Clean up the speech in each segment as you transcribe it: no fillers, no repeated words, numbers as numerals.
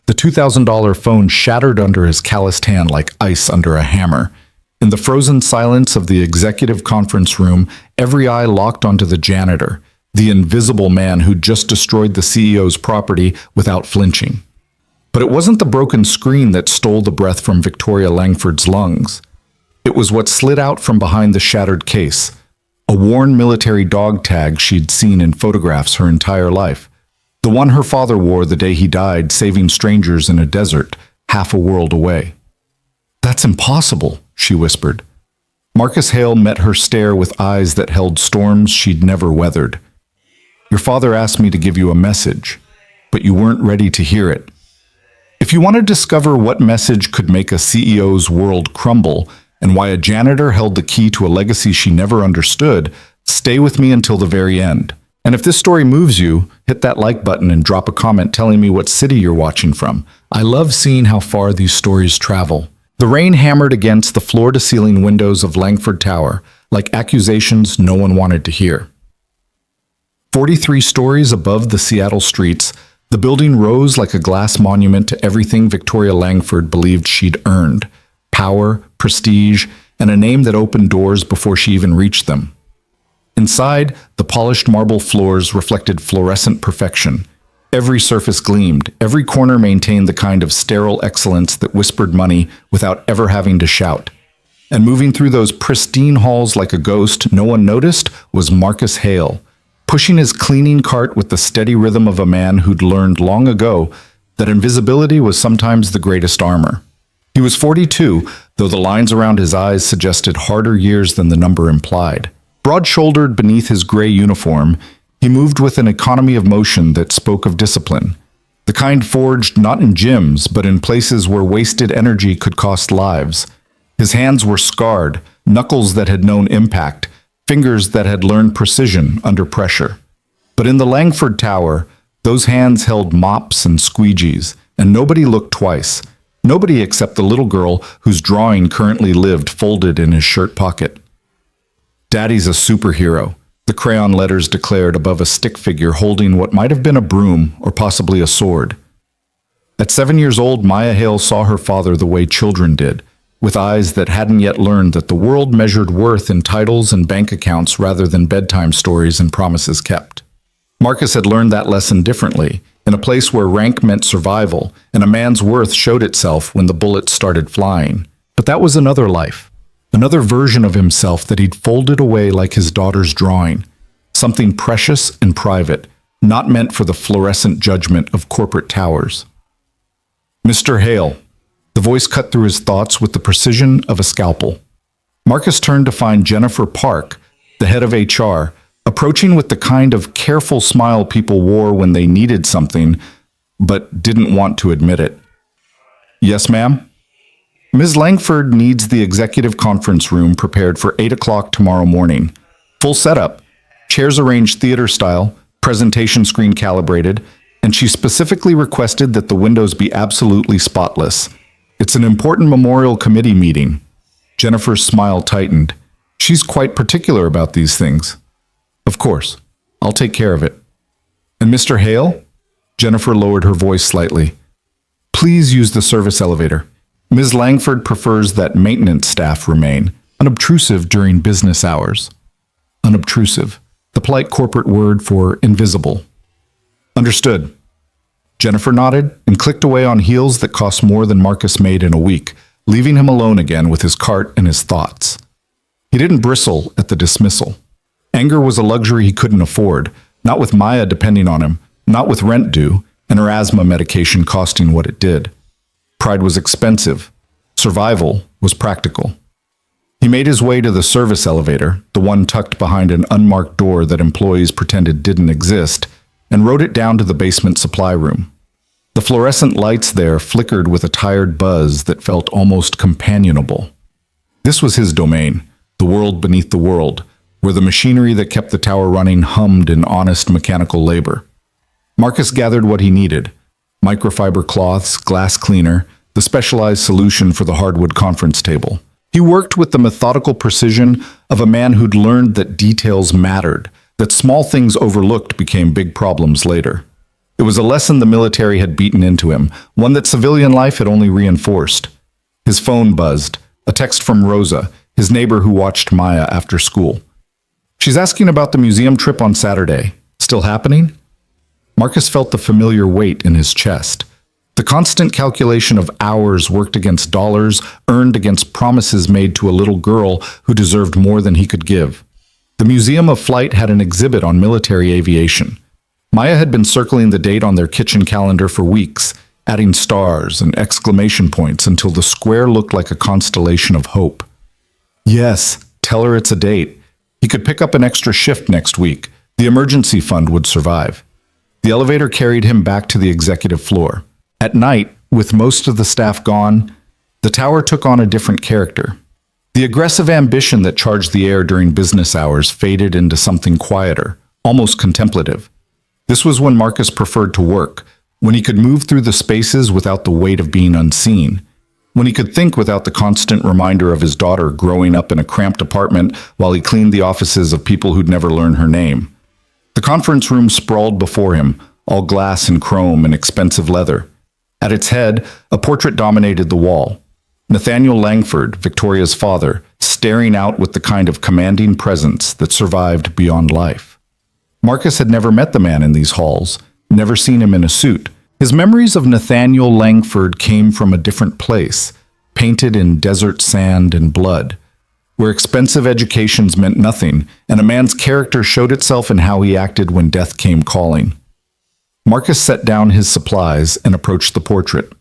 The $2,000 phone shattered under his calloused hand like ice under a hammer. In the frozen silence of the executive conference room, every eye locked onto the janitor, the invisible man who'd just destroyed the CEO's property without flinching. But it wasn't the broken screen that stole the breath from Victoria Langford's lungs. It was what slid out from behind the shattered case, a worn military dog tag she'd seen in photographs her entire life. The one her father wore the day he died, saving strangers in a desert, half a world away. "That's impossible," she whispered. Marcus Hale met her stare with eyes that held storms she'd never weathered. "Your father asked me to give you a message, but you weren't ready to hear it. If you want to discover what message could make a CEO's world crumble and why a janitor held the key to a legacy she never understood, stay with me until the very end. And if this story moves you, hit that like button and drop a comment telling me what city you're watching from. I love seeing how far these stories travel." The rain hammered against the floor-to-ceiling windows of Langford Tower, like accusations no one wanted to hear. 43 stories above the Seattle streets, the building rose like a glass monument to everything Victoria Langford believed she'd earned: power, prestige, and a name that opened doors before she even reached them. Inside, the polished marble floors reflected fluorescent perfection. Every surface gleamed, every corner maintained the kind of sterile excellence that whispered money without ever having to shout. And moving through those pristine halls like a ghost no one noticed was Marcus Hale, pushing his cleaning cart with the steady rhythm of a man who'd learned long ago that invisibility was sometimes the greatest armor. He was 42, though the lines around his eyes suggested harder years than the number implied. Broad-shouldered beneath his gray uniform, he moved with an economy of motion that spoke of discipline, the kind forged not in gyms, but in places where wasted energy could cost lives. His hands were scarred, knuckles that had known impact, fingers that had learned precision under pressure. But in the Langford Tower, those hands held mops and squeegees, and nobody looked twice. Nobody except the little girl whose drawing currently lived folded in his shirt pocket. "Daddy's a superhero," the crayon letters declared above a stick figure holding what might have been a broom or possibly a sword. At 7 years old, Maya Hale saw her father the way children did, with eyes that hadn't yet learned that the world measured worth in titles and bank accounts rather than bedtime stories and promises kept. Marcus had learned that lesson differently, in a place where rank meant survival, and a man's worth showed itself when the bullets started flying. But that was another life. Another version of himself that he'd folded away like his daughter's drawing, something precious and private, not meant for the fluorescent judgment of corporate towers. "Mr. Hale," the voice cut through his thoughts with the precision of a scalpel. Marcus turned to find Jennifer Park, the head of HR, approaching with the kind of careful smile people wore when they needed something, but didn't want to admit it. "Yes, ma'am?" "Ms. Langford needs the executive conference room prepared for 8 o'clock tomorrow morning. Full setup, chairs arranged theater style, presentation screen calibrated, and she specifically requested that the windows be absolutely spotless. It's an important memorial committee meeting." Jennifer's smile tightened. She's quite particular about these things. "Of course, I'll take care of it." "And Mr. Hale?" Jennifer lowered her voice slightly. "Please use the service elevator. Ms. Langford prefers that maintenance staff remain unobtrusive during business hours." Unobtrusive, the polite corporate word for invisible. "Understood." Jennifer nodded and clicked away on heels that cost more than Marcus made in a week, leaving him alone again with his cart and his thoughts. He didn't bristle at the dismissal. Anger was a luxury he couldn't afford, not with Maya depending on him, not with rent due, and her asthma medication costing what it did. Pride was expensive. Survival was practical. He made his way to the service elevator, the one tucked behind an unmarked door that employees pretended didn't exist, and rode it down to the basement supply room. The fluorescent lights there flickered with a tired buzz that felt almost companionable. This was his domain, the world beneath the world, where the machinery that kept the tower running hummed in honest mechanical labor. Marcus gathered what he needed: microfiber cloths, glass cleaner, the specialized solution for the hardwood conference table. He worked with the methodical precision of a man who'd learned that details mattered, that small things overlooked became big problems later. It was a lesson the military had beaten into him, one that civilian life had only reinforced. His phone buzzed, a text from Rosa, his neighbor who watched Maya after school. She's asking about the museum trip on Saturday. Still happening? Marcus felt the familiar weight in his chest. The constant calculation of hours worked against dollars earned against promises made to a little girl who deserved more than he could give. The Museum of Flight had an exhibit on military aviation. Maya had been circling the date on their kitchen calendar for weeks, adding stars and exclamation points until the square looked like a constellation of hope. Yes, tell her it's a date. He could pick up an extra shift next week. The emergency fund would survive. The elevator carried him back to the executive floor. At night, with most of the staff gone, the tower took on a different character. The aggressive ambition that charged the air during business hours faded into something quieter, almost contemplative. This was when Marcus preferred to work, when he could move through the spaces without the weight of being unseen, when he could think without the constant reminder of his daughter growing up in a cramped apartment while he cleaned the offices of people who'd never learn her name. The conference room sprawled before him, all glass and chrome and expensive leather. At its head, a portrait dominated the wall. Nathaniel Langford, Victoria's father, staring out with the kind of commanding presence that survived beyond life. Marcus had never met the man in these halls, never seen him in a suit. His memories of Nathaniel Langford came from a different place, painted in desert sand and blood, where expensive educations meant nothing, and a man's character showed itself in how he acted when death came calling. Marcus set down his supplies and approached the portrait.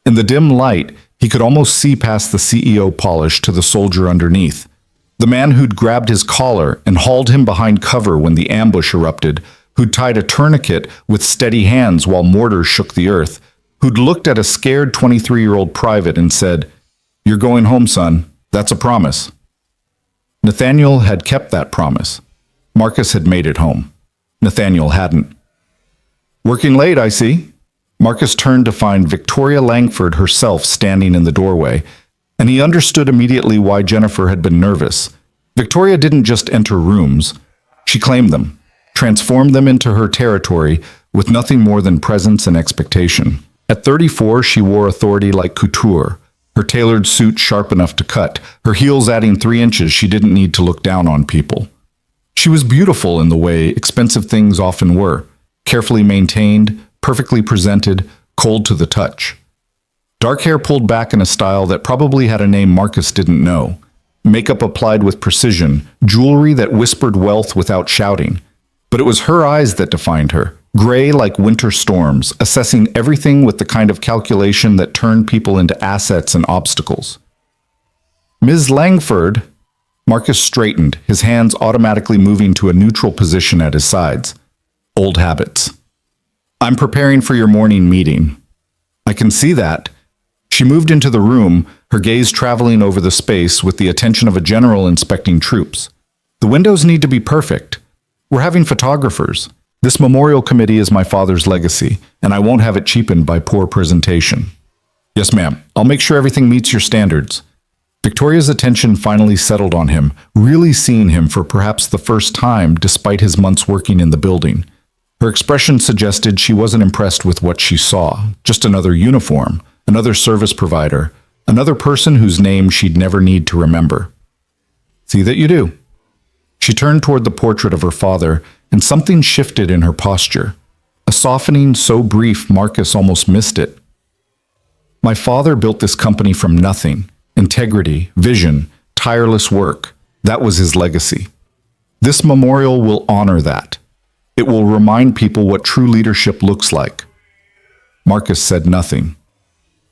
In the dim light, he could almost see past the CEO polish to the soldier underneath. The man who'd grabbed his collar and hauled him behind cover when the ambush erupted, who'd tied a tourniquet with steady hands while mortars shook the earth, who'd looked at a scared 23-year-old private and said, "You're going home, son. That's a promise." Nathaniel had kept that promise. Marcus had made it home. Nathaniel hadn't. "Working late, I see." Marcus turned to find Victoria Langford herself standing in the doorway, and he understood immediately why Jennifer had been nervous. Victoria didn't just enter rooms. She claimed them, transformed them into her territory with nothing more than presence and expectation. At 34, she wore authority like couture, her tailored suit sharp enough to cut, her heels adding 3 inches she didn't need to look down on people. She was beautiful in the way expensive things often were, carefully maintained, perfectly presented, cold to the touch. Dark hair pulled back in a style that probably had a name Marcus didn't know. Makeup applied with precision, jewelry that whispered wealth without shouting. But it was her eyes that defined her, gray like winter storms, assessing everything with the kind of calculation that turned people into assets and obstacles. "Ms. Langford," Marcus straightened, his hands automatically moving to a neutral position at his sides. Old habits. "I'm preparing for your morning meeting." "I can see that." She moved into the room, her gaze traveling over the space with the attention of a general inspecting troops. "The windows need to be perfect. We're having photographers. This memorial committee is my father's legacy, and I won't have it cheapened by poor presentation." "Yes, ma'am. I'll make sure everything meets your standards." Victoria's attention finally settled on him, really seeing him for perhaps the first time despite his months working in the building. Her expression suggested she wasn't impressed with what she saw, just another uniform, another service provider, another person whose name she'd never need to remember. "See that you do." She turned toward the portrait of her father, and something shifted in her posture, a softening so brief Marcus almost missed it. "My father built this company from nothing. Integrity, vision, tireless work. That was his legacy. This memorial will honor that. It will remind people what true leadership looks like." Marcus said nothing.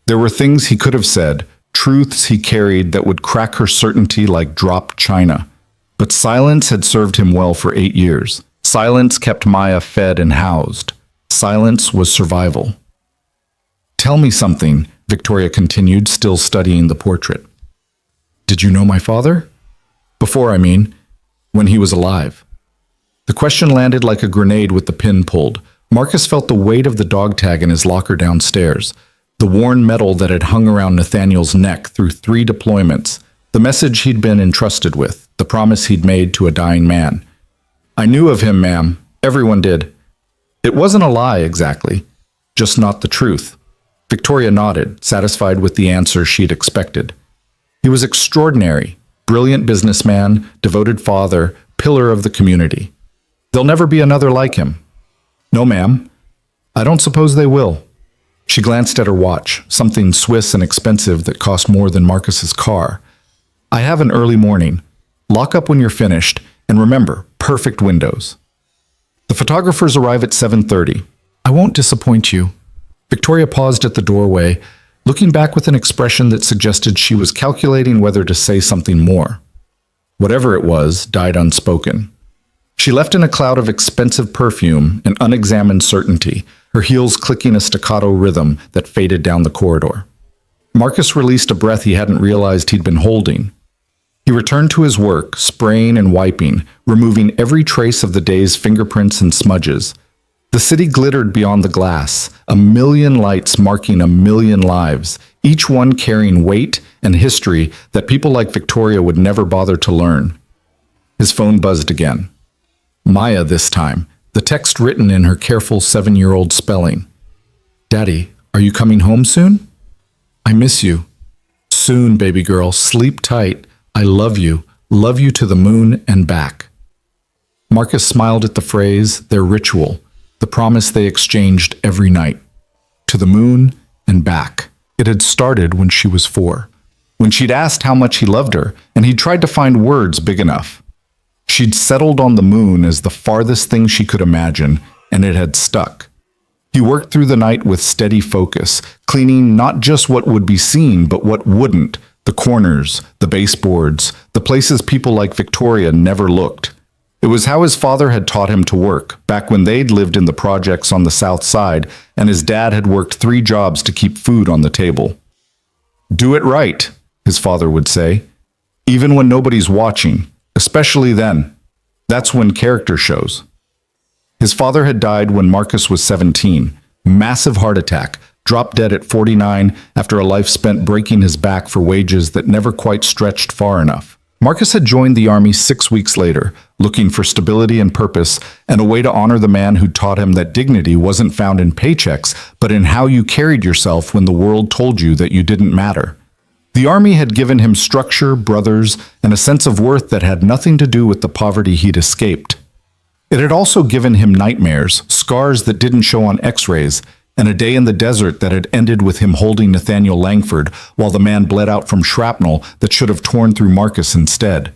There were things he could have said, truths he carried that would crack her certainty like dropped china. But silence had served him well for 8 years. Silence kept Maya fed and housed. Silence was survival. "Tell me something," Victoria continued, still studying the portrait. "Did you know my father? Before, I mean, when he was alive." The question landed like a grenade with the pin pulled. Marcus felt the weight of the dog tag in his locker downstairs, the worn metal that had hung around Nathaniel's neck through 3 deployments, the message he'd been entrusted with, the promise he'd made to a dying man. "I knew of him, ma'am. Everyone did." It wasn't a lie exactly, just not the truth. Victoria nodded, satisfied with the answer she'd expected. He was extraordinary, brilliant businessman, devoted father, pillar of the community. There'll never be another like him. No, ma'am. I don't suppose they will. She glanced at her watch, something Swiss and expensive that cost more than Marcus's car. I have an early morning. Lock up when you're finished, and remember, perfect windows. The photographers arrive at 7:30. I won't disappoint you. Victoria paused at the doorway, looking back with an expression that suggested she was calculating whether to say something more. Whatever it was, died unspoken. She left in a cloud of expensive perfume and unexamined certainty, her heels clicking a staccato rhythm that faded down the corridor. Marcus released a breath he hadn't realized he'd been holding. He returned to his work, spraying and wiping, removing every trace of the day's fingerprints and smudges. The city glittered beyond the glass, a million lights marking a million lives, each one carrying weight and history that people like Victoria would never bother to learn. His phone buzzed again. Maya this time, the text written in her careful 7-year-old spelling. Daddy, are you coming home soon? I miss you. Soon, baby girl, sleep tight. I love you to the moon and back. Marcus smiled at the phrase, their ritual, the promise they exchanged every night. To the moon and back. It had started when she was 4, when she'd asked how much he loved her, and he tried to find words big enough. She'd settled on the moon as the farthest thing she could imagine, and it had stuck. He worked through the night with steady focus, cleaning not just what would be seen, but what wouldn't, the corners, the baseboards, the places people like Victoria never looked. It was how his father had taught him to work, back when they'd lived in the projects on the south side, and his dad had worked 3 jobs to keep food on the table. Do it right, his father would say, even when nobody's watching. Especially then. That's when character shows. His father had died when Marcus was 17. Massive heart attack, dropped dead at 49 after a life spent breaking his back for wages that never quite stretched far enough. Marcus had joined the army 6 weeks later, looking for stability and purpose and a way to honor the man who taught him that dignity wasn't found in paychecks, but in how you carried yourself when the world told you that you didn't matter. The army had given him structure, brothers, and a sense of worth that had nothing to do with the poverty he'd escaped. It had also given him nightmares, scars that didn't show on x-rays, and a day in the desert that had ended with him holding Nathaniel Langford while the man bled out from shrapnel that should have torn through Marcus instead.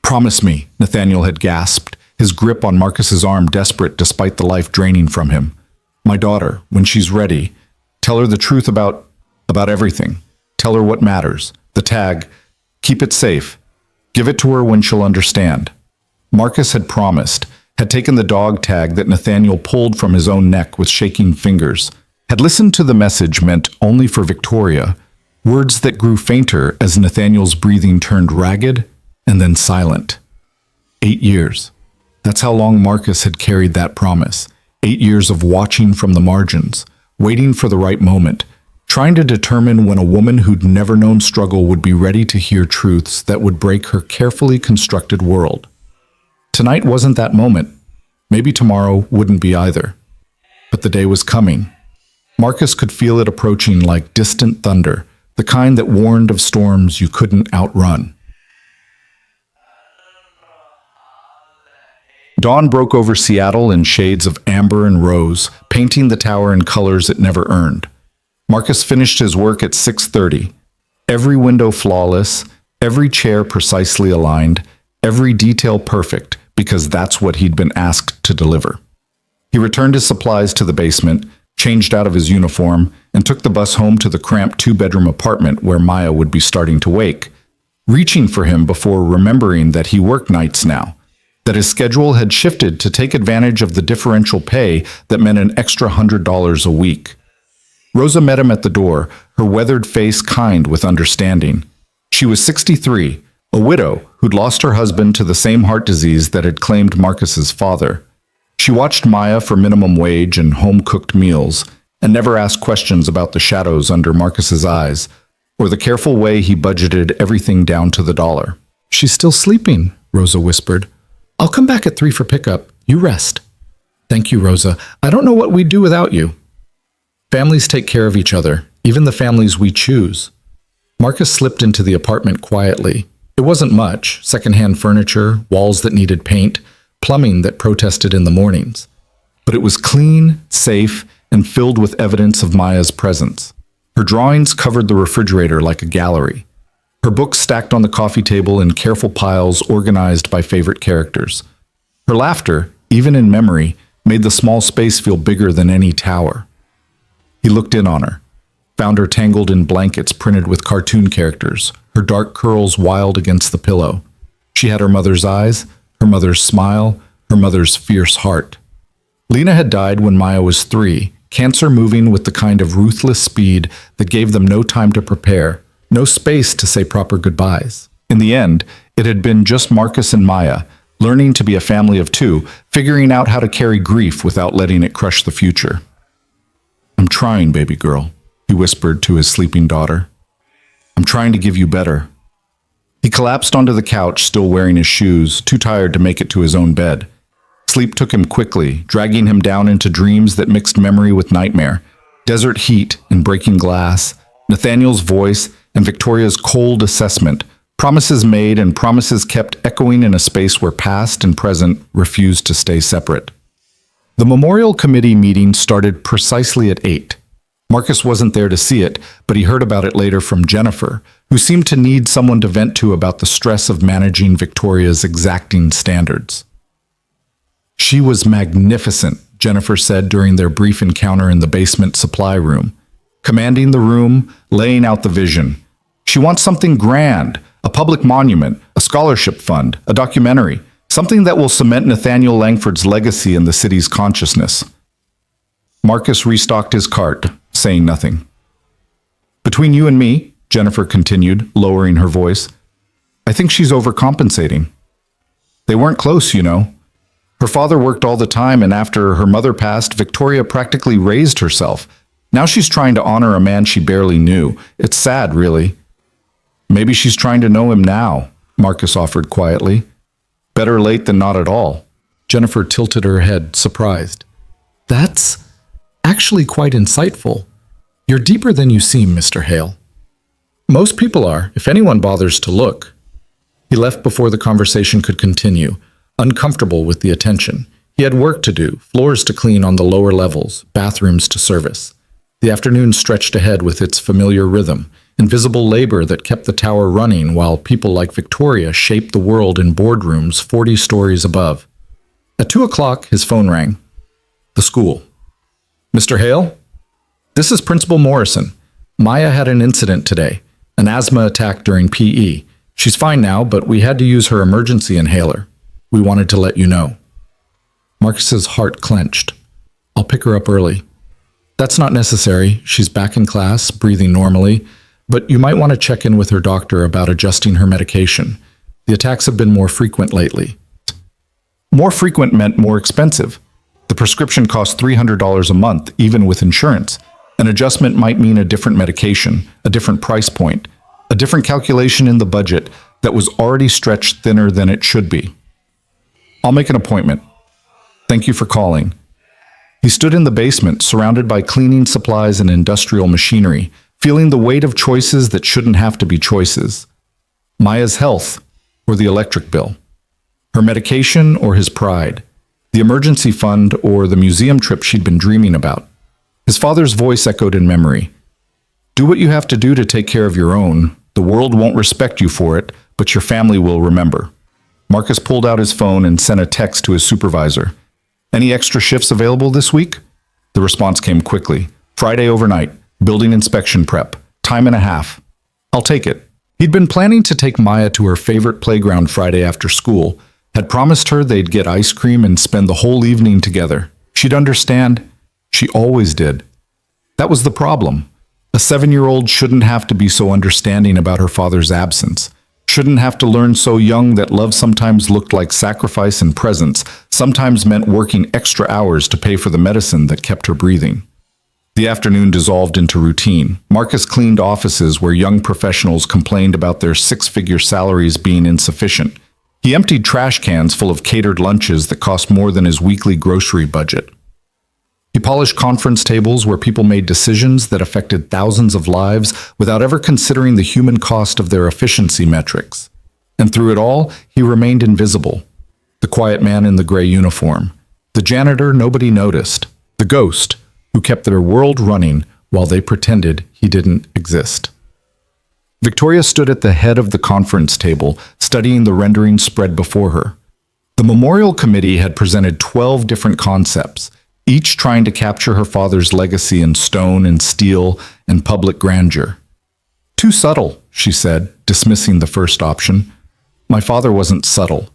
Promise me, Nathaniel had gasped, his grip on Marcus's arm desperate despite the life draining from him. My daughter, when she's ready, tell her the truth about everything. Tell her what matters. The tag. Keep it safe. Give it to her when she'll understand. Marcus had promised, had taken the dog tag that Nathaniel pulled from his own neck with shaking fingers, had listened to the message meant only for Victoria, words that grew fainter as Nathaniel's breathing turned ragged and then silent. 8 years. That's how long Marcus had carried that promise. 8 years of watching from the margins, waiting for the right moment, trying to determine when a woman who'd never known struggle would be ready to hear truths that would break her carefully constructed world. Tonight wasn't that moment. Maybe tomorrow wouldn't be either. But the day was coming. Marcus could feel it approaching like distant thunder, the kind that warned of storms you couldn't outrun. Dawn broke over Seattle in shades of amber and rose, painting the tower in colors it never earned. Marcus finished his work at 6:30. Every window flawless, every chair precisely aligned, every detail perfect, because that's what he'd been asked to deliver. He returned his supplies to the basement, changed out of his uniform, and took the bus home to the cramped 2-bedroom apartment where Maya would be starting to wake, reaching for him before remembering that he worked nights now, that his schedule had shifted to take advantage of the differential pay that meant an extra $100 a week. Rosa met him at the door, her weathered face kind with understanding. She was 63, a widow who'd lost her husband to the same heart disease that had claimed Marcus's father. She watched Maya for minimum wage and home-cooked meals, and never asked questions about the shadows under Marcus's eyes, or the careful way he budgeted everything down to the dollar. She's still sleeping, Rosa whispered. I'll come back at 3 for pickup. You rest. Thank you, Rosa. I don't know what we'd do without you. Families take care of each other, even the families we choose. Marcus slipped into the apartment quietly. It wasn't much: secondhand furniture, walls that needed paint, plumbing that protested in the mornings. But it was clean, safe, and filled with evidence of Maya's presence. Her drawings covered the refrigerator like a gallery. Her books stacked on the coffee table in careful piles organized by favorite characters. Her laughter, even in memory, made the small space feel bigger than any tower. He looked in on her, found her tangled in blankets printed with cartoon characters, her dark curls wild against the pillow. She had her mother's eyes, her mother's smile, her mother's fierce heart. Lena had died when Maya was 3, cancer moving with the kind of ruthless speed that gave them no time to prepare, no space to say proper goodbyes. In the end, it had been just Marcus and Maya, learning to be a family of 2, figuring out how to carry grief without letting it crush the future. "I'm trying, baby girl," he whispered to his sleeping daughter. "I'm trying to give you better." He collapsed onto the couch, still wearing his shoes, too tired to make it to his own bed. Sleep took him quickly, dragging him down into dreams that mixed memory with nightmare. Desert heat and breaking glass, Nathaniel's voice, and Victoria's cold assessment, promises made and promises kept echoing in a space where past and present refused to stay separate. The memorial committee meeting started precisely at 8. Marcus wasn't there to see it, but he heard about it later from Jennifer, who seemed to need someone to vent to about the stress of managing Victoria's exacting standards. "She was magnificent," Jennifer said during their brief encounter in the basement supply room. "Commanding the room, laying out the vision. She wants something grand, a public monument, a scholarship fund, a documentary, something that will cement Nathaniel Langford's legacy in the city's consciousness." Marcus restocked his cart, saying nothing. "Between you and me," Jennifer continued, lowering her voice, "I think she's overcompensating. They weren't close, you know. Her father worked all the time, and after her mother passed, Victoria practically raised herself. Now she's trying to honor a man she barely knew. It's sad, really." "Maybe she's trying to know him now," Marcus offered quietly. "Better late than not at all." Jennifer tilted her head, surprised. "That's actually quite insightful. You're deeper than you seem, Mr. Hale." "Most people are, if anyone bothers to look." He left before the conversation could continue, uncomfortable with the attention. He had work to do, floors to clean on the lower levels, bathrooms to service. The afternoon stretched ahead with its familiar rhythm, invisible labor that kept the tower running while people like Victoria shaped the world in boardrooms 40 stories above. At 2 o'clock, his phone rang. The school. "Mr. Hale? This is Principal Morrison. Maya had an incident today, an asthma attack during PE. She's fine now, but we had to use her emergency inhaler. We wanted to let you know." Marcus's heart clenched. "I'll pick her up early." "That's not necessary. She's back in class, breathing normally, but you might want to check in with her doctor about adjusting her medication. The attacks have been more frequent lately." More frequent meant more expensive. The prescription cost $300 a month, even with insurance. An adjustment might mean a different medication, a different price point, a different calculation in the budget that was already stretched thinner than it should be. "I'll make an appointment. Thank you for calling." He stood in the basement, surrounded by cleaning supplies and industrial machinery, feeling the weight of choices that shouldn't have to be choices. Maya's health, or the electric bill. Her medication, or his pride. The emergency fund, or the museum trip she'd been dreaming about. His father's voice echoed in memory. "Do what you have to do to take care of your own. The world won't respect you for it, but your family will remember." Marcus pulled out his phone and sent a text to his supervisor. "Any extra shifts available this week?" The response came quickly. "Friday overnight, building inspection prep, time and a half." "I'll take it." He'd been planning to take Maya to her favorite playground Friday after school, had promised her they'd get ice cream and spend the whole evening together. She'd understand. She always did. That was the problem. A 7-year-old shouldn't have to be so understanding about her father's absence. Shouldn't have to learn so young that love sometimes looked like sacrifice and presence, sometimes meant working extra hours to pay for the medicine that kept her breathing. The afternoon dissolved into routine. Marcus cleaned offices where young professionals complained about their 6-figure salaries being insufficient. He emptied trash cans full of catered lunches that cost more than his weekly grocery budget. He polished conference tables where people made decisions that affected thousands of lives without ever considering the human cost of their efficiency metrics. And through it all, he remained invisible. The quiet man in the gray uniform. The janitor nobody noticed. The ghost who kept their world running while they pretended he didn't exist. Victoria stood at the head of the conference table, studying the rendering spread before her. The memorial committee had presented 12 different concepts, each trying to capture her father's legacy in stone and steel and public grandeur. Too subtle, she said, dismissing the first option. My father wasn't subtle.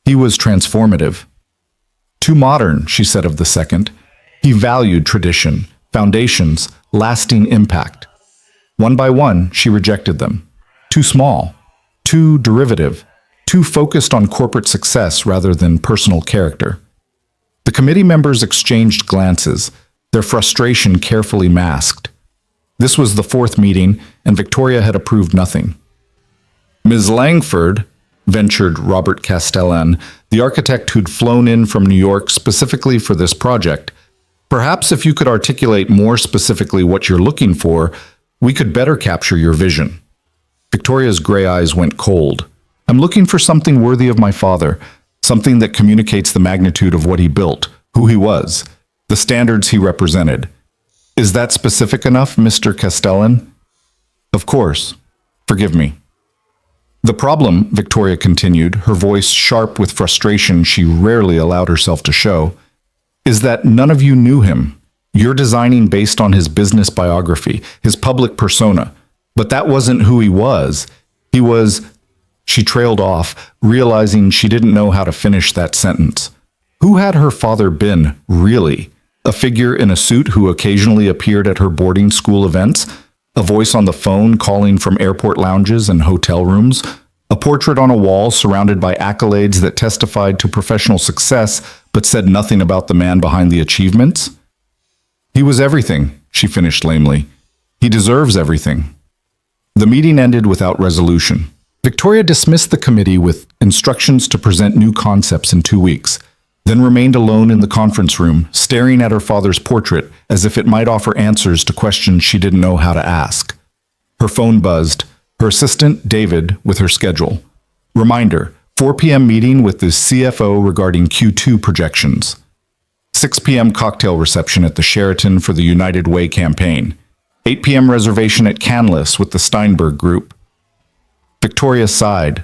He was transformative. Too modern, she said of the second. He valued tradition, foundations, lasting impact. One by one, she rejected them. Too small, too derivative, too focused on corporate success rather than personal character. The committee members exchanged glances, their frustration carefully masked. This was the fourth meeting, and Victoria had approved nothing. Ms. Langford, ventured Robert Castellan, the architect who'd flown in from New York specifically for this project, perhaps if you could articulate more specifically what you're looking for, we could better capture your vision. Victoria's gray eyes went cold. I'm looking for something worthy of my father, something that communicates the magnitude of what he built, who he was, the standards he represented. Is that specific enough, Mr. Castellan? Of course. Forgive me. The problem, Victoria continued, her voice sharp with frustration she rarely allowed herself to show, is that none of you knew him. You're designing based on his business biography, his public persona. But that wasn't who he was. He was... She trailed off, realizing she didn't know how to finish that sentence. Who had her father been, really? A figure in a suit who occasionally appeared at her boarding school events? A voice on the phone calling from airport lounges and hotel rooms? A portrait on a wall surrounded by accolades that testified to professional success but said nothing about the man behind the achievements? He was everything, she finished lamely. He deserves everything. The meeting ended without resolution. Victoria dismissed the committee with instructions to present new concepts in 2 weeks, then remained alone in the conference room, staring at her father's portrait as if it might offer answers to questions she didn't know how to ask. Her phone buzzed, her assistant, David, with her schedule. Reminder, 4 p.m. meeting with the CFO regarding Q2 projections. 6 p.m. cocktail reception at the Sheraton for the United Way campaign. 8 p.m. reservation at Canlis with the Steinberg Group. Victoria sighed.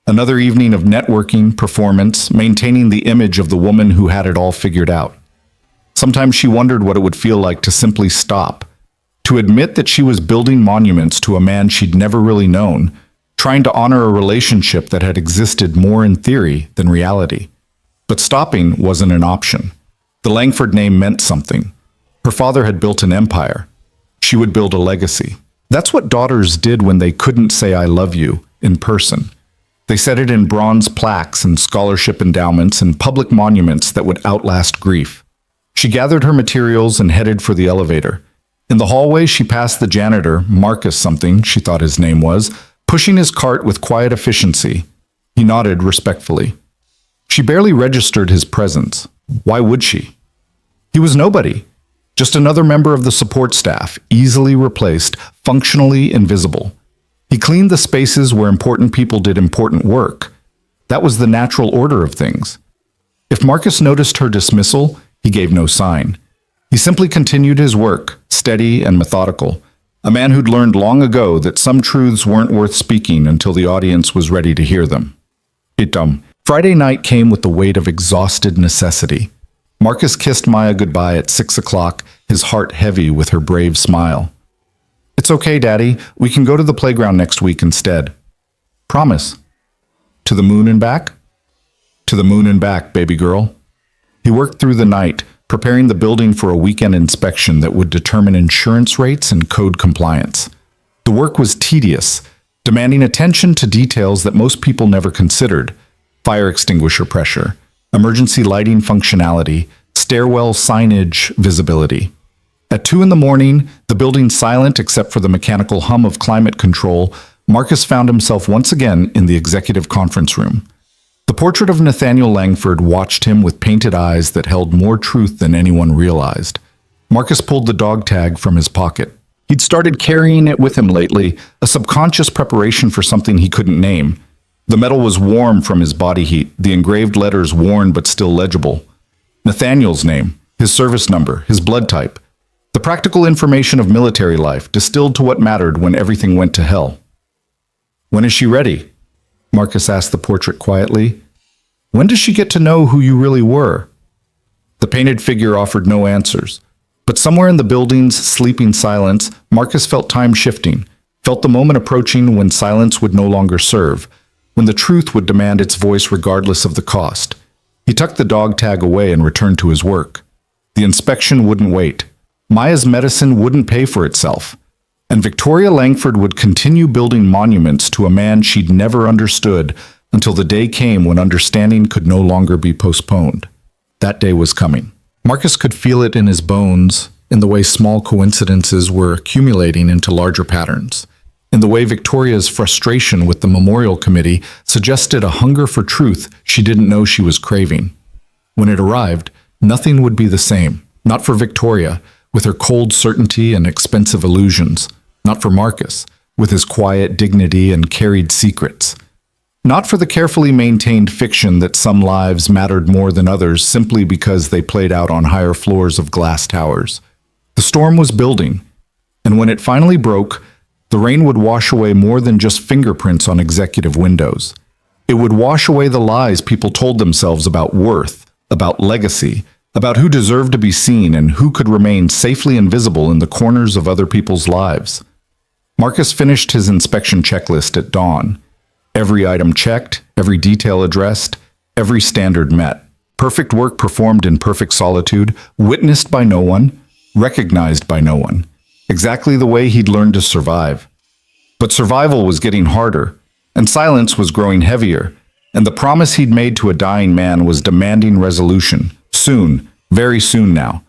Another evening of networking, performance, maintaining the image of the woman who had it all figured out. Sometimes she wondered what it would feel like to simply stop, to admit that she was building monuments to a man she'd never really known, trying to honor a relationship that had existed more in theory than reality. But stopping wasn't an option. The Langford name meant something. Her father had built an empire. She would build a legacy. That's what daughters did when they couldn't say I love you in person. They said it in bronze plaques and scholarship endowments and public monuments that would outlast grief. She gathered her materials and headed for the elevator. In the hallway, she passed the janitor, Marcus something, she thought his name was, pushing his cart with quiet efficiency. He nodded respectfully. She barely registered his presence. Why would she? He was nobody. Just another member of the support staff, easily replaced, functionally invisible. He cleaned the spaces where important people did important work. That was the natural order of things. If Marcus noticed her dismissal, he gave no sign. He simply continued his work, steady and methodical. A man who'd learned long ago that some truths weren't worth speaking until the audience was ready to hear them. Friday night came with the weight of exhausted necessity. Marcus kissed Maya goodbye at 6 o'clock, his heart heavy with her brave smile. It's okay, Daddy. We can go to the playground next week instead. Promise. To the moon and back? To the moon and back, baby girl. He worked through the night, preparing the building for a weekend inspection that would determine insurance rates and code compliance. The work was tedious, demanding attention to details that most people never considered. Fire extinguisher pressure, emergency lighting functionality, stairwell signage visibility. At 2 a.m, the building silent except for the mechanical hum of climate control, Marcus found himself once again in the executive conference room. The portrait of Nathaniel Langford watched him with painted eyes that held more truth than anyone realized. Marcus pulled the dog tag from his pocket. He'd started carrying it with him lately, a subconscious preparation for something he couldn't name. The metal was warm from his body heat, the engraved letters worn but still legible. Nathaniel's name, his service number, his blood type. The practical information of military life, distilled to what mattered when everything went to hell. "When is she ready?" Marcus asked the portrait quietly. "When does she get to know who you really were?" The painted figure offered no answers. But somewhere in the building's sleeping silence, Marcus felt time shifting, felt the moment approaching when silence would no longer serve, when the truth would demand its voice regardless of the cost. He tucked the dog tag away and returned to his work. The inspection wouldn't wait. Maya's medicine wouldn't pay for itself. And Victoria Langford would continue building monuments to a man she'd never understood until the day came when understanding could no longer be postponed. That day was coming. Marcus could feel it in his bones, in the way small coincidences were accumulating into larger patterns, in the way Victoria's frustration with the memorial committee suggested a hunger for truth she didn't know she was craving. When it arrived, nothing would be the same. Not for Victoria, with her cold certainty and expensive illusions. Not for Marcus, with his quiet dignity and carried secrets. Not for the carefully maintained fiction that some lives mattered more than others simply because they played out on higher floors of glass towers. The storm was building, and when it finally broke, the rain would wash away more than just fingerprints on executive windows. It would wash away the lies people told themselves about worth, about legacy, about who deserved to be seen and who could remain safely invisible in the corners of other people's lives. Marcus finished his inspection checklist at dawn. Every item checked, every detail addressed, every standard met. Perfect work performed in perfect solitude, witnessed by no one, recognized by no one. Exactly the way he'd learned to survive. But survival was getting harder, and silence was growing heavier, and the promise he'd made to a dying man was demanding resolution. Soon, very soon now.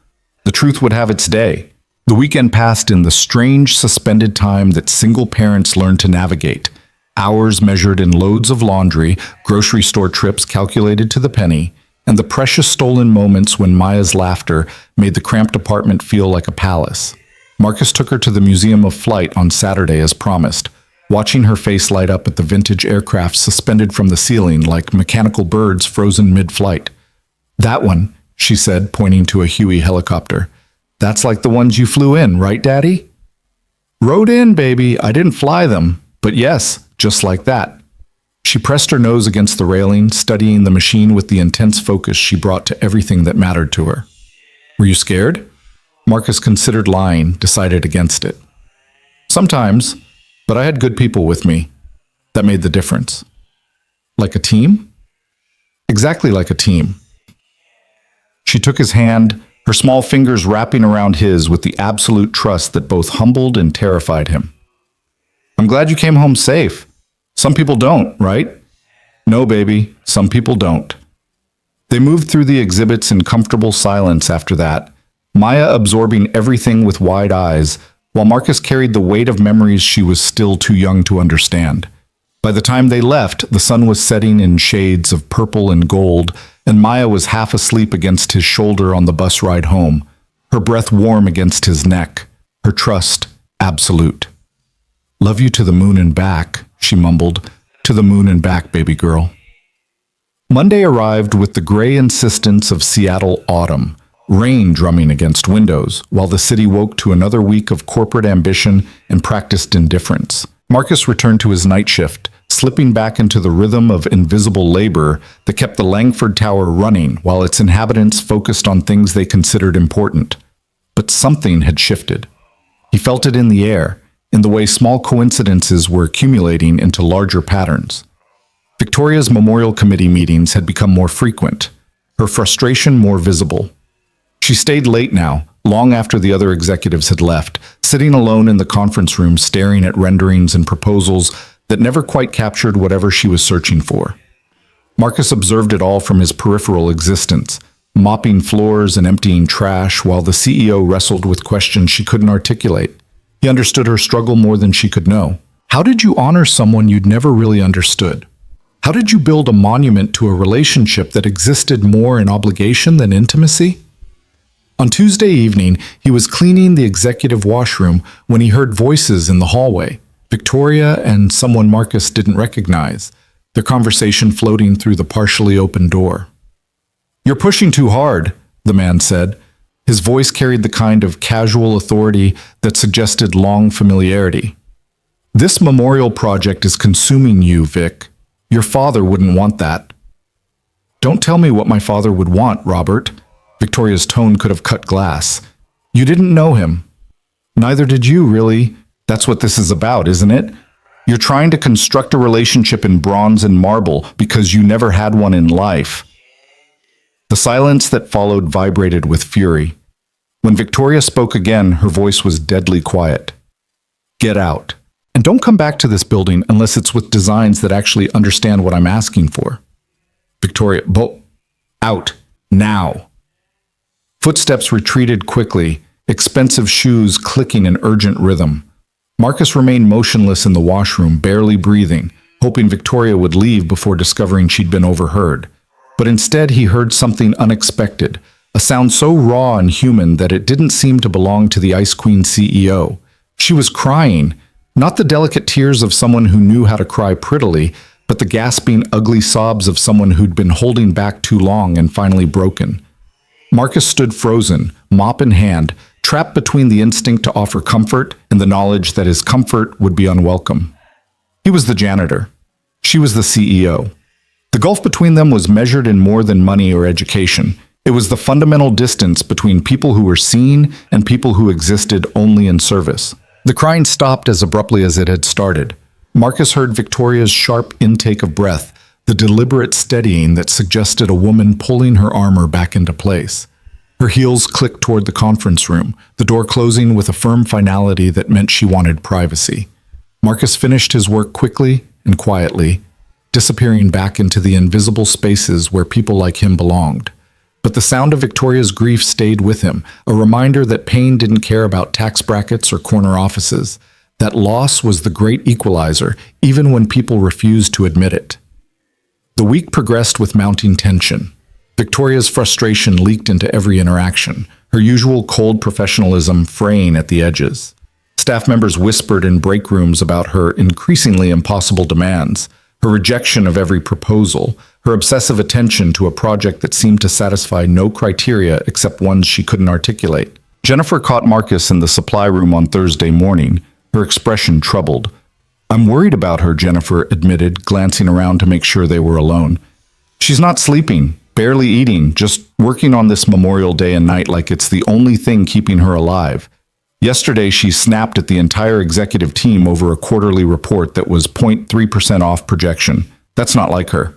The truth would have its day. The weekend passed in the strange, suspended time that single parents learn to navigate. Hours measured in loads of laundry, grocery store trips calculated to the penny, and the precious stolen moments when Maya's laughter made the cramped apartment feel like a palace. Marcus took her to the Museum of Flight on Saturday as promised, watching her face light up at the vintage aircraft suspended from the ceiling like mechanical birds frozen mid-flight. "That one," she said, pointing to a Huey helicopter. "That's like the ones you flew in, right, Daddy?" "Rode in, baby. I didn't fly them. But yes, just like that." She pressed her nose against the railing, studying the machine with the intense focus she brought to everything that mattered to her. "Were you scared?" Marcus considered lying, decided against it. "Sometimes, but I had good people with me. That made the difference." "Like a team?" "Exactly like a team." She took his hand, her small fingers wrapping around his with the absolute trust that both humbled and terrified him. "I'm glad you came home safe. Some people don't, right?" "No, baby, some people don't." They moved through the exhibits in comfortable silence after that, Maya absorbing everything with wide eyes, while Marcus carried the weight of memories she was still too young to understand. By the time they left, the sun was setting in shades of purple and gold, and Maya was half asleep against his shoulder on the bus ride home, her breath warm against his neck, her trust absolute. "Love you to the moon and back," she mumbled. "To the moon and back, baby girl." Monday arrived with the gray insistence of Seattle autumn, rain drumming against windows, while the city woke to another week of corporate ambition and practiced indifference. Marcus returned to his night shift, slipping back into the rhythm of invisible labor that kept the Langford Tower running while its inhabitants focused on things they considered important. But something had shifted. He felt it in the air, in the way small coincidences were accumulating into larger patterns. Victoria's memorial committee meetings had become more frequent, her frustration more visible. She stayed late now, long after the other executives had left, sitting alone in the conference room staring at renderings and proposals that never quite captured whatever she was searching for. Marcus observed it all from his peripheral existence, mopping floors and emptying trash while the CEO wrestled with questions she couldn't articulate. He understood her struggle more than she could know. How did you honor someone you'd never really understood? How did you build a monument to a relationship that existed more in obligation than intimacy? On Tuesday evening, he was cleaning the executive washroom when he heard voices in the hallway. Victoria and someone Marcus didn't recognize, their conversation floating through the partially open door. "You're pushing too hard," the man said. His voice carried the kind of casual authority that suggested long familiarity. "This memorial project is consuming you, Vic. Your father wouldn't want that." "Don't tell me what my father would want, Robert." Victoria's tone could have cut glass. "You didn't know him. Neither did you, really. That's what this is about, isn't it? You're trying to construct a relationship in bronze and marble because you never had one in life." The silence that followed vibrated with fury. When Victoria spoke again, her voice was deadly quiet. "Get out. And don't come back to this building unless it's with designs that actually understand what I'm asking for." Victoria, out. Now. Footsteps retreated quickly, expensive shoes clicking in urgent rhythm. Marcus remained motionless in the washroom, barely breathing, hoping Victoria would leave before discovering she'd been overheard. But instead he heard something unexpected, a sound so raw and human that it didn't seem to belong to the Ice Queen CEO. She was crying, not the delicate tears of someone who knew how to cry prettily, but the gasping, ugly sobs of someone who'd been holding back too long and finally broken. Marcus stood frozen, mop in hand, trapped between the instinct to offer comfort and the knowledge that his comfort would be unwelcome. He was the janitor. She was the CEO. The gulf between them was measured in more than money or education. It was the fundamental distance between people who were seen and people who existed only in service. The crying stopped as abruptly as it had started. Marcus heard Victoria's sharp intake of breath, the deliberate steadying that suggested a woman pulling her armor back into place. Her heels clicked toward the conference room, the door closing with a firm finality that meant she wanted privacy. Marcus finished his work quickly and quietly, disappearing back into the invisible spaces where people like him belonged. But the sound of Victoria's grief stayed with him, a reminder that pain didn't care about tax brackets or corner offices. That loss was the great equalizer, even when people refused to admit it. The week progressed with mounting tension. Victoria's frustration leaked into every interaction, her usual cold professionalism fraying at the edges. Staff members whispered in break rooms about her increasingly impossible demands, her rejection of every proposal, her obsessive attention to a project that seemed to satisfy no criteria except ones she couldn't articulate. Jennifer caught Marcus in the supply room on Thursday morning, her expression troubled. "I'm worried about her," Jennifer admitted, glancing around to make sure they were alone. "She's not sleeping, barely eating, just working on this Memorial Day and night like it's the only thing keeping her alive. Yesterday, she snapped at the entire executive team over a quarterly report that was 0.3% off projection. That's not like her."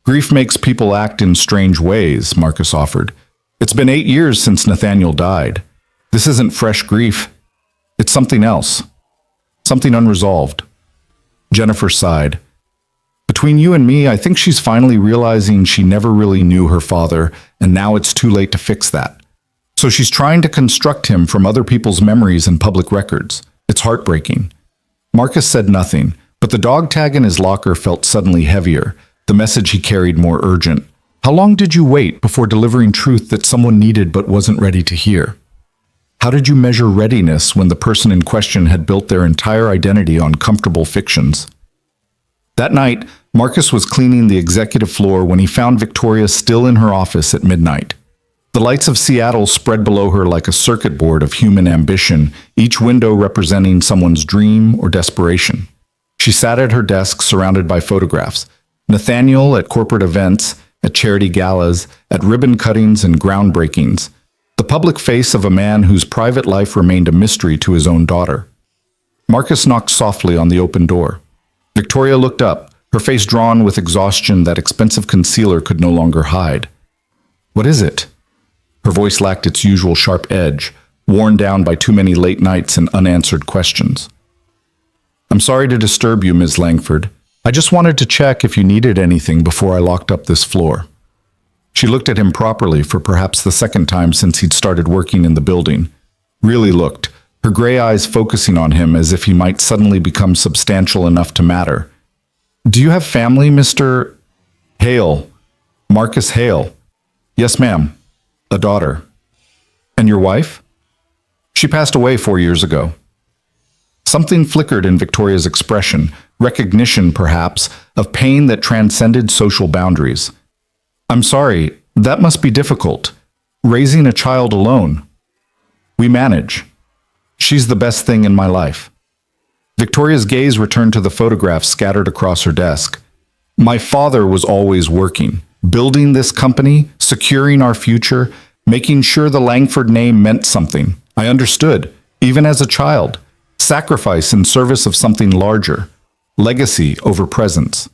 "Grief makes people act in strange ways," Marcus offered. "It's been 8 years since Nathaniel died. This isn't fresh grief. It's something else. Something unresolved." Jennifer sighed. "Between you and me, I think she's finally realizing she never really knew her father, and now it's too late to fix that. So she's trying to construct him from other people's memories and public records. It's heartbreaking." Marcus said nothing, but the dog tag in his locker felt suddenly heavier, the message he carried more urgent. How long did you wait before delivering truth that someone needed but wasn't ready to hear? How did you measure readiness when the person in question had built their entire identity on comfortable fictions? That night, Marcus was cleaning the executive floor when he found Victoria still in her office at midnight. The lights of Seattle spread below her like a circuit board of human ambition, each window representing someone's dream or desperation. She sat at her desk surrounded by photographs. Nathaniel at corporate events, at charity galas, at ribbon cuttings and groundbreakings. The public face of a man whose private life remained a mystery to his own daughter. Marcus knocked softly on the open door. Victoria looked up, her face drawn with exhaustion that expensive concealer could no longer hide. "What is it?" Her voice lacked its usual sharp edge, worn down by too many late nights and unanswered questions. "I'm sorry to disturb you, Ms. Langford. I just wanted to check if you needed anything before I locked up this floor." She looked at him properly for perhaps the second time since he'd started working in the building. Really looked, her gray eyes focusing on him as if he might suddenly become substantial enough to matter. Do you have family, Mr. Hale? Marcus Hale? Yes, ma'am. A daughter. And your wife? She passed away 4 years ago. Something flickered in Victoria's expression, recognition, perhaps, of pain that transcended social boundaries. I'm sorry, that must be difficult. Raising a child alone. We manage. She's the best thing in my life. Victoria's gaze returned to the photographs scattered across her desk. My father was always working, building this company, securing our future, making sure the Langford name meant something. I understood, even as a child. Sacrifice in service of something larger. Legacy over presence.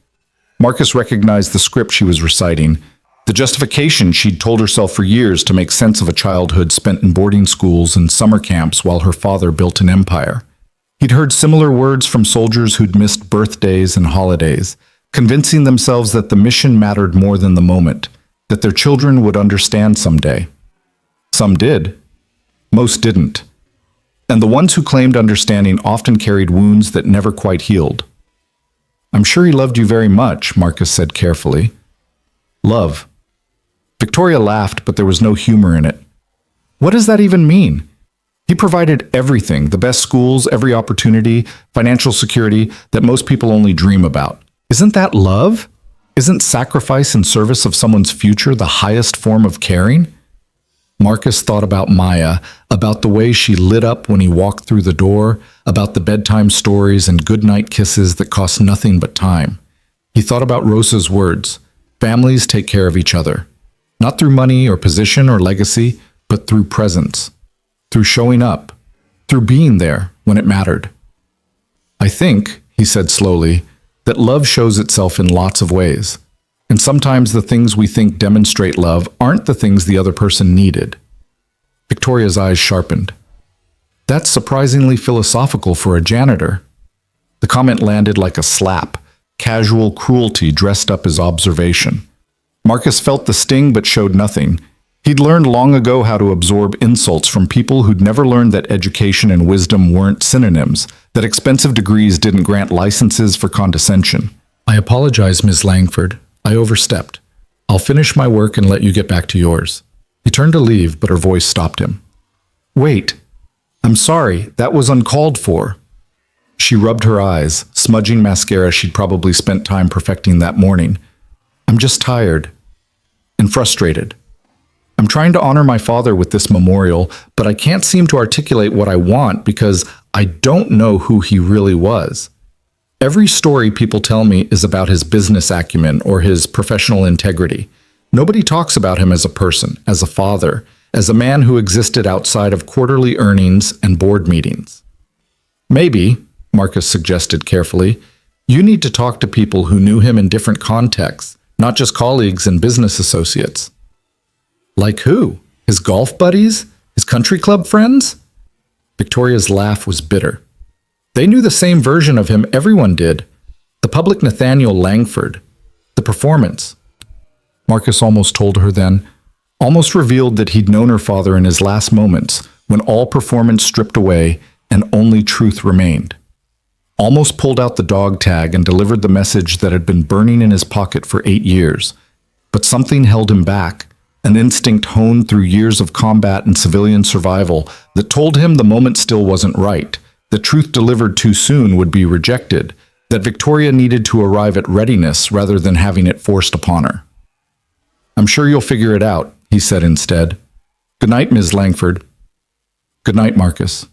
Marcus recognized the script she was reciting, the justification she'd told herself for years to make sense of a childhood spent in boarding schools and summer camps while her father built an empire. He'd heard similar words from soldiers who'd missed birthdays and holidays, convincing themselves that the mission mattered more than the moment, that their children would understand someday. Some did. Most didn't. And the ones who claimed understanding often carried wounds that never quite healed. I'm sure he loved you very much, Marcus said carefully. Love. Victoria laughed, but there was no humor in it. What does that even mean? He provided everything, the best schools, every opportunity, financial security that most people only dream about. Isn't that love? Isn't sacrifice in service of someone's future the highest form of caring? Marcus thought about Maya, about the way she lit up when he walked through the door, about the bedtime stories and goodnight kisses that cost nothing but time. He thought about Rosa's words, families take care of each other, not through money or position or legacy, but through presence, through showing up, through being there when it mattered. I think, he said slowly, that love shows itself in lots of ways. And sometimes the things we think demonstrate love aren't the things the other person needed. Victoria's eyes sharpened. That's surprisingly philosophical for a janitor. The comment landed like a slap, casual cruelty dressed up as observation. Marcus felt the sting but showed nothing. He'd learned long ago how to absorb insults from people who'd never learned that education and wisdom weren't synonyms, that expensive degrees didn't grant licenses for condescension. I apologize, Ms. Langford. I overstepped. I'll finish my work and let you get back to yours. He turned to leave, but her voice stopped him. Wait. I'm sorry, that was uncalled for. She rubbed her eyes, smudging mascara she'd probably spent time perfecting that morning. I'm just tired. And frustrated. I'm trying to honor my father with this memorial, but I can't seem to articulate what I want because I don't know who he really was. Every story people tell me is about his business acumen or his professional integrity. Nobody talks about him as a person, as a father, as a man who existed outside of quarterly earnings and board meetings. Maybe, Marcus suggested carefully, you need to talk to people who knew him in different contexts, not just colleagues and business associates. Like who? His golf buddies? His country club friends? Victoria's laugh was bitter. They knew the same version of him everyone did. The public Nathaniel Langford. The performance. Marcus almost told her then, almost revealed that he'd known her father in his last moments, when all performance stripped away and only truth remained. Almost pulled out the dog tag and delivered the message that had been burning in his pocket for 8 years. But something held him back, an instinct honed through years of combat and civilian survival that told him the moment still wasn't right. The truth delivered too soon would be rejected, that Victoria needed to arrive at readiness rather than having it forced upon her. I'm sure you'll figure it out, he said instead. Good night, Ms. Langford. Good night, Marcus.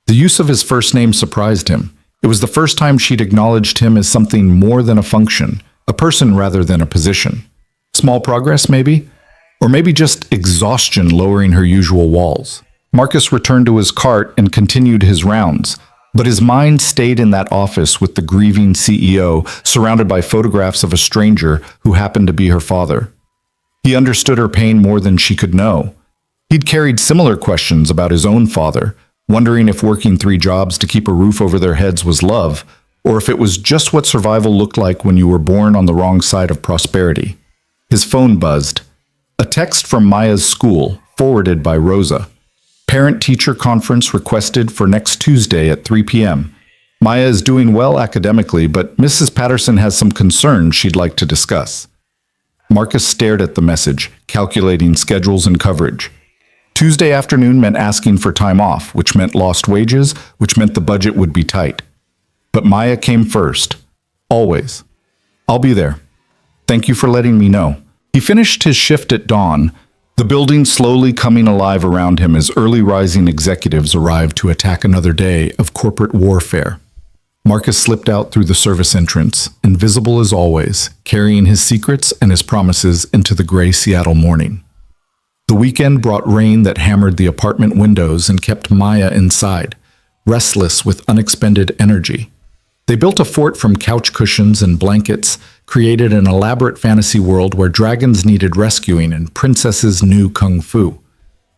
The use of his first name surprised him. It was the first time she'd acknowledged him as something more than a function, a person rather than a position. Small progress, maybe? Or maybe just exhaustion lowering her usual walls. Marcus returned to his cart and continued his rounds, but his mind stayed in that office with the grieving CEO, surrounded by photographs of a stranger who happened to be her father. He understood her pain more than she could know. He'd carried similar questions about his own father, wondering if working 3 jobs to keep a roof over their heads was love, or if it was just what survival looked like when you were born on the wrong side of prosperity. His phone buzzed. A text from Maya's school, forwarded by Rosa. Parent-teacher conference requested for next Tuesday at 3 p.m. Maya is doing well academically, but Mrs. Patterson has some concerns she'd like to discuss. Marcus stared at the message, calculating schedules and coverage. Tuesday afternoon meant asking for time off, which meant lost wages, which meant the budget would be tight. But Maya came first. Always. I'll be there. Thank you for letting me know. He finished his shift at dawn, the building slowly coming alive around him as early rising executives arrived to attack another day of corporate warfare. Marcus slipped out through the service entrance, invisible as always, carrying his secrets and his promises into the gray Seattle morning. The weekend brought rain that hammered the apartment windows and kept Maya inside, restless with unexpended energy. They built a fort from couch cushions and blankets, created an elaborate fantasy world where dragons needed rescuing and princesses knew kung fu.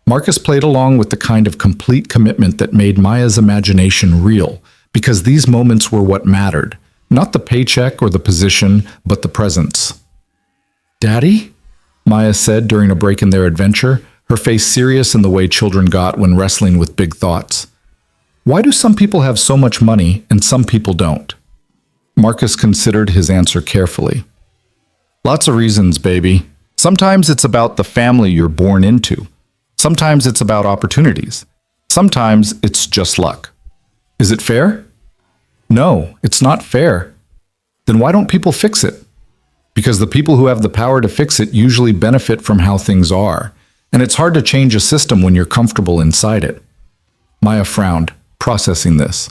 Marcus played along with the kind of complete commitment that made Maya's imagination real, because these moments were what mattered, not the paycheck or the position, but the presence. "Daddy?" Maya said during a break in their adventure, her face serious in the way children got when wrestling with big thoughts. "Why do some people have so much money and some people don't?" Marcus considered his answer carefully. "Lots of reasons, baby. Sometimes it's about the family you're born into. Sometimes it's about opportunities. Sometimes it's just luck. Is it fair? No, it's not fair. Then why don't people fix it? Because the people who have the power to fix it usually benefit from how things are, and it's hard to change a system when you're comfortable inside it." Maya frowned, processing this.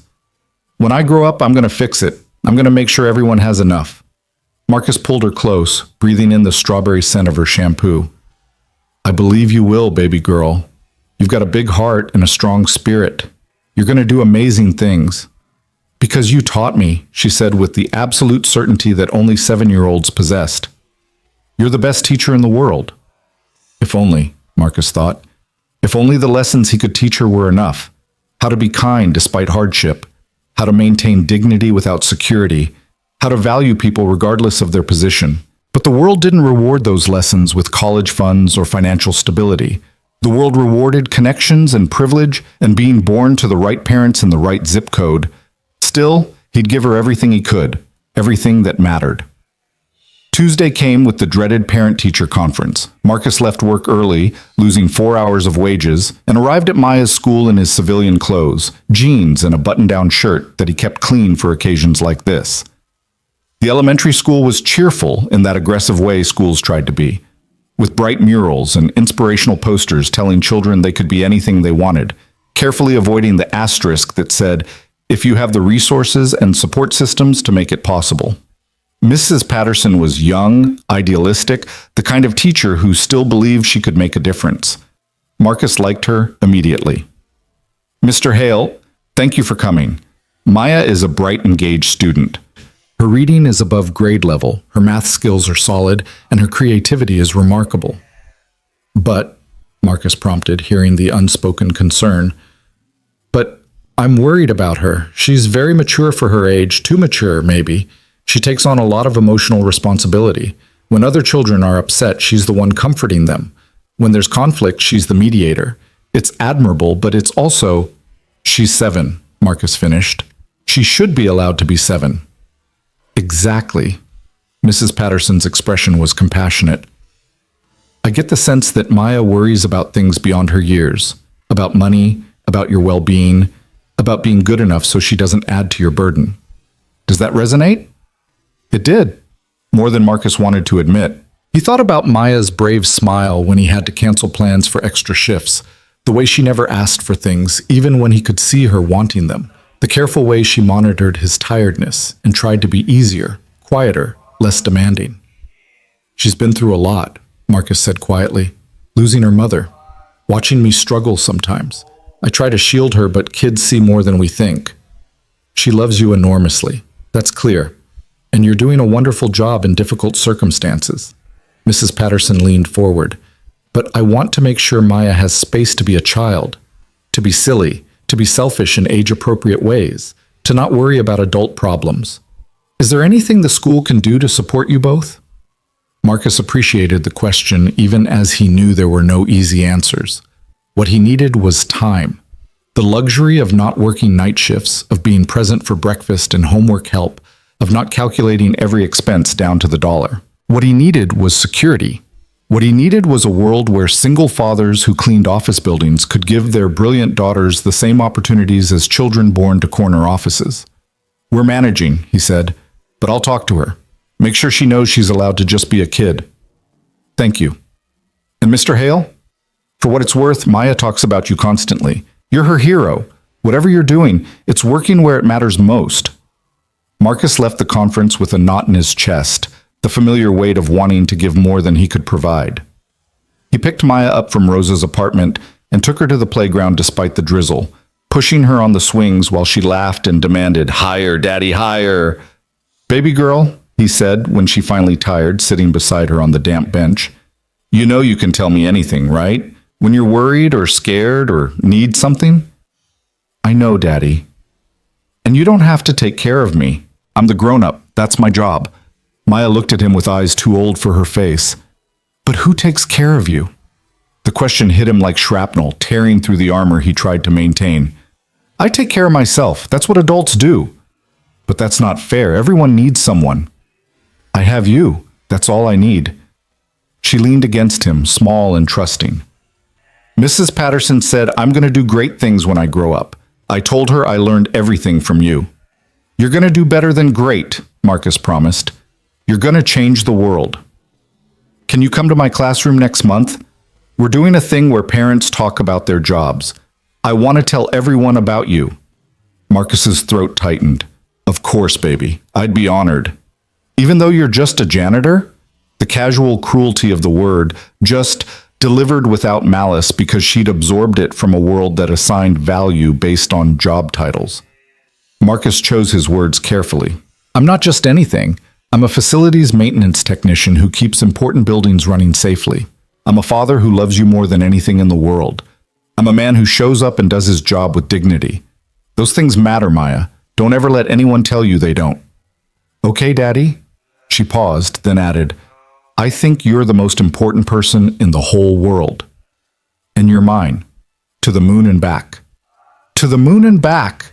"When I grow up, I'm going to fix it. I'm going to make sure everyone has enough." Marcus pulled her close, breathing in the strawberry scent of her shampoo. "I believe you will, baby girl. You've got a big heart and a strong spirit. You're going to do amazing things." "Because you taught me," she said with the absolute certainty that only 7-year-olds possessed. "You're the best teacher in the world." If only, Marcus thought. If only the lessons he could teach her were enough. How to be kind despite hardship. How to maintain dignity without security. How to value people regardless of their position. But the world didn't reward those lessons with college funds or financial stability. The world rewarded connections and privilege and being born to the right parents in the right zip code. Still, he'd give her everything he could, everything that mattered. Tuesday came with the dreaded parent-teacher conference. Marcus left work early, losing 4 hours of wages, and arrived at Maya's school in his civilian clothes, jeans and a button-down shirt that he kept clean for occasions like this. The elementary school was cheerful in that aggressive way schools tried to be, with bright murals and inspirational posters telling children they could be anything they wanted, carefully avoiding the asterisk that said, "if you have the resources and support systems to make it possible." Mrs. Patterson was young, idealistic, the kind of teacher who still believed she could make a difference. Marcus liked her immediately. "Mr. Hale, thank you for coming. Maya is a bright, engaged student. Her reading is above grade level, her math skills are solid, and her creativity is remarkable." "But," Marcus prompted, hearing the unspoken concern, "but I'm worried about her. She's very mature for her age, too mature, maybe. She takes on a lot of emotional responsibility. When other children are upset, she's the one comforting them. When there's conflict, she's the mediator. It's admirable, but it's also—" "She's 7, Marcus finished. "She should be allowed to be 7. "Exactly." Mrs. Patterson's expression was compassionate. "I get the sense that Maya worries about things beyond her years, about money, about your well-being, about being good enough so she doesn't add to your burden. Does that resonate?" It did, more than Marcus wanted to admit. He thought about Maya's brave smile when he had to cancel plans for extra shifts, the way she never asked for things, even when he could see her wanting them, the careful way she monitored his tiredness and tried to be easier, quieter, less demanding. "She's been through a lot," Marcus said quietly, "losing her mother, watching me struggle sometimes. I try to shield her, but kids see more than we think. She loves you enormously, that's clear. And you're doing a wonderful job in difficult circumstances." Mrs. Patterson leaned forward. "But I want to make sure Maya has space to be a child, to be silly, to be selfish in age-appropriate ways, to not worry about adult problems. Is there anything the school can do to support you both?" Marcus appreciated the question even as he knew there were no easy answers. What he needed was time. The luxury of not working night shifts, of being present for breakfast and homework help, of not calculating every expense down to the dollar. What he needed was security. What he needed was a world where single fathers who cleaned office buildings could give their brilliant daughters the same opportunities as children born to corner offices. "We're managing," he said, "but I'll talk to her. Make sure she knows she's allowed to just be a kid." "Thank you." "And Mr. Hale? For what it's worth, Maya talks about you constantly. You're her hero. Whatever you're doing, it's working where it matters most." Marcus left the conference with a knot in his chest, the familiar weight of wanting to give more than he could provide. He picked Maya up from Rosa's apartment and took her to the playground despite the drizzle, pushing her on the swings while she laughed and demanded, "Higher, Daddy, higher." "Baby girl," he said when she finally tired, sitting beside her on the damp bench, "you know you can tell me anything, right? When you're worried or scared or need something?" "I know, Daddy. And you don't have to take care of me. I'm the grown-up. That's my job." Maya looked at him with eyes too old for her face. "But who takes care of you?" The question hit him like shrapnel, tearing through the armor he tried to maintain. "I take care of myself. That's what adults do." "But that's not fair. Everyone needs someone." "I have you. That's all I need." She leaned against him, small and trusting. "Mrs. Patterson said I'm going to do great things when I grow up. I told her I learned everything from you." "You're going to do better than great," Marcus promised. "You're going to change the world." "Can you come to my classroom next month? We're doing a thing where parents talk about their jobs. I want to tell everyone about you." Marcus's throat tightened. "Of course, baby. I'd be honored." Even though you're just a janitor? The casual cruelty of the word, just delivered without malice because she'd absorbed it from a world that assigned value based on job titles. Marcus chose his words carefully. "I'm not just anything. I'm a facilities maintenance technician who keeps important buildings running safely. I'm a father who loves you more than anything in the world. I'm a man who shows up and does his job with dignity. Those things matter, Maya. Don't ever let anyone tell you they don't." "Okay, Daddy?" She paused, then added, "I think you're the most important person in the whole world. And you're mine. To the moon and back." "To the moon and back!"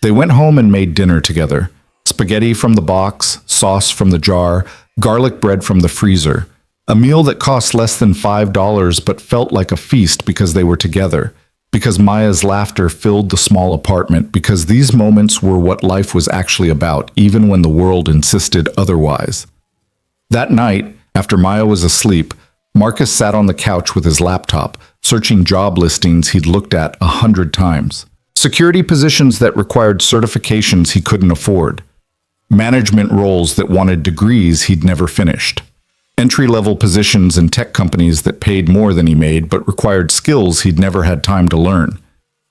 They went home and made dinner together. Spaghetti from the box, sauce from the jar, garlic bread from the freezer. A meal that cost less than $5 but felt like a feast because they were together, because Maya's laughter filled the small apartment, because these moments were what life was actually about, even when the world insisted otherwise. That night, after Maya was asleep, Marcus sat on the couch with his laptop, searching job listings he'd looked at 100 times. Security positions that required certifications he couldn't afford. Management roles that wanted degrees he'd never finished. Entry-level positions in tech companies that paid more than he made but required skills he'd never had time to learn.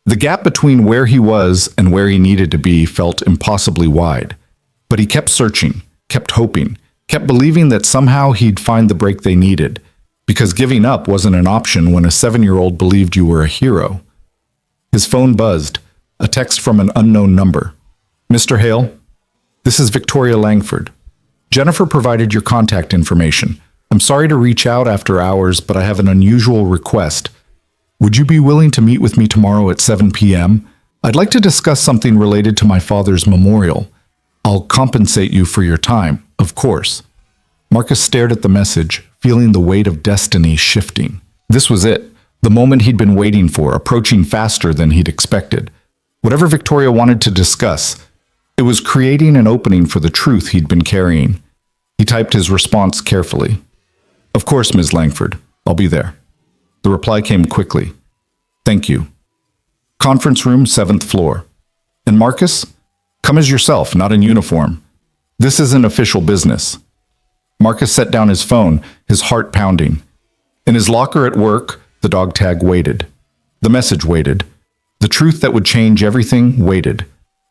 The gap between where he was and where he needed to be felt impossibly wide. But he kept searching, kept hoping, kept believing that somehow he'd find the break they needed, because giving up wasn't an option when a 7-year-old believed you were a hero. His phone buzzed, a text from an unknown number. "Mr. Hale, this is Victoria Langford. Jennifer provided your contact information. I'm sorry to reach out after hours, but I have an unusual request. Would you be willing to meet with me tomorrow at 7 p.m.? I'd like to discuss something related to my father's memorial. I'll compensate you for your time, of course." Marcus stared at the message, feeling the weight of destiny shifting. This was it, the moment he'd been waiting for, approaching faster than he'd expected. Whatever Victoria wanted to discuss, it was creating an opening for the truth he'd been carrying. He typed his response carefully. "Of course, Ms. Langford. I'll be there." The reply came quickly. "Thank you. Conference room, 7th floor. And Marcus? Come as yourself, not in uniform. This isn't official business." Marcus set down his phone, his heart pounding. In his locker at work, the dog tag waited. The message waited. The truth that would change everything waited.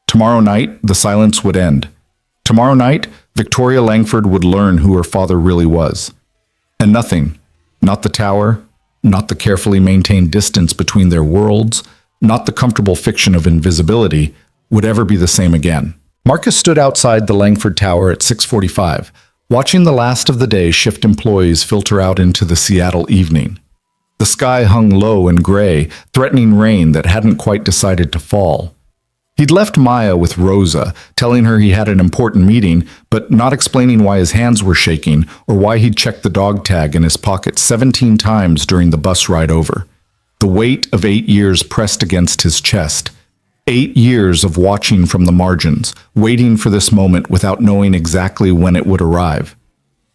Tomorrow night, the silence would end. Tomorrow night, Victoria Langford would learn who her father really was. And nothing, not the tower, not the carefully maintained distance between their worlds, not the comfortable fiction of invisibility, would ever be the same again. Marcus stood outside the Langford Tower at 6:45, watching the last of the day shift employees filter out into the Seattle evening. The sky hung low and gray, threatening rain that hadn't quite decided to fall. He'd left Maya with Rosa, telling her he had an important meeting, but not explaining why his hands were shaking or why he'd checked the dog tag in his pocket 17 times during the bus ride over. The weight of 8 years pressed against his chest. 8 years of watching from the margins, waiting for this moment without knowing exactly when it would arrive.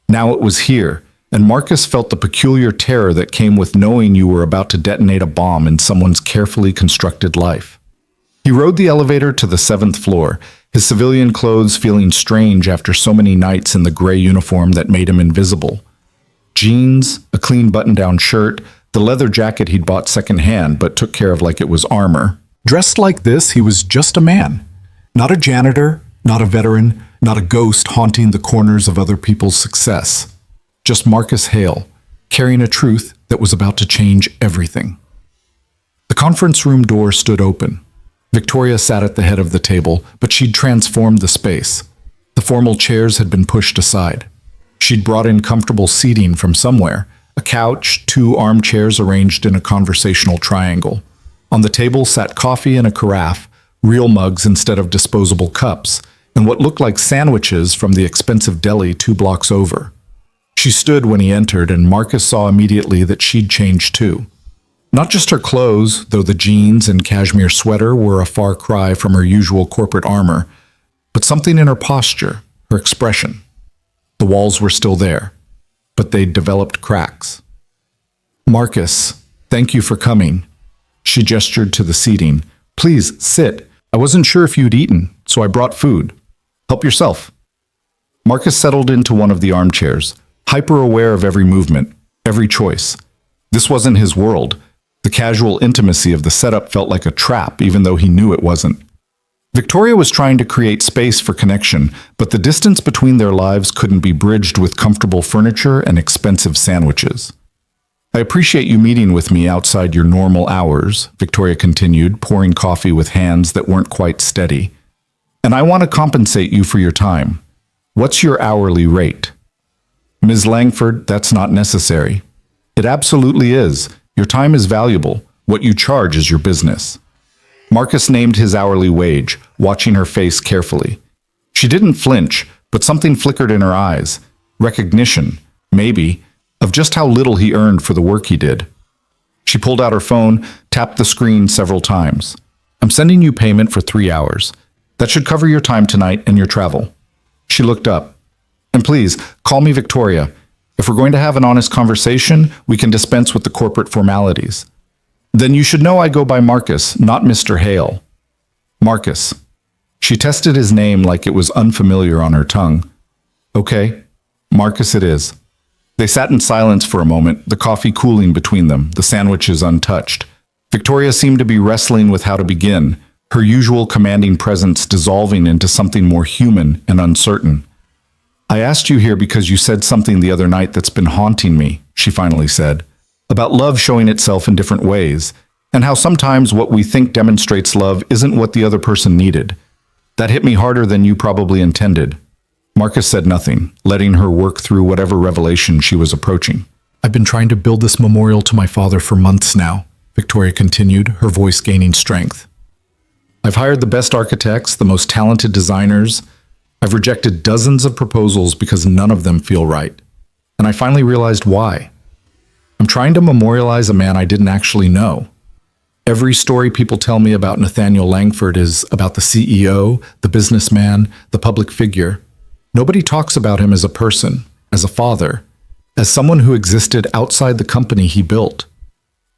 Now it was here, and Marcus felt the peculiar terror that came with knowing you were about to detonate a bomb in someone's carefully constructed life. He rode the elevator to the 7th floor, his civilian clothes feeling strange after so many nights in the gray uniform that made him invisible. Jeans, a clean button-down shirt, the leather jacket he'd bought secondhand but took care of like it was armor. Dressed like this, he was just a man. Not a janitor, not a veteran, not a ghost haunting the corners of other people's success. Just Marcus Hale, carrying a truth that was about to change everything. The conference room door stood open. Victoria sat at the head of the table, but she'd transformed the space. The formal chairs had been pushed aside. She'd brought in comfortable seating from somewhere, a couch, 2 armchairs arranged in a conversational triangle. On the table sat coffee in a carafe, real mugs instead of disposable cups, and what looked like sandwiches from the expensive deli 2 blocks over. She stood when he entered, and Marcus saw immediately that she'd changed too. Not just her clothes, though the jeans and cashmere sweater were a far cry from her usual corporate armor, but something in her posture, her expression. The walls were still there, but they'd developed cracks. "Marcus, thank you for coming." She gestured to the seating. "Please, sit. I wasn't sure if you'd eaten, so I brought food. Help yourself." Marcus settled into one of the armchairs, hyper-aware of every movement, every choice. This wasn't his world. The casual intimacy of the setup felt like a trap, even though he knew it wasn't. Victoria was trying to create space for connection, but the distance between their lives couldn't be bridged with comfortable furniture and expensive sandwiches. "I appreciate you meeting with me outside your normal hours," Victoria continued, pouring coffee with hands that weren't quite steady. "And I want to compensate you for your time. What's your hourly rate?" "Ms. Langford, that's not necessary." "It absolutely is. Your time is valuable. What you charge is your business." Marcus named his hourly wage, watching her face carefully. She didn't flinch, but something flickered in her eyes. Recognition, maybe, of just how little he earned for the work he did. She pulled out her phone, tapped the screen several times. "I'm sending you payment for 3 hours. That should cover your time tonight and your travel." She looked up. "And please, call me Victoria. If we're going to have an honest conversation, we can dispense with the corporate formalities." "Then you should know I go by Marcus, not Mr. Hale." "Marcus." She tested his name like it was unfamiliar on her tongue. "Okay, Marcus it is." They sat in silence for a moment, the coffee cooling between them, the sandwiches untouched. Victoria seemed to be wrestling with how to begin, her usual commanding presence dissolving into something more human and uncertain. "I asked you here because you said something the other night that's been haunting me," she finally said, "about love showing itself in different ways, and how sometimes what we think demonstrates love isn't what the other person needed. That hit me harder than you probably intended." Marcus said nothing, letting her work through whatever revelation she was approaching. "I've been trying to build this memorial to my father for months now," Victoria continued, her voice gaining strength. "I've hired the best architects, the most talented designers. I've rejected dozens of proposals because none of them feel right. And I finally realized why. I'm trying to memorialize a man I didn't actually know. Every story people tell me about Nathaniel Langford is about the CEO, the businessman, the public figure. Nobody talks about him as a person, as a father, as someone who existed outside the company he built."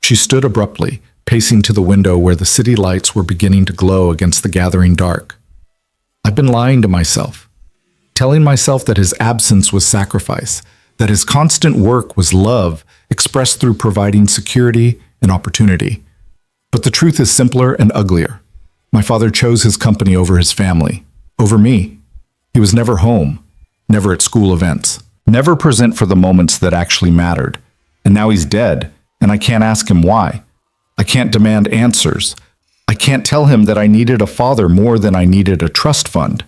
She stood abruptly, pacing to the window where the city lights were beginning to glow against the gathering dark. "I've been lying to myself, telling myself that his absence was sacrifice, that his constant work was love expressed through providing security and opportunity. But the truth is simpler and uglier. My father chose his company over his family, over me. He was never home, never at school events, never present for the moments that actually mattered. And now he's dead, and I can't ask him why. I can't demand answers. I can't tell him that I needed a father more than I needed a trust fund."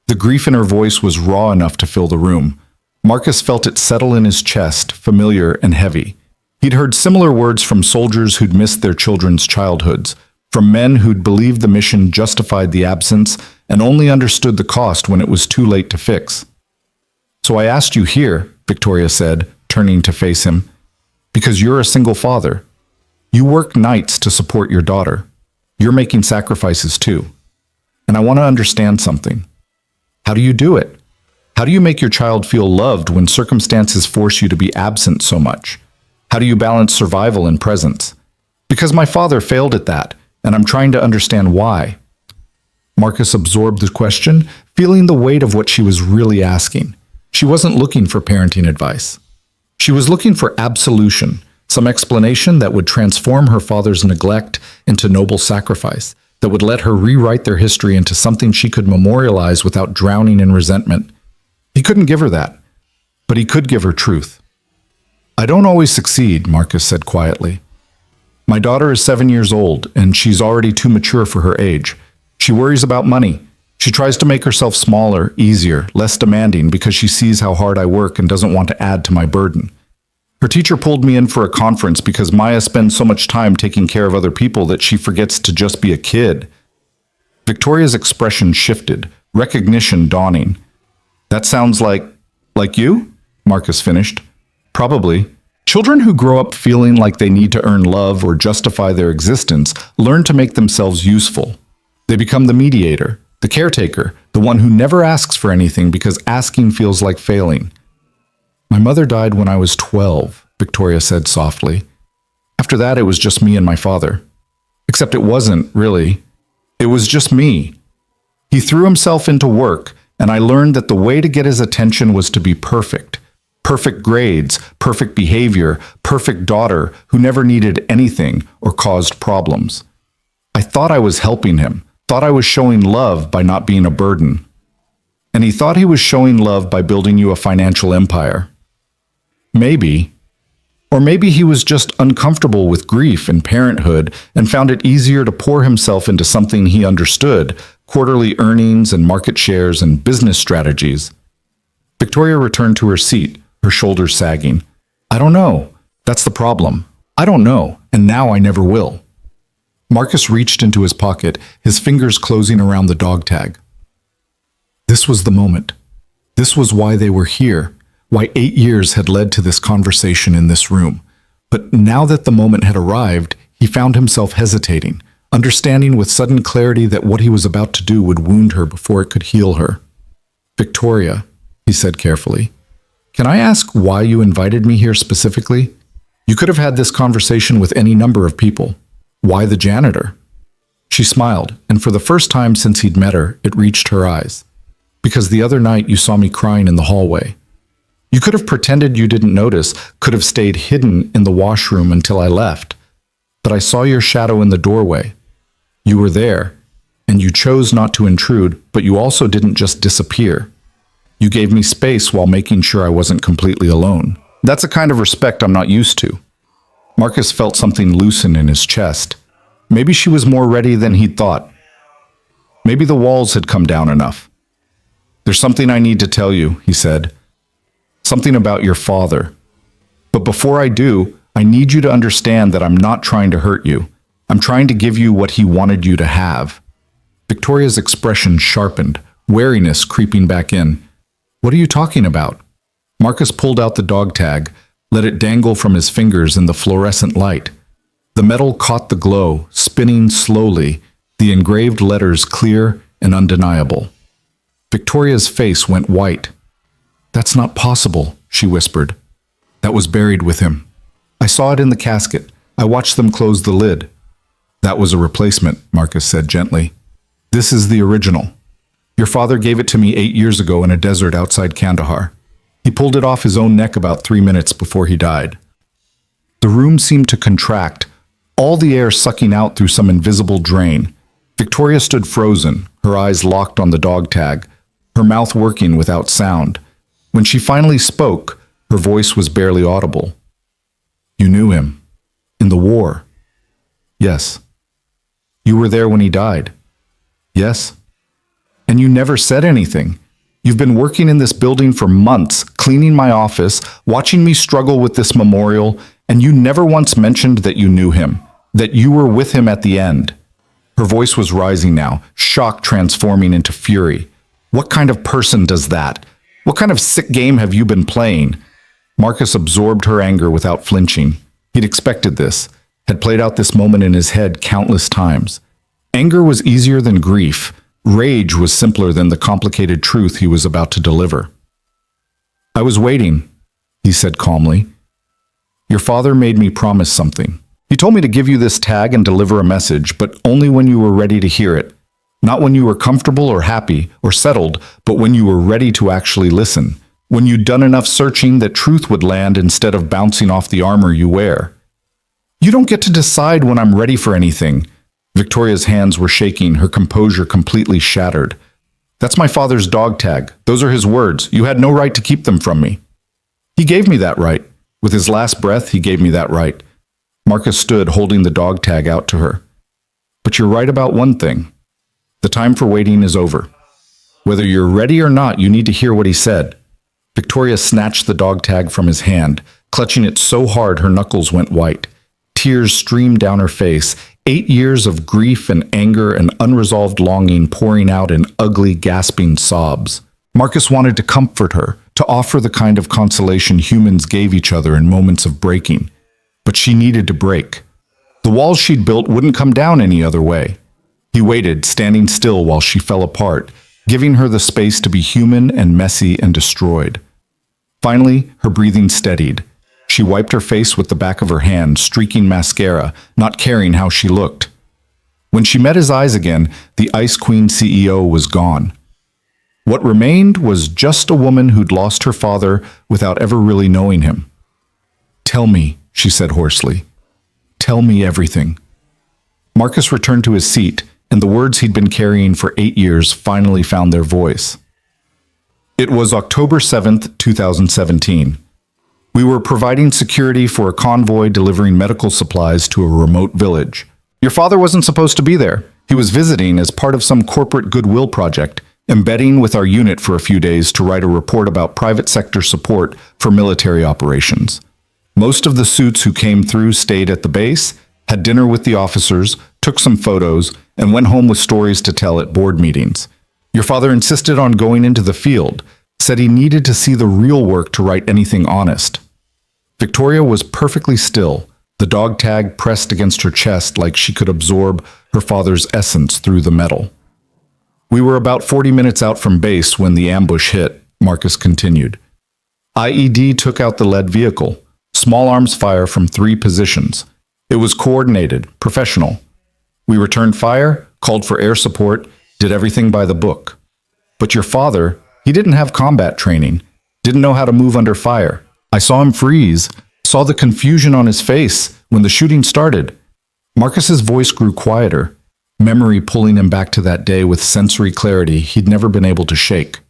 The grief in her voice was raw enough to fill the room. Marcus felt it settle in his chest, familiar and heavy. He'd heard similar words from soldiers who'd missed their children's childhoods, from men who'd believed the mission justified the absence and only understood the cost when it was too late to fix. "So I asked you here," Victoria said, turning to face him, "because you're a single father. You work nights to support your daughter. You're making sacrifices too. And I want to understand something. How do you do it? How do you make your child feel loved when circumstances force you to be absent so much? How do you balance survival and presence? Because my father failed at that, and I'm trying to understand why." Marcus absorbed the question, feeling the weight of what she was really asking. She wasn't looking for parenting advice. She was looking for absolution, some explanation that would transform her father's neglect into noble sacrifice, that would let her rewrite their history into something she could memorialize without drowning in resentment. He couldn't give her that, but he could give her truth. "I don't always succeed," Marcus said quietly. "My daughter is 7 years old, and she's already too mature for her age. She worries about money. She tries to make herself smaller, easier, less demanding because she sees how hard I work and doesn't want to add to my burden. Her teacher pulled me in for a conference because Maya spends so much time taking care of other people that she forgets to just be a kid." Victoria's expression shifted, recognition dawning. "That sounds like you?" Marcus finished. "Probably. Children who grow up feeling like they need to earn love or justify their existence learn to make themselves useful. They become the mediator, the caretaker, the one who never asks for anything because asking feels like failing." "My mother died when I was 12, Victoria said softly. "After that, it was just me and my father. Except it wasn't, really. It was just me. He threw himself into work, and I learned that the way to get his attention was to be perfect. Perfect grades, perfect behavior, perfect daughter who never needed anything or caused problems. I thought I was helping him, thought I was showing love by not being a burden. And he thought he was showing love by building you a financial empire. Maybe. Or maybe he was just uncomfortable with grief and parenthood and found it easier to pour himself into something he understood, quarterly earnings and market shares and business strategies." Victoria returned to her seat, her shoulders sagging. "I don't know. That's the problem. I don't know, and now I never will." Marcus reached into his pocket, his fingers closing around the dog tag. This was the moment. This was why they were here, why 8 years had led to this conversation in this room. But now that the moment had arrived, he found himself hesitating, understanding with sudden clarity that what he was about to do would wound her before it could heal her. "Victoria," he said carefully, "can I ask why you invited me here specifically? You could have had this conversation with any number of people. Why the janitor?" She smiled, and for the first time since he'd met her, it reached her eyes. "Because the other night you saw me crying in the hallway. You could have pretended you didn't notice, could have stayed hidden in the washroom until I left. But I saw your shadow in the doorway. You were there, and you chose not to intrude, but you also didn't just disappear. You gave me space while making sure I wasn't completely alone. That's a kind of respect I'm not used to." Marcus felt something loosen in his chest. Maybe she was more ready than he'd thought. Maybe the walls had come down enough. "There's something I need to tell you," he said. "Something about your father. But before I do, I need you to understand that I'm not trying to hurt you. I'm trying to give you what he wanted you to have." Victoria's expression sharpened, wariness creeping back in. "What are you talking about?" Marcus pulled out the dog tag, let it dangle from his fingers in the fluorescent light. The metal caught the glow, spinning slowly, the engraved letters clear and undeniable. Victoria's face went white. "That's not possible," she whispered. "That was buried with him. I saw it in the casket. I watched them close the lid." "That was a replacement," Marcus said gently. "This is the original. Your father gave it to me 8 years ago in a desert outside Kandahar. He pulled it off his own neck about 3 minutes before he died." The room seemed to contract, all the air sucking out through some invisible drain. Victoria stood frozen, her eyes locked on the dog tag, her mouth working without sound. When she finally spoke, her voice was barely audible. "You knew him. In the war?" "Yes." "You were there when he died?" "Yes." "And you never said anything. You've been working in this building for months, cleaning my office, watching me struggle with this memorial, And you never once mentioned that you knew him, that you were with him at the end." Her voice was rising now, shock transforming into fury. "What kind of person does that? What kind of sick game have you been playing?" Marcus absorbed her anger without flinching. He'd expected this, had played out this moment in his head countless times. Anger was easier than grief. Rage was simpler than the complicated truth he was about to deliver. "I was waiting," he said calmly. "Your father made me promise something. He told me to give you this tag and deliver a message, but only when you were ready to hear it. Not when you were comfortable or happy or settled, but when you were ready to actually listen. When you'd done enough searching that truth would land instead of bouncing off the armor you wear." "You don't get to decide when I'm ready for anything." Victoria's hands were shaking, her composure completely shattered. "That's my father's dog tag. Those are his words. You had no right to keep them from me." "He gave me that right. With his last breath, he gave me that right." Marcus stood, holding the dog tag out to her. "But you're right about one thing. The time for waiting is over. Whether you're ready or not, you need to hear what he said." Victoria snatched the dog tag from his hand, clutching it so hard her knuckles went white. Tears streamed down her face, 8 years of grief and anger and unresolved longing pouring out in ugly, gasping sobs. Marcus wanted to comfort her, to offer the kind of consolation humans gave each other in moments of breaking. But she needed to break. The walls she'd built wouldn't come down any other way. He waited, standing still while she fell apart, giving her the space to be human and messy and destroyed. Finally, her breathing steadied. She wiped her face with the back of her hand, streaking mascara, not caring how she looked. When she met his eyes again, the Ice Queen CEO was gone. What remained was just a woman who'd lost her father without ever really knowing him. "Tell me," she said hoarsely. "Tell me everything." Marcus returned to his seat, and the words he'd been carrying for 8 years finally found their voice. It was October 7th, 2017. We were providing security for a convoy delivering medical supplies to a remote village. Your father wasn't supposed to be there. He was visiting as part of some corporate goodwill project, embedding with our unit for a few days to write a report about private sector support for military operations. Most of the suits who came through stayed at the base, had dinner with the officers, took some photos, and went home with stories to tell at board meetings. Your father insisted on going into the field, said he needed to see the real work to write anything honest. Victoria was perfectly still, the dog tag pressed against her chest like she could absorb her father's essence through the metal. "We were about 40 minutes out from base when the ambush hit," Marcus continued. "IED took out the lead vehicle, small arms fire from 3 positions. It was coordinated, professional. We returned fire, called for air support, did everything by the book. But your father, he didn't have combat training, didn't know how to move under fire. I saw him freeze, saw the confusion on his face when the shooting started." Marcus's voice grew quieter, memory pulling him back to that day with sensory clarity he'd never been able to shake.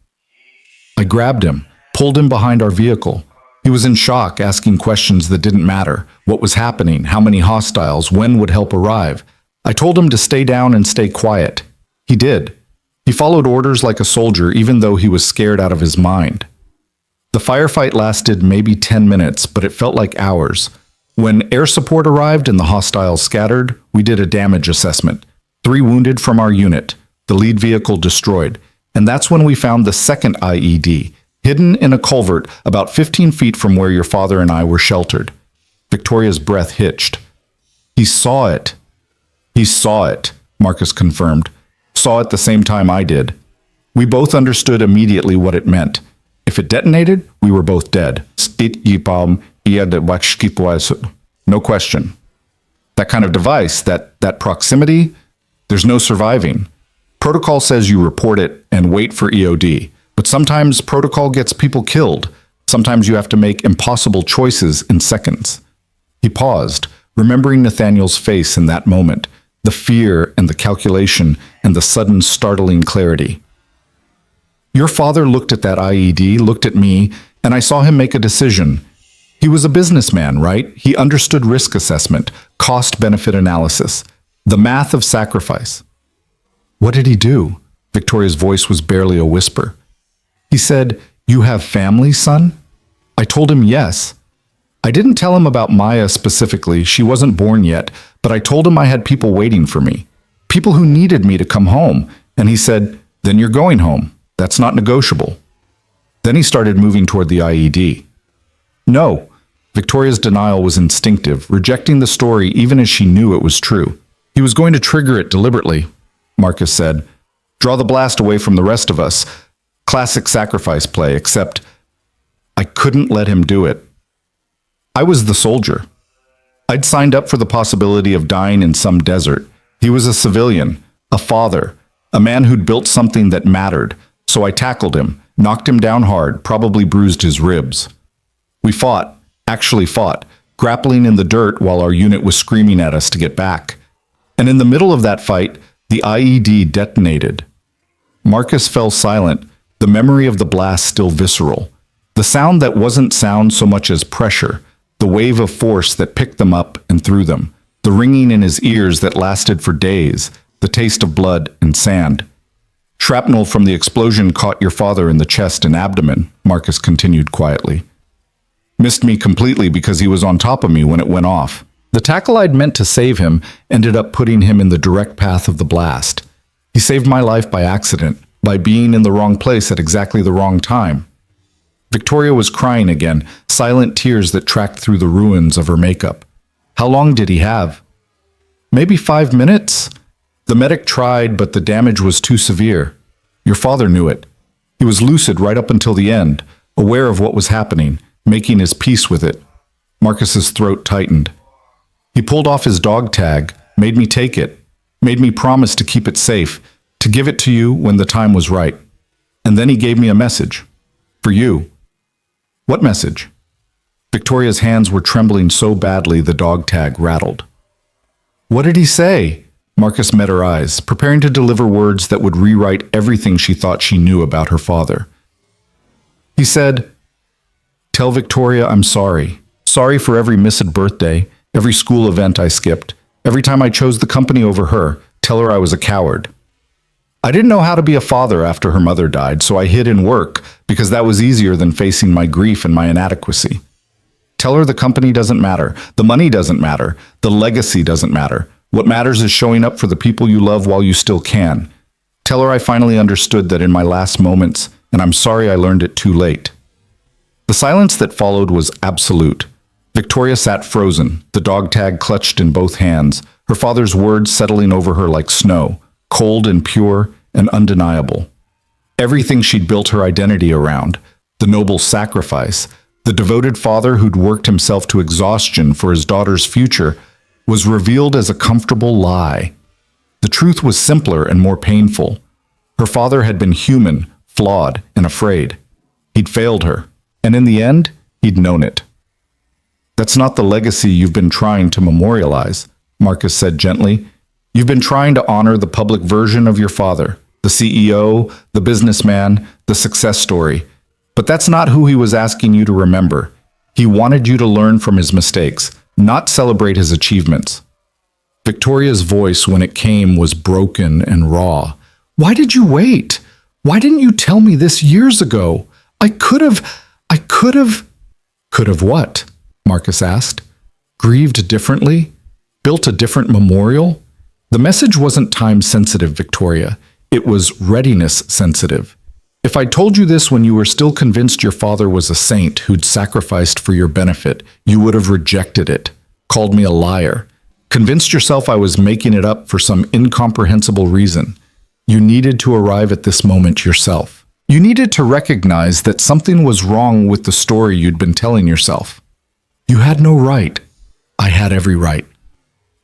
"I grabbed him, pulled him behind our vehicle. He was in shock, asking questions that didn't matter. What was happening? How many hostiles? When would help arrive? I told him to stay down and stay quiet. He did. He followed orders like a soldier, even though he was scared out of his mind. The firefight lasted maybe 10 minutes, but it felt like hours. When air support arrived and the hostiles scattered, we did a damage assessment. 3 wounded from our unit, the lead vehicle destroyed. And that's when we found the second IED, hidden in a culvert about 15 feet from where your father and I were sheltered." Victoria's breath hitched. "He saw it." "He saw it," Marcus confirmed. "Saw it the same time I did. We both understood immediately what it meant. If it detonated, we were both dead. No question. That kind of device, that proximity, there's no surviving. Protocol says you report it and wait for EOD. But sometimes protocol gets people killed. Sometimes you have to make impossible choices in seconds." He paused, remembering Nathaniel's face in that moment, the fear and the calculation and the sudden startling clarity. "Your father looked at that IED, looked at me, and I saw him make a decision. He was a businessman, right? He understood risk assessment, cost-benefit analysis, the math of sacrifice." "What did he do?" Victoria's voice was barely a whisper. "He said, 'You have family, son?' I told him yes. I didn't tell him about Maya specifically, she wasn't born yet, but I told him I had people waiting for me. People who needed me to come home, and he said, "Then you're going home. That's not negotiable." Then he started moving toward the IED. No. Victoria's denial was instinctive, rejecting the story even as she knew it was true. He was going to trigger it deliberately, Marcus said. Draw the blast away from the rest of us. Classic sacrifice play, except I couldn't let him do it. I was the soldier. I'd signed up for the possibility of dying in some desert. He was a civilian, a father, a man who'd built something that mattered. So I tackled him, knocked him down hard, probably bruised his ribs. We fought, actually fought, grappling in the dirt while our unit was screaming at us to get back. And in the middle of that fight, the IED detonated. Marcus fell silent, the memory of the blast still visceral. The sound that wasn't sound so much as pressure, the wave of force that picked them up and threw them, the ringing in his ears that lasted for days, the taste of blood and sand. Shrapnel from the explosion caught your father in the chest and abdomen, Marcus continued quietly. Missed me completely because he was on top of me when it went off. The tackle I'd meant to save him ended up putting him in the direct path of the blast. He saved my life by accident, by being in the wrong place at exactly the wrong time. Victoria was crying again, silent tears that tracked through the ruins of her makeup. How long did he have? Maybe 5 minutes? The medic tried, but the damage was too severe. Your father knew it. He was lucid right up until the end, aware of what was happening, making his peace with it. Marcus's throat tightened. He pulled off his dog tag, made me take it, made me promise to keep it safe, to give it to you when the time was right. And then he gave me a message. For you. What message? Victoria's hands were trembling so badly the dog tag rattled. What did he say? Marcus met her eyes, preparing to deliver words that would rewrite everything she thought she knew about her father. He said, "Tell Victoria I'm sorry. Sorry for every missed birthday, every school event I skipped, every time I chose the company over her. Tell her I was a coward. I didn't know how to be a father after her mother died, so I hid in work because that was easier than facing my grief and my inadequacy. Tell her the company doesn't matter, the money doesn't matter, the legacy doesn't matter. What matters is showing up for the people you love while you still can. Tell her I finally understood that in my last moments, and I'm sorry I learned it too late." The silence that followed was absolute. Victoria sat frozen, the dog tag clutched in both hands, her father's words settling over her like snow, cold and pure and undeniable. Everything she'd built her identity around, the noble sacrifice, the devoted father who'd worked himself to exhaustion for his daughter's future, was revealed as a comfortable lie. The truth was simpler and more painful. Her father had been human, flawed, and afraid. He'd failed her, and in the end, he'd known it. "That's not the legacy you've been trying to memorialize," Marcus said gently. "You've been trying to honor the public version of your father, the CEO, the businessman, the success story. But that's not who he was asking you to remember. He wanted you to learn from his mistakes, not celebrate his achievements." Victoria's voice, when it came, was broken and raw. "Why did you wait? Why didn't you tell me this years ago? I could have. Could have what?" Marcus asked. Grieved differently? Built a different memorial? The message wasn't time-sensitive, Victoria. It was readiness-sensitive. If I told you this when you were still convinced your father was a saint who'd sacrificed for your benefit, you would have rejected it, called me a liar, convinced yourself I was making it up for some incomprehensible reason. You needed to arrive at this moment yourself. You needed to recognize that something was wrong with the story you'd been telling yourself. You had no right. I had every right.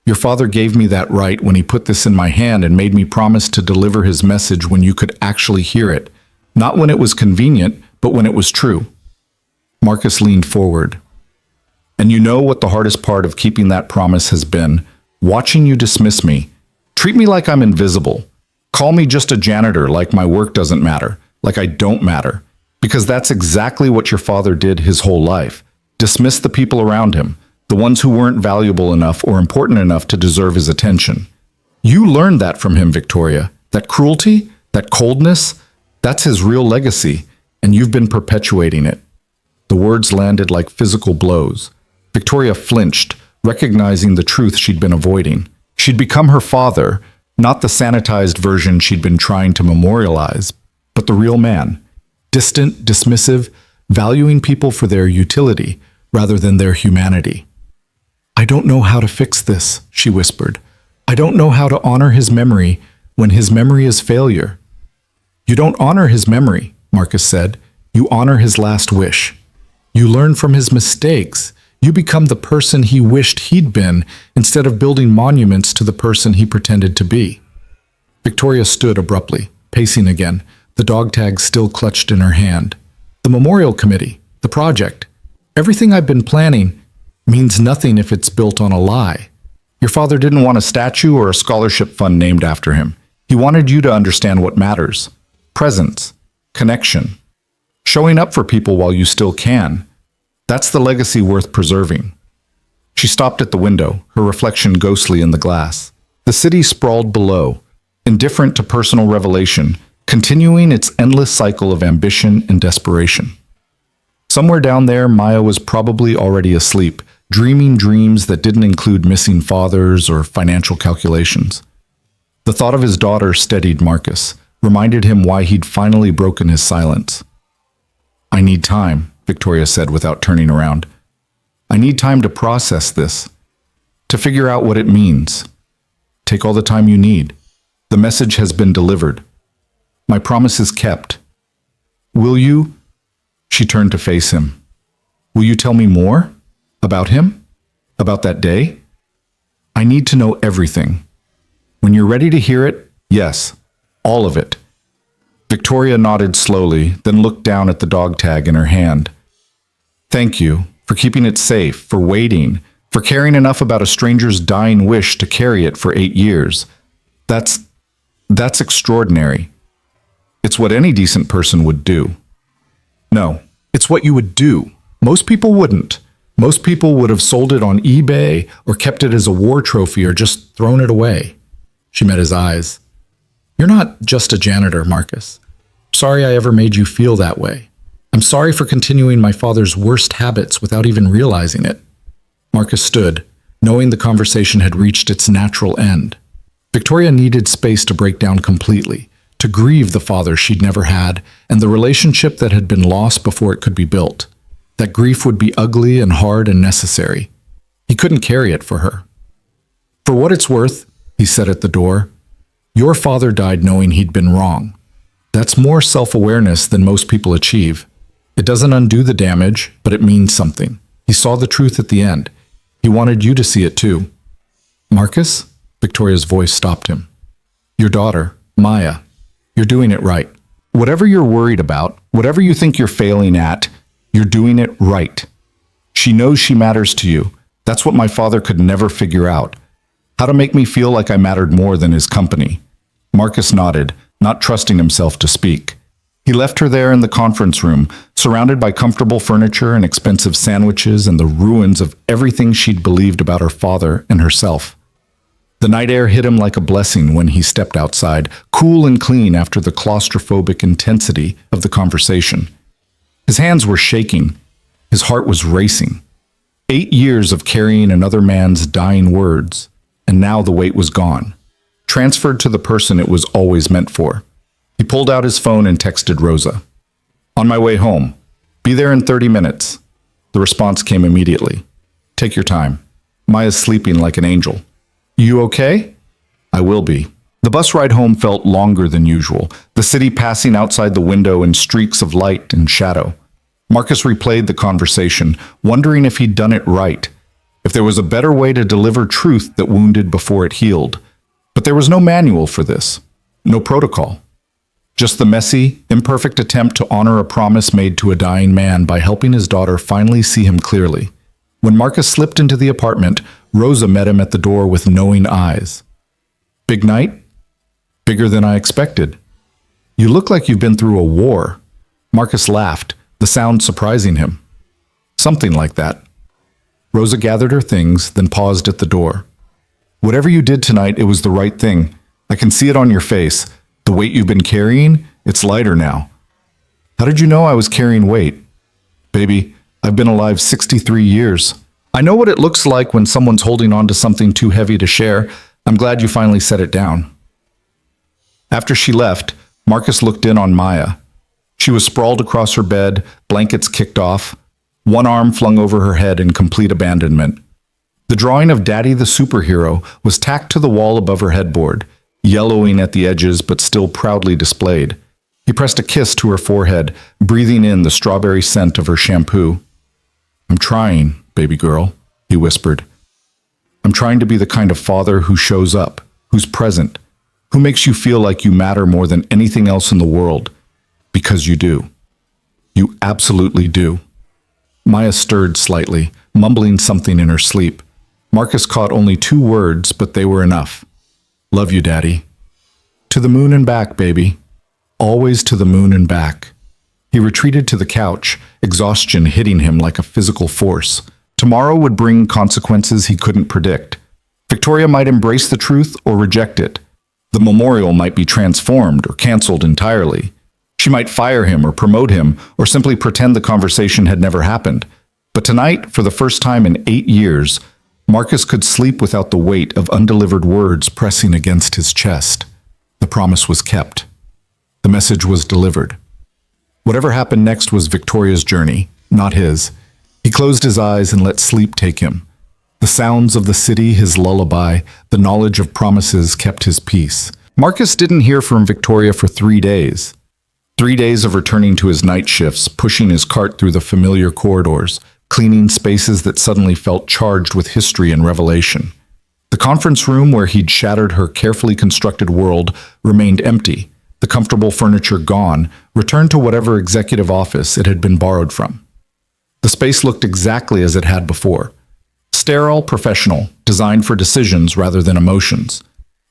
Your father gave me that right when he put this in my hand and made me promise to deliver his message when you could actually hear it. Not when it was convenient, but when it was true. Marcus leaned forward. And you know what the hardest part of keeping that promise has been? Watching you dismiss me. Treat me like I'm invisible. Call me just a janitor, like my work doesn't matter, like I don't matter. Because that's exactly what your father did his whole life. Dismiss the people around him, the ones who weren't valuable enough or important enough to deserve his attention. You learned that from him, Victoria. That cruelty, that coldness, that's his real legacy, and you've been perpetuating it. The words landed like physical blows. Victoria flinched, recognizing the truth she'd been avoiding. She'd become her father, not the sanitized version she'd been trying to memorialize, but the real man. Distant, dismissive, valuing people for their utility rather than their humanity. "I don't know how to fix this," she whispered. "I don't know how to honor his memory when his memory is failure." "You don't honor his memory," Marcus said. "You honor his last wish. You learn from his mistakes. You become the person he wished he'd been instead of building monuments to the person he pretended to be." Victoria stood abruptly, pacing again, the dog tag still clutched in her hand. "The memorial committee, the project, everything I've been planning means nothing if it's built on a lie. Your father didn't want a statue or a scholarship fund named after him. He wanted you to understand what matters. Presence, connection, showing up for people while you still can. That's the legacy worth preserving." She stopped at the window, her reflection ghostly in the glass. The city sprawled below, indifferent to personal revelation, continuing its endless cycle of ambition and desperation. Somewhere down there, Maya was probably already asleep, dreaming dreams that didn't include missing fathers or financial calculations. The thought of his daughter steadied Marcus, reminded him why he'd finally broken his silence. "I need time," Victoria said without turning around. "I need time to process this, to figure out what it means. Take all the time you need. The message has been delivered. My promise is kept. Will you?" She turned to face him. "Will you tell me more? About him? About that day? I need to know everything. When you're ready to hear it, yes, all of it." Victoria nodded slowly, then looked down at the dog tag in her hand. "Thank you for keeping it safe, for waiting, for caring enough about a stranger's dying wish to carry it for 8 years. That's extraordinary. It's what any decent person would do." "No, it's what you would do. Most people wouldn't. Most people would have sold it on eBay or kept it as a war trophy or just thrown it away." She met his eyes. "You're not just a janitor, Marcus. Sorry I ever made you feel that way. I'm sorry for continuing my father's worst habits without even realizing it." Marcus stood, knowing the conversation had reached its natural end. Victoria needed space to break down completely, to grieve the father she'd never had and the relationship that had been lost before it could be built. That grief would be ugly and hard and necessary. He couldn't carry it for her. "For what it's worth," he said at the door, "your father died knowing he'd been wrong. That's more self-awareness than most people achieve. It doesn't undo the damage, but it means something. He saw the truth at the end. He wanted you to see it too." "Marcus?" Victoria's voice stopped him. "Your daughter, Maya. You're doing it right. Whatever you're worried about, whatever you think you're failing at, you're doing it right. She knows she matters to you. That's what my father could never figure out. How to make me feel like I mattered more than his company." Marcus nodded, not trusting himself to speak. He left her there in the conference room, surrounded by comfortable furniture and expensive sandwiches and the ruins of everything she'd believed about her father and herself. The night air hit him like a blessing when he stepped outside, cool and clean after the claustrophobic intensity of the conversation. His hands were shaking. His heart was racing. 8 years of carrying another man's dying words, and now the weight was gone, transferred to the person it was always meant for. He pulled out his phone and texted Rosa. "On my way home. Be there in 30 minutes. The response came immediately. "Take your time. Maya's sleeping like an angel." "You okay?" "I will be." The bus ride home felt longer than usual, the city passing outside the window in streaks of light and shadow. Marcus replayed the conversation, wondering if he'd done it right, if there was a better way to deliver truth that wounded before it healed. But there was no manual for this, no protocol. Just the messy, imperfect attempt to honor a promise made to a dying man by helping his daughter finally see him clearly. When Marcus slipped into the apartment, Rosa met him at the door with knowing eyes. "Big night?" "Bigger than I expected." "You look like you've been through a war." Marcus laughed, the sound surprising him. "Something like that." Rosa gathered her things, then paused at the door. "Whatever you did tonight, it was the right thing. I can see it on your face. The weight you've been carrying, it's lighter now." "How did you know I was carrying weight?" "Baby, I've been alive 63 years. I know what it looks like when someone's holding on to something too heavy to share. I'm glad you finally set it down. After she left, Marcus looked in on Maya. She was sprawled across her bed, blankets kicked off, one arm flung over her head in complete abandonment. The drawing of Daddy the superhero was tacked to the wall above her headboard, yellowing at the edges but still proudly displayed. He pressed a kiss to her forehead, breathing in the strawberry scent of her shampoo. "I'm trying, baby girl," he whispered. "I'm trying to be the kind of father who shows up, who's present, who makes you feel like you matter more than anything else in the world. Because you do. You absolutely do." Maya stirred slightly, mumbling something in her sleep. Marcus caught only 2 words, but they were enough. "Love you, Daddy." "To the moon and back, baby. Always to the moon and back." He retreated to the couch, exhaustion hitting him like a physical force. Tomorrow would bring consequences he couldn't predict. Victoria might embrace the truth or reject it. The memorial might be transformed or canceled entirely. She might fire him or promote him or simply pretend the conversation had never happened. But tonight, for the first time in 8 years, Marcus could sleep without the weight of undelivered words pressing against his chest. The promise was kept. The message was delivered. Whatever happened next was Victoria's journey, not his. He closed his eyes and let sleep take him. The sounds of the city, his lullaby, the knowledge of promises kept his peace. Marcus didn't hear from Victoria for 3 days. 3 days of returning to his night shifts, pushing his cart through the familiar corridors, cleaning spaces that suddenly felt charged with history and revelation. The conference room where he'd shattered her carefully constructed world remained empty, the comfortable furniture gone, returned to whatever executive office it had been borrowed from. The space looked exactly as it had before. Sterile, professional, designed for decisions rather than emotions.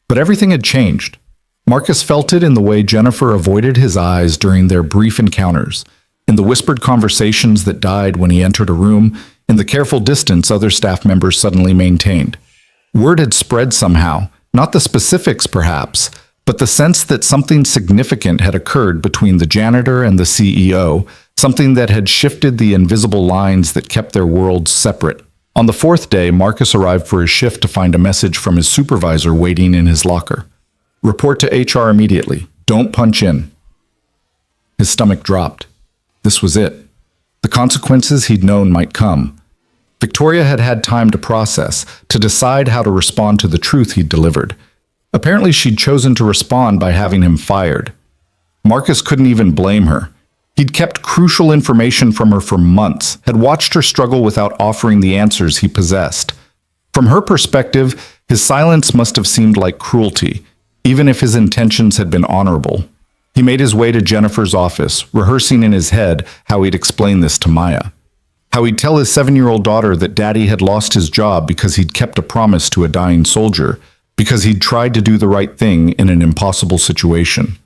But everything had changed. Marcus felt it in the way Jennifer avoided his eyes during their brief encounters, in the whispered conversations that died when he entered a room, in the careful distance other staff members suddenly maintained. Word had spread somehow, not the specifics perhaps, but the sense that something significant had occurred between the janitor and the CEO, something that had shifted the invisible lines that kept their worlds separate. On the 4th day, Marcus arrived for his shift to find a message from his supervisor waiting in his locker. "Report to HR immediately. Don't punch in." His stomach dropped. This was it. The consequences he'd known might come. Victoria had had time to process, to decide how to respond to the truth he'd delivered. Apparently she'd chosen to respond by having him fired. Marcus couldn't even blame her. He'd kept crucial information from her for months, had watched her struggle without offering the answers he possessed. From her perspective, his silence must have seemed like cruelty, even if his intentions had been honorable. He made his way to Jennifer's office, rehearsing in his head how he'd explain this to Maya. How he'd tell his 7-year-old daughter that Daddy had lost his job because he'd kept a promise to a dying soldier, because he'd tried to do the right thing in an impossible situation.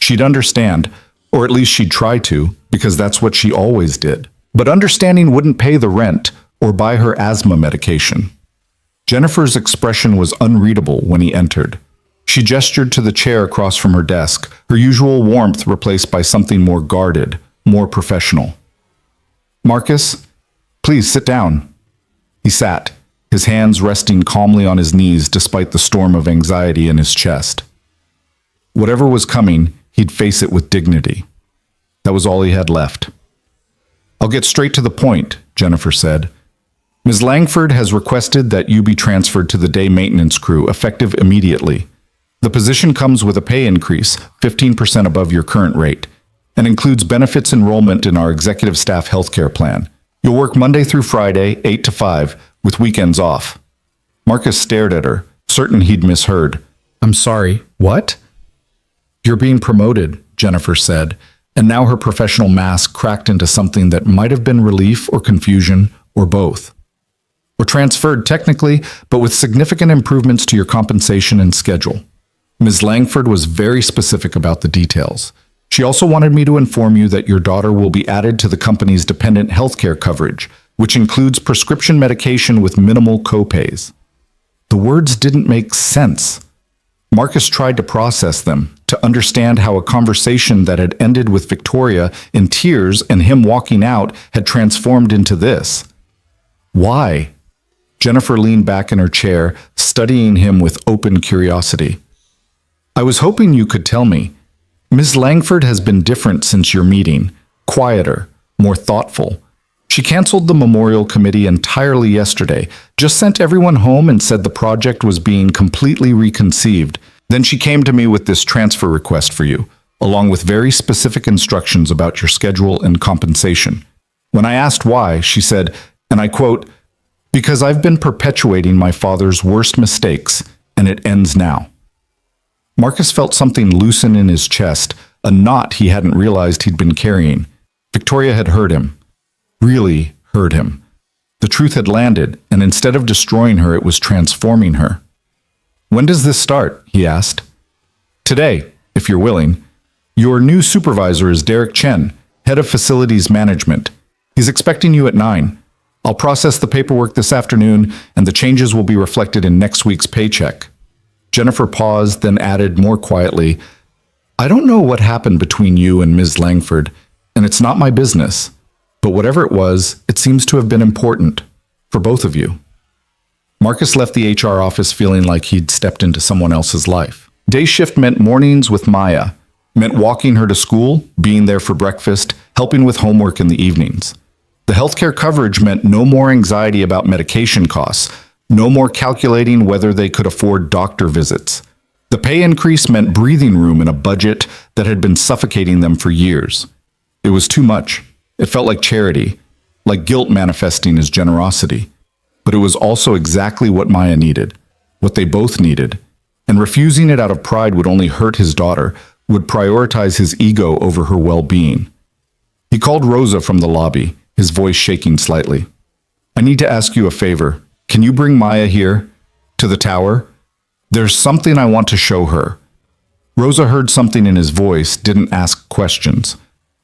She'd understand, or at least she'd try to, because that's what she always did. But understanding wouldn't pay the rent or buy her asthma medication. Jennifer's expression was unreadable when he entered. She gestured to the chair across from her desk, her usual warmth replaced by something more guarded, more professional. "Marcus, please sit down." He sat, his hands resting calmly on his knees despite the storm of anxiety in his chest. Whatever was coming, he'd face it with dignity. That was all he had left. "I'll get straight to the point," Jennifer said. "Ms. Langford has requested that you be transferred to the day maintenance crew, effective immediately. The position comes with a pay increase, 15% above your current rate, and includes benefits enrollment in our executive staff healthcare plan. You'll work Monday through Friday, 8 to 5, with weekends off." Marcus stared at her, certain he'd misheard. "I'm sorry, what?" "You're being promoted," Jennifer said, and now her professional mask cracked into something that might have been relief or confusion, or both. "Or transferred technically, but with significant improvements to your compensation and schedule." Ms. Langford was very specific about the details. She also wanted me to inform you that your daughter will be added to the company's dependent healthcare coverage, which includes prescription medication with minimal copays. The words didn't make sense. Marcus tried to process them, to understand how a conversation that had ended with Victoria in tears and him walking out had transformed into this. Why? Jennifer leaned back in her chair, studying him with open curiosity. I was hoping you could tell me. Ms. Langford has been different since your meeting, quieter, more thoughtful. She canceled the memorial committee entirely yesterday, just sent everyone home and said the project was being completely reconceived. Then she came to me with this transfer request for you, along with very specific instructions about your schedule and compensation. When I asked why, she said, and I quote, "Because I've been perpetuating my father's worst mistakes, and it ends now." Marcus felt something loosen in his chest, a knot he hadn't realized he'd been carrying. Victoria had heard him. Really heard him. The truth had landed, and instead of destroying her, it was transforming her. "When does this start?" he asked. "Today, if you're willing. Your new supervisor is Derek Chen, head of facilities management. He's expecting you at 9. I'll process the paperwork this afternoon, and the changes will be reflected in next week's paycheck." Jennifer paused, then added more quietly, "I don't know what happened between you and Ms. Langford, and it's not my business. But whatever it was, it seems to have been important for both of you." Marcus left the HR office feeling like he'd stepped into someone else's life. Day shift meant mornings with Maya, meant walking her to school, being there for breakfast, helping with homework in the evenings. The healthcare coverage meant no more anxiety about medication costs, no more calculating whether they could afford doctor visits. The pay increase meant breathing room in a budget that had been suffocating them for years. It was too much. It felt like charity, like guilt manifesting as generosity. But it was also exactly what Maya needed, what they both needed. And refusing it out of pride would only hurt his daughter, would prioritize his ego over her well-being. He called Rosa from the lobby, his voice shaking slightly. "I need to ask you a favor. Can you bring Maya here? To the tower? There's something I want to show her." Rosa heard something in his voice, didn't ask questions.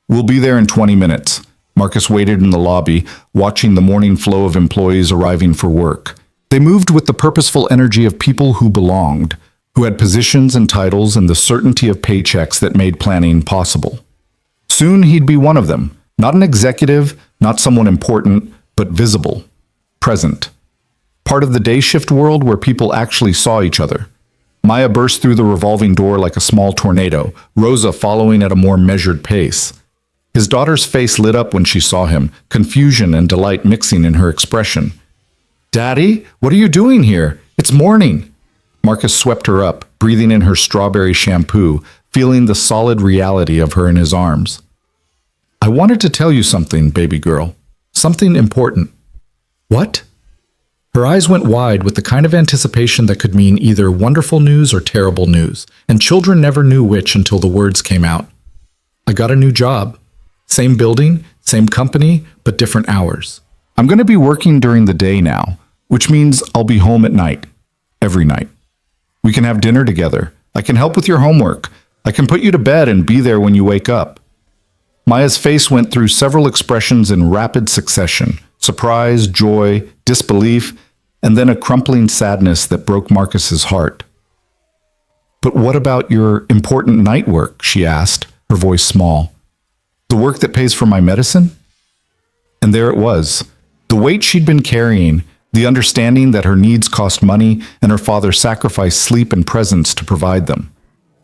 "We'll be there in 20 minutes. Marcus waited in the lobby, watching the morning flow of employees arriving for work. They moved with the purposeful energy of people who belonged, who had positions and titles and the certainty of paychecks that made planning possible. Soon he'd be one of them, not an executive, not someone important, but visible, present. Part of the day shift world where people actually saw each other. Maya burst through the revolving door like a small tornado, Rosa following at a more measured pace. His daughter's face lit up when she saw him, confusion and delight mixing in her expression. "Daddy, what are you doing here? It's morning." Marcus swept her up, breathing in her strawberry shampoo, feeling the solid reality of her in his arms. "I wanted to tell you something, baby girl. Something important." "What?" Her eyes went wide with the kind of anticipation that could mean either wonderful news or terrible news, and children never knew which until the words came out. "I got a new job. Same building, same company, but different hours. I'm going to be working during the day now, which means I'll be home at night. Every night. We can have dinner together. I can help with your homework. I can put you to bed and be there when you wake up." Maya's face went through several expressions in rapid succession: surprise, joy, disbelief, and then a crumpling sadness that broke Marcus's heart. "But what about your important night work?" she asked, her voice small. "The work that pays for my medicine?" And there it was, the weight she'd been carrying, the understanding that her needs cost money and her father sacrificed sleep and presence to provide them.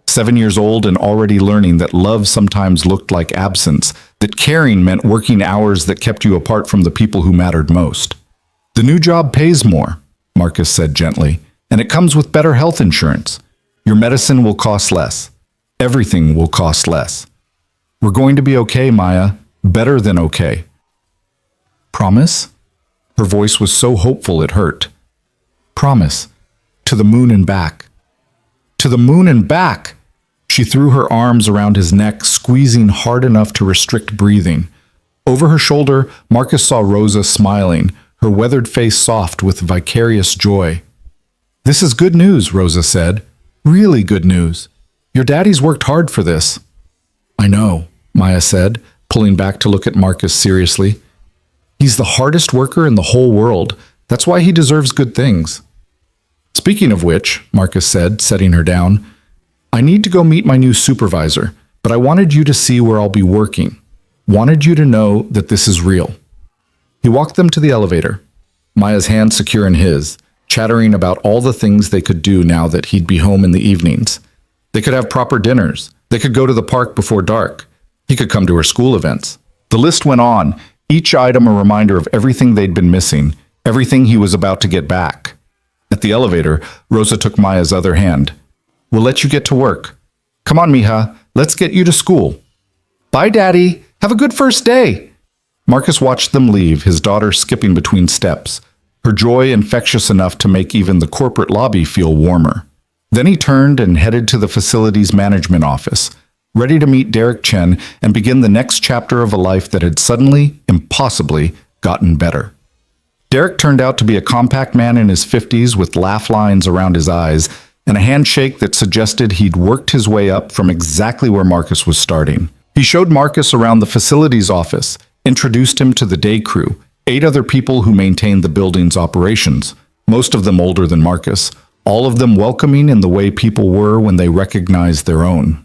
7 years old and already learning that love sometimes looked like absence, that caring meant working hours that kept you apart from the people who mattered most. "The new job pays more," Marcus said gently, "and it comes with better health insurance. Your medicine will cost less. Everything will cost less. We're going to be okay, Maya. Better than okay." "Promise?" Her voice was so hopeful it hurt. "Promise. To the moon and back." "To the moon and back!" She threw her arms around his neck, squeezing hard enough to restrict breathing. Over her shoulder, Marcus saw Rosa smiling, her weathered face soft with vicarious joy. "This is good news," Rosa said. "Really good news. Your daddy's worked hard for this." "I know," Maya said, pulling back to look at Marcus seriously. "He's the hardest worker in the whole world. That's why he deserves good things." "Speaking of which," Marcus said, setting her down, "I need to go meet my new supervisor, but I wanted you to see where I'll be working. Wanted you to know that this is real." He walked them to the elevator. Maya's hand secure in his, chattering about all the things they could do now that he'd be home in the evenings. They could have proper dinners. They could go to the park before dark. He could come to her school events. The list went on, each item a reminder of everything they'd been missing, everything he was about to get back. At the elevator, Rosa took Maya's other hand. We'll let you get to work. Come on, mija, let's get you to school. Bye, Daddy. Have a good first day. Marcus watched them leave, his daughter skipping between steps, her joy infectious enough to make even the corporate lobby feel warmer. Then he turned and headed to the facilities management office, ready to meet Derek Chen and begin the next chapter of a life that had suddenly, impossibly, gotten better. Derek turned out to be a compact man in his 50s with laugh lines around his eyes and a handshake that suggested he'd worked his way up from exactly where Marcus was starting. He showed Marcus around the facilities office, introduced him to the day crew, 8 other people who maintained the building's operations, most of them older than Marcus, all of them welcoming in the way people were when they recognized their own.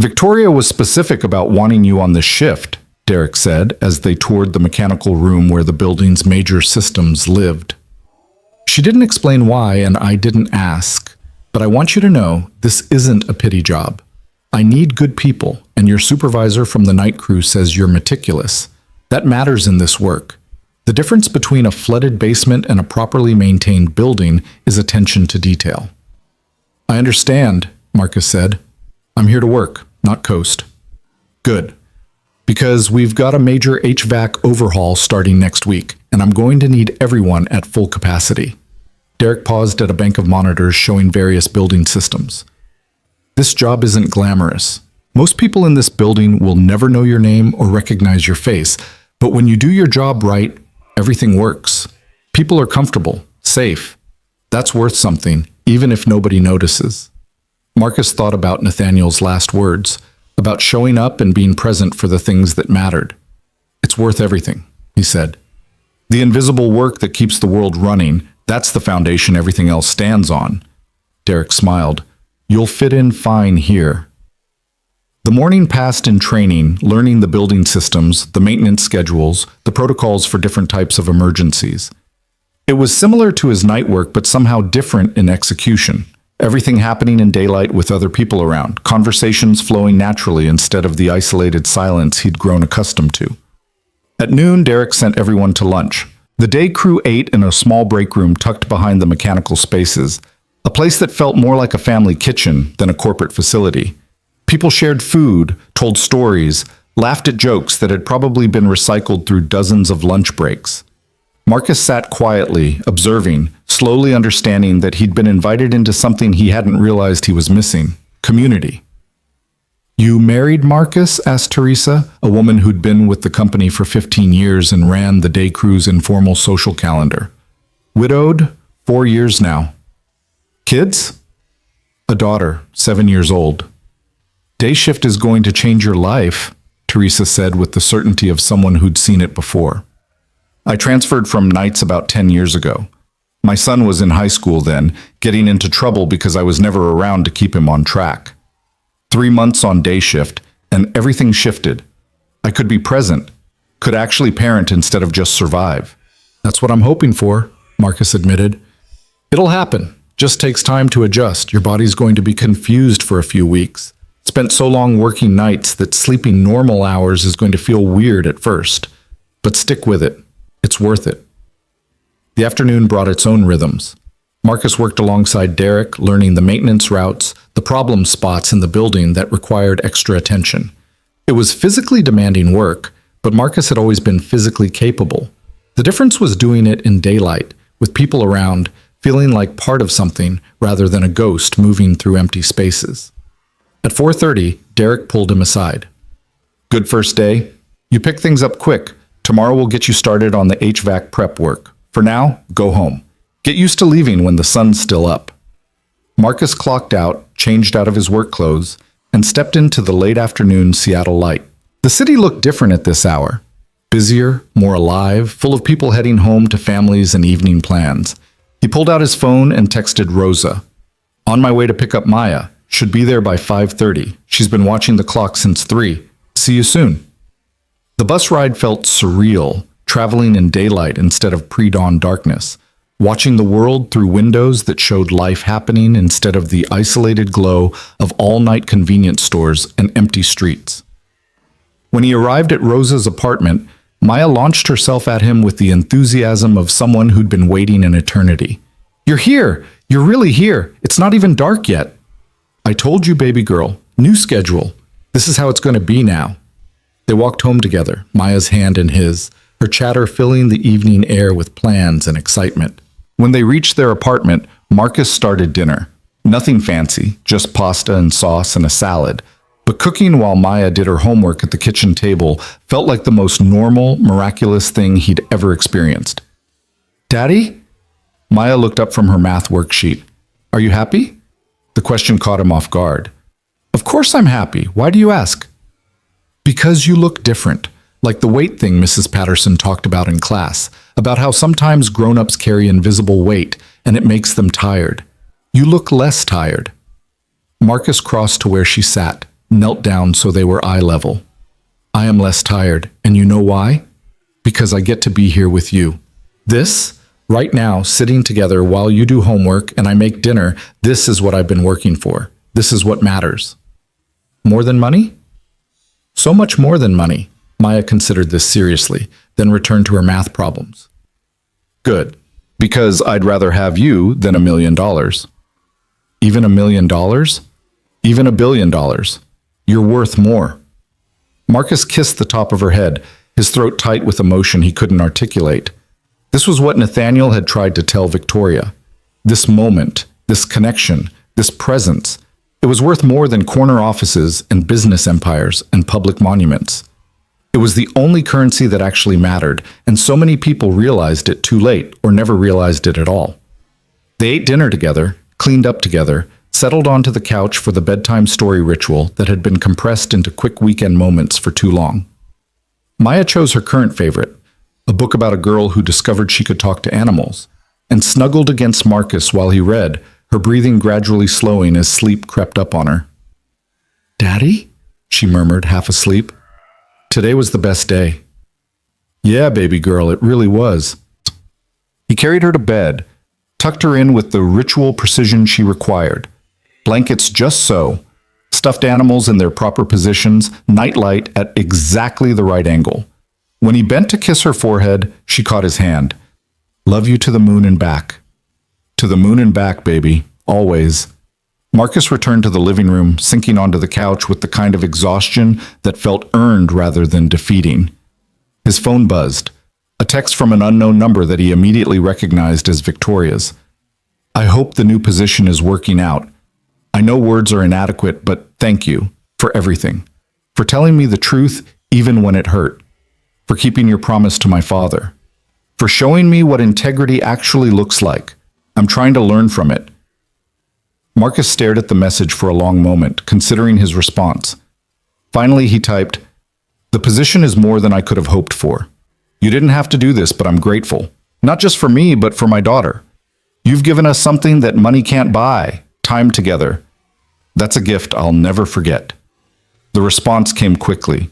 Victoria was specific about wanting you on this shift, Derek said as they toured the mechanical room where the building's major systems lived. She didn't explain why, and I didn't ask, but I want you to know this isn't a pity job. I need good people, and your supervisor from the night crew says you're meticulous. That matters in this work. The difference between a flooded basement and a properly maintained building is attention to detail. I understand, Marcus said. I'm here to work, not coast. Good. Because we've got a major HVAC overhaul starting next week, and I'm going to need everyone at full capacity. Derek paused at a bank of monitors showing various building systems. This job isn't glamorous. Most people in this building will never know your name or recognize your face, but when you do your job right, everything works. People are comfortable, safe. That's worth something, even if nobody notices. Marcus thought about Nathaniel's last words, about showing up and being present for the things that mattered. It's worth everything, he said. The invisible work that keeps the world running, that's the foundation everything else stands on. Derek smiled. You'll fit in fine here. The morning passed in training, learning the building systems, the maintenance schedules, the protocols for different types of emergencies. It was similar to his night work, but somehow different in execution. Everything happening in daylight with other people around, conversations flowing naturally instead of the isolated silence he'd grown accustomed to. At noon, Derek sent everyone to lunch. The day crew ate in a small break room tucked behind the mechanical spaces, a place that felt more like a family kitchen than a corporate facility. People shared food, told stories, laughed at jokes that had probably been recycled through dozens of lunch breaks. Marcus sat quietly, observing, slowly understanding that he'd been invited into something he hadn't realized he was missing: community. You married Marcus? Asked Teresa, a woman who'd been with the company for 15 years and ran the day crew's informal social calendar. Widowed, 4 years now. Kids? A daughter, 7 years old. Day shift is going to change your life, Teresa said with the certainty of someone who'd seen it before. I transferred from nights about 10 years ago. My son was in high school then, getting into trouble because I was never around to keep him on track. 3 months on day shift, and everything shifted. I could be present, could actually parent instead of just survive. That's what I'm hoping for, Marcus admitted. It'll happen. Just takes time to adjust. Your body's going to be confused for a few weeks. Spent so long working nights that sleeping normal hours is going to feel weird at first. But stick with it. It's worth it. The afternoon brought its own rhythms. Marcus worked alongside Derek, learning the maintenance routes, the problem spots in the building that required extra attention. It was physically demanding work, but Marcus had always been physically capable. The difference was doing it in daylight, with people around, feeling like part of something rather than a ghost moving through empty spaces. At 4:30, Derek pulled him aside. Good first day. You pick things up quick. Tomorrow we'll get you started on the HVAC prep work. For now, go home. Get used to leaving when the sun's still up. Marcus clocked out, changed out of his work clothes, and stepped into the late afternoon Seattle light. The city looked different at this hour. Busier, more alive, full of people heading home to families and evening plans. He pulled out his phone and texted Rosa. On my way to pick up Maya. Should be there by 5:30. She's been watching the clock since 3. See you soon. The bus ride felt surreal, traveling in daylight instead of pre-dawn darkness, watching the world through windows that showed life happening instead of the isolated glow of all-night convenience stores and empty streets. When he arrived at Rosa's apartment, Maya launched herself at him with the enthusiasm of someone who'd been waiting an eternity. "You're here! You're really here! It's not even dark yet!" "I told you, baby girl. New schedule. This is how it's going to be now." They walked home together, Maya's hand in his, her chatter filling the evening air with plans and excitement. When they reached their apartment, Marcus started dinner. Nothing fancy, just pasta and sauce and a salad. But cooking while Maya did her homework at the kitchen table felt like the most normal, miraculous thing he'd ever experienced. "Daddy?" Maya looked up from her math worksheet. "Are you happy?" The question caught him off guard. "Of course I'm happy. Why do you ask?" "Because you look different. Like the weight thing Mrs. Patterson talked about in class, about how sometimes grown-ups carry invisible weight and it makes them tired. You look less tired." Marcus crossed to where she sat, knelt down so they were eye level. "I am less tired, and you know why? Because I get to be here with you. This, right now, sitting together while you do homework and I make dinner, this is what I've been working for. This is what matters." "More than money?" "So much more than money." Maya considered this seriously, then returned to her math problems. "Good, because I'd rather have you than $1 million. Even $1 million? Even $1 billion. You're worth more." Marcus kissed the top of her head, his throat tight with emotion he couldn't articulate. This was what Nathaniel had tried to tell Victoria. This moment, this connection, this presence, it was worth more than corner offices and business empires and public monuments. It was the only currency that actually mattered, and so many people realized it too late or never realized it at all. They ate dinner together, cleaned up together, settled onto the couch for the bedtime story ritual that had been compressed into quick weekend moments for too long. Maya chose her current favorite, a book about a girl who discovered she could talk to animals, and snuggled against Marcus while he read, her breathing gradually slowing as sleep crept up on her. "Daddy?" she murmured, half asleep. "Today was the best day." "Yeah, baby girl, it really was." He carried her to bed, tucked her in with the ritual precision she required. Blankets just so, stuffed animals in their proper positions, nightlight at exactly the right angle. When he bent to kiss her forehead, she caught his hand. "Love you to the moon and back." "To the moon and back, baby, always." Marcus returned to the living room, sinking onto the couch with the kind of exhaustion that felt earned rather than defeating. His phone buzzed, a text from an unknown number that he immediately recognized as Victoria's. "I hope the new position is working out. I know words are inadequate, but thank you for everything. For telling me the truth even when it hurt. For keeping your promise to my father. For showing me what integrity actually looks like. I'm trying to learn from it." Marcus stared at the message for a long moment, considering his response. Finally, he typed, "The position is more than I could have hoped for. You didn't have to do this, but I'm grateful. Not just for me, but for my daughter. You've given us something that money can't buy, time together. That's a gift I'll never forget." The response came quickly.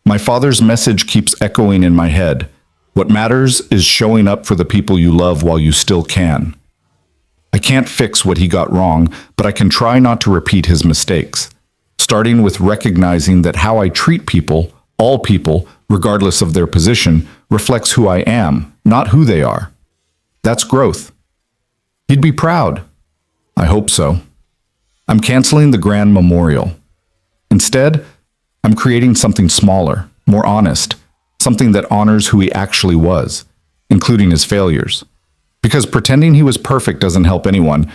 "My father's message keeps echoing in my head. What matters is showing up for the people you love while you still can. I can't fix what he got wrong, but I can try not to repeat his mistakes. Starting with recognizing that how I treat people, all people, regardless of their position, reflects who I am, not who they are. That's growth." He'd be proud. I hope so. I'm canceling the grand memorial. Instead, I'm creating something smaller, more honest, something that honors who he actually was, including his failures. Because pretending he was perfect doesn't help anyone.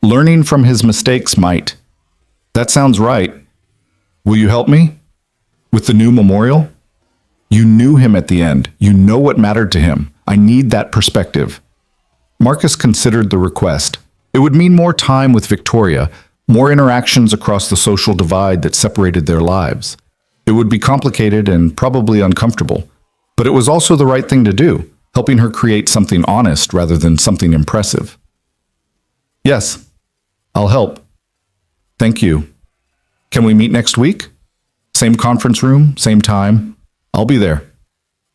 Learning from his mistakes might. That sounds right. Will you help me? With the new memorial? You knew him at the end. You know what mattered to him. I need that perspective. Marcus considered the request. It would mean more time with Victoria, more interactions across the social divide that separated their lives. It would be complicated and probably uncomfortable, but it was also the right thing to do, helping her create something honest rather than something impressive. "Yes, I'll help. Thank you. Can we meet next week? Same conference room, same time. I'll be there."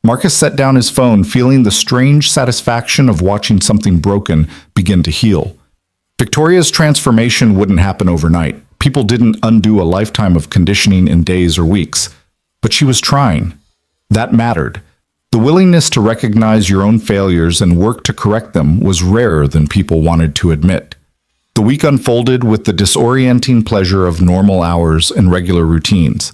Marcus set down his phone, feeling the strange satisfaction of watching something broken begin to heal. Victoria's transformation wouldn't happen overnight. People didn't undo a lifetime of conditioning in days or weeks. But she was trying. That mattered. The willingness to recognize your own failures and work to correct them was rarer than people wanted to admit. The week unfolded with the disorienting pleasure of normal hours and regular routines.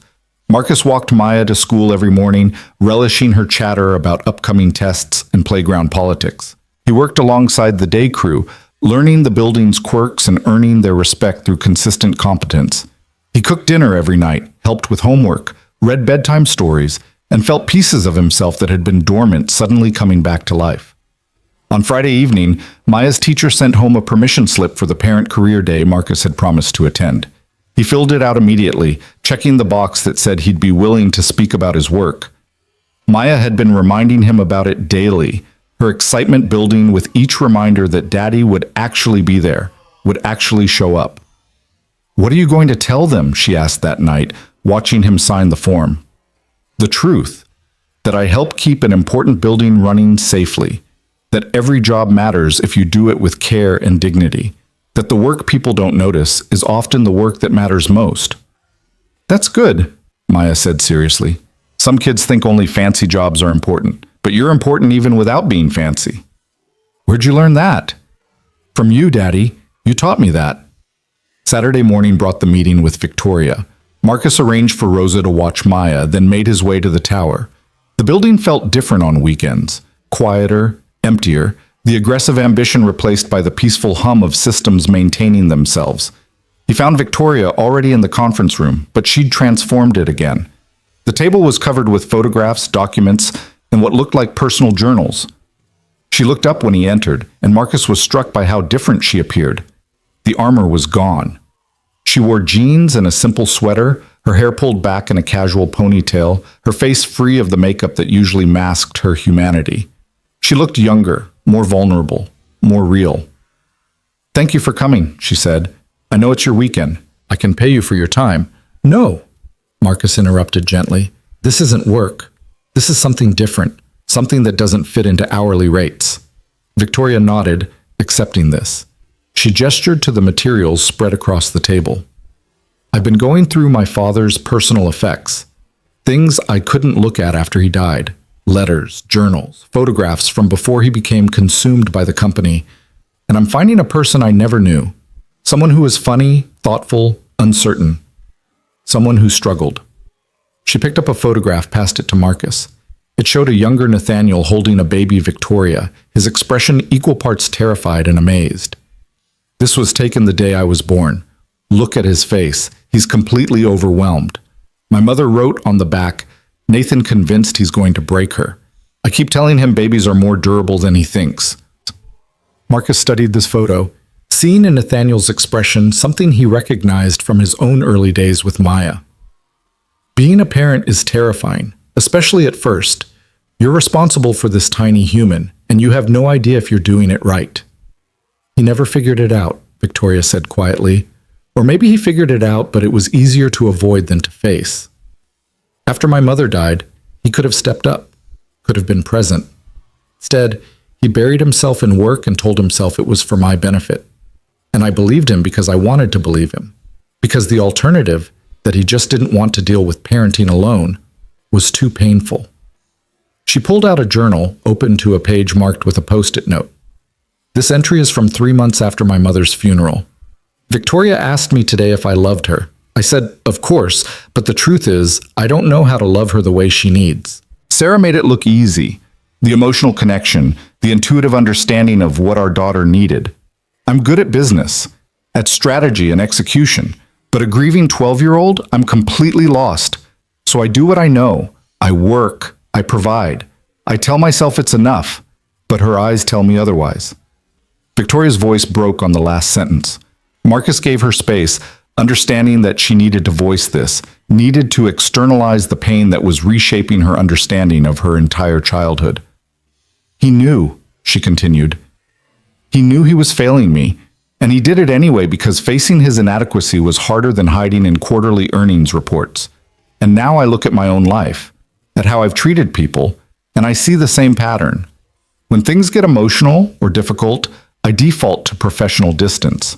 Marcus walked Maya to school every morning, relishing her chatter about upcoming tests and playground politics. He worked alongside the day crew, learning the building's quirks and earning their respect through consistent competence. He cooked dinner every night, helped with homework, read bedtime stories, and felt pieces of himself that had been dormant suddenly coming back to life. On Friday evening, Maya's teacher sent home a permission slip for the parent career day Marcus had promised to attend. He filled it out immediately, checking the box that said he'd be willing to speak about his work. Maya had been reminding him about it daily, her excitement building with each reminder that Daddy would actually be there, would actually show up. "What are you going to tell them?" she asked that night, watching him sign the form. "The truth, that I help keep an important building running safely, that every job matters if you do it with care and dignity, that the work people don't notice is often the work that matters most." "That's good," Maya said seriously. "Some kids think only fancy jobs are important, but you're important even without being fancy." "Where'd you learn that?" "From you, Daddy. You taught me that." Saturday morning brought the meeting with Victoria. Marcus arranged for Rosa to watch Maya, then made his way to the tower. The building felt different on weekends, quieter, emptier, the aggressive ambition replaced by the peaceful hum of systems maintaining themselves. He found Victoria already in the conference room, but she'd transformed it again. The table was covered with photographs, documents, and what looked like personal journals. She looked up when he entered, and Marcus was struck by how different she appeared. The armor was gone. She wore jeans and a simple sweater, her hair pulled back in a casual ponytail, her face free of the makeup that usually masked her humanity. She looked younger, more vulnerable, more real. "Thank you for coming," she said. "I know it's your weekend. I can pay you for your time." "No," Marcus interrupted gently. "This isn't work. This is something different, something that doesn't fit into hourly rates." Victoria nodded, accepting this. She gestured to the materials spread across the table. "I've been going through my father's personal effects, things I couldn't look at after he died. Letters, journals, photographs from before he became consumed by the company, and I'm finding a person I never knew. Someone who was funny, thoughtful, uncertain. Someone who struggled." She picked up a photograph, passed it to Marcus. It showed a younger Nathaniel holding a baby Victoria, his expression equal parts terrified and amazed. "This was taken the day I was born. Look at his face. He's completely overwhelmed. My mother wrote on the back, 'Nathan convinced he's going to break her.' I keep telling him babies are more durable than he thinks." Marcus studied this photo, seeing in Nathaniel's expression something he recognized from his own early days with Maya. Being a parent is terrifying, especially at first. You're responsible for this tiny human, and you have no idea if you're doing it right. "He never figured it out," Victoria said quietly. "Or maybe he figured it out, but it was easier to avoid than to face. After my mother died, he could have stepped up, could have been present. Instead, he buried himself in work and told himself it was for my benefit. And I believed him because I wanted to believe him, because the alternative, that he just didn't want to deal with parenting alone, was too painful." She pulled out a journal, opened to a page marked with a post-it note. "This entry is from 3 months after my mother's funeral. Victoria asked me today if I loved her. I said, of course, but the truth is, I don't know how to love her the way she needs." Sarah made it look easy. The emotional connection, the intuitive understanding of what our daughter needed. "I'm good at business, at strategy and execution, but a grieving 12-year-old, I'm completely lost. So I do what I know. I work, I provide. I tell myself it's enough, but her eyes tell me otherwise." Victoria's voice broke on the last sentence. Marcus gave her space, understanding that she needed to voice this, needed to externalize the pain that was reshaping her understanding of her entire childhood. "He knew," she continued. "He knew he was failing me, and he did it anyway because facing his inadequacy was harder than hiding in quarterly earnings reports. And now I look at my own life, at how I've treated people, And I see the same pattern. When things get emotional or difficult, I default to professional distance.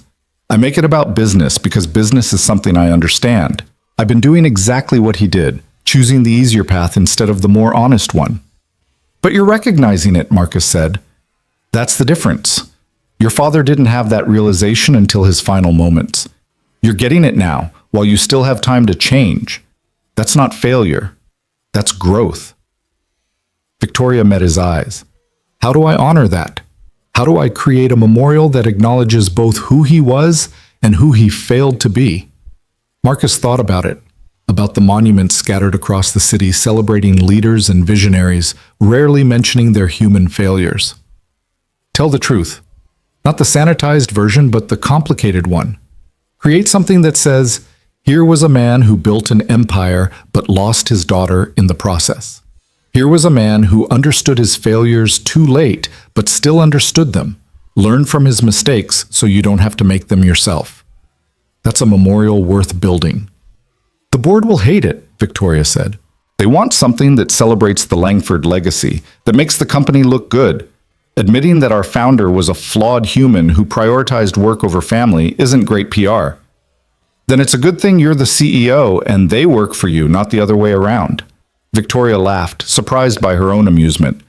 I make it about business because business is something I understand. I've been doing exactly what he did, choosing the easier path instead of the more honest one. But you're recognizing it, Marcus said. That's the difference. Your father didn't have that realization until his final moments. You're getting it now, while you still have time to change. That's not failure. That's growth. Victoria met his eyes. How do I honor that? How do I create a memorial that acknowledges both who he was and who he failed to be? Marcus thought about it, about the monuments scattered across the city celebrating leaders and visionaries, rarely mentioning their human failures. Tell the truth. Not the sanitized version, but the complicated one. Create something that says, here was a man who built an empire but lost his daughter in the process. Here was a man who understood his failures too late, but still understood them. Learn from his mistakes so you don't have to make them yourself. That's a memorial worth building. The board will hate it, Victoria said. They want something that celebrates the Langford legacy, that makes the company look good. Admitting that our founder was a flawed human who prioritized work over family isn't great PR. Then it's a good thing you're the CEO and they work for you, not the other way around. Victoria laughed, surprised by her own amusement.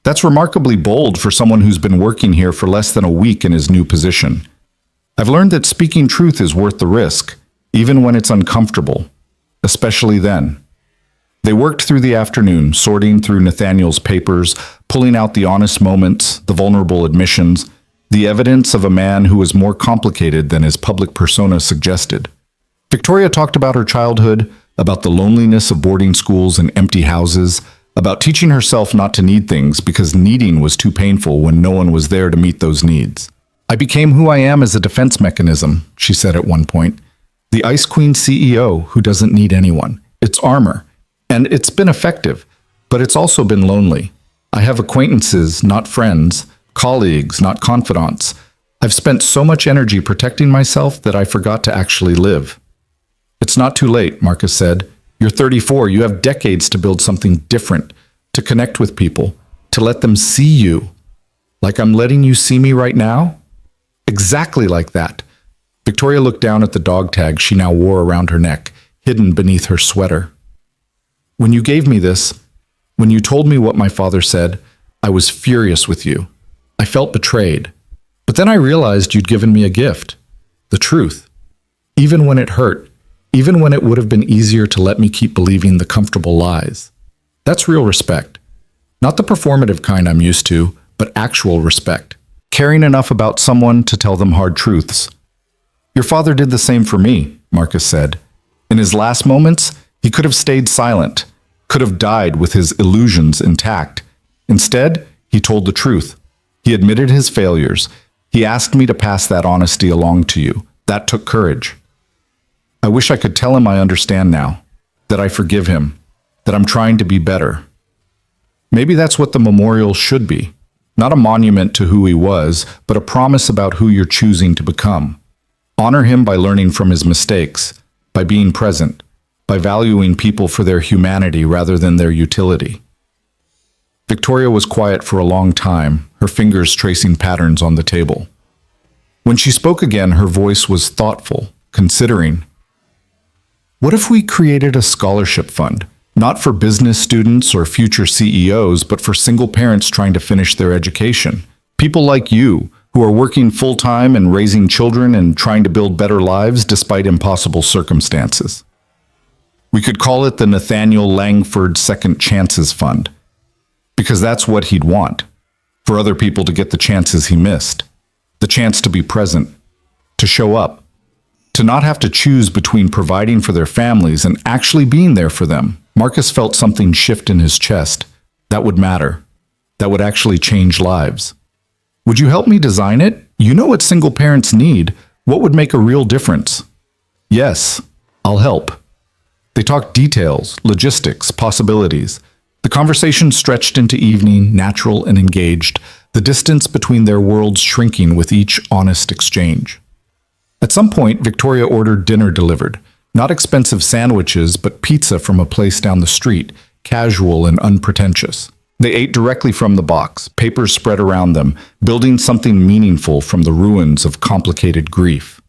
That's remarkably bold for someone who's been working here for less than a week in his new position. I've learned that speaking truth is worth the risk, even when it's uncomfortable, especially then. They worked through the afternoon, sorting through Nathaniel's papers, pulling out the honest moments, the vulnerable admissions, the evidence of a man who was more complicated than his public persona suggested. Victoria talked about her childhood, about the loneliness of boarding schools and empty houses, about teaching herself not to need things because needing was too painful when no one was there to meet those needs. I became who I am as a defense mechanism, she said at one point. The Ice Queen CEO who doesn't need anyone. It's armor. And it's been effective, but it's also been lonely. I have acquaintances, not friends, colleagues, not confidants. I've spent so much energy protecting myself that I forgot to actually live. It's not too late, Marcus said. You're 34. You have decades to build something different, to connect with people, to let them see you. Like I'm letting you see me right now? Exactly like that. Victoria looked down at the dog tag she now wore around her neck, hidden beneath her sweater. When you gave me this, when you told me what my father said, I was furious with you. I felt betrayed. But then I realized you'd given me a gift, the truth. Even when it hurt, even when it would have been easier to let me keep believing the comfortable lies. That's real respect. Not the performative kind I'm used to, but actual respect. Caring enough about someone to tell them hard truths. Your father did the same for me, Marcus said. In his last moments, he could have stayed silent, could have died with his illusions intact. Instead, he told the truth. He admitted his failures. He asked me to pass that honesty along to you. That took courage. I wish I could tell him I understand now, that I forgive him, that I'm trying to be better. Maybe that's what the memorial should be. Not a monument to who he was, but a promise about who you're choosing to become. Honor him by learning from his mistakes, by being present, by valuing people for their humanity rather than their utility. Victoria was quiet for a long time, her fingers tracing patterns on the table. When she spoke again, her voice was thoughtful, considering. What if we created a scholarship fund, not for business students or future CEOs, but for single parents trying to finish their education? People like you, who are working full-time and raising children and trying to build better lives despite impossible circumstances. We could call it the Nathaniel Langford Second Chances Fund, because that's what he'd want, for other people to get the chances he missed, the chance to be present, to show up, to not have to choose between providing for their families and actually being there for them. Marcus felt something shift in his chest. That would matter. That would actually change lives. Would you help me design it? You know what single parents need. What would make a real difference? Yes, I'll help. They talked details, logistics, possibilities. The conversation stretched into evening, natural and engaged, the distance between their worlds shrinking with each honest exchange. At some point, Victoria ordered dinner delivered. Not expensive sandwiches, but pizza from a place down the street, casual and unpretentious. They ate directly from the box, papers spread around them, building something meaningful from the ruins of complicated grief.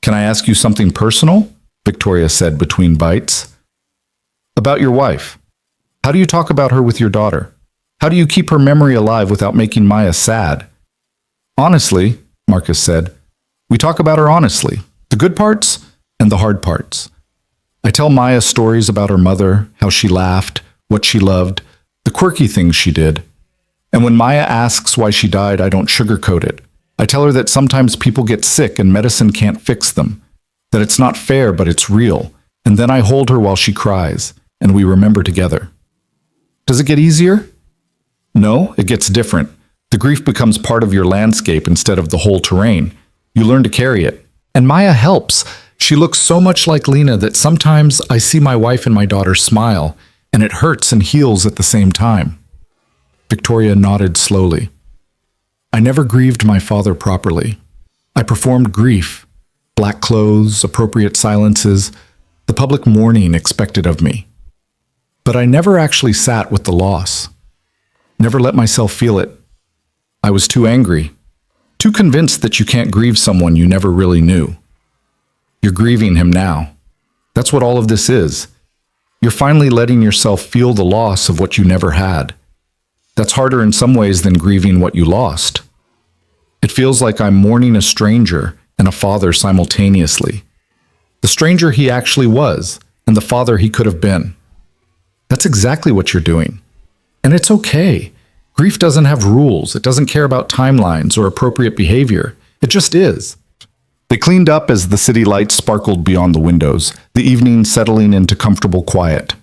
"Can I ask you something personal?" Victoria said between bites. "About your wife. How do you talk about her with your daughter? How do you keep her memory alive without making Maya sad?" "Honestly," Marcus said, "we talk about her honestly, the good parts and the hard parts. I tell Maya stories about her mother, how she laughed, what she loved, the quirky things she did. And when Maya asks why she died, I don't sugarcoat it. I tell her that sometimes people get sick and medicine can't fix them, that it's not fair but it's real, and then I hold her while she cries, and we remember together." "Does it get easier?" "No, it gets different. The grief becomes part of your landscape instead of the whole terrain. You learn to carry it. And Maya helps. She looks so much like Lena that sometimes I see my wife and my daughter smile, and it hurts and heals at the same time." Victoria nodded slowly. "I never grieved my father properly. I performed grief, black clothes, appropriate silences, the public mourning expected of me. But I never actually sat with the loss. Never let myself feel it. I was too angry, too convinced that you can't grieve someone you never really knew. You're grieving him now. That's what all of this is. You're finally letting yourself feel the loss of what you never had. That's harder in some ways than grieving what you lost. It feels like I'm mourning a stranger and a father simultaneously. The stranger he actually was, and the father he could have been. That's exactly what you're doing. And it's okay. Grief doesn't have rules. It doesn't care about timelines or appropriate behavior. It just is." They cleaned up as the city lights sparkled beyond the windows, the evening settling into comfortable quiet.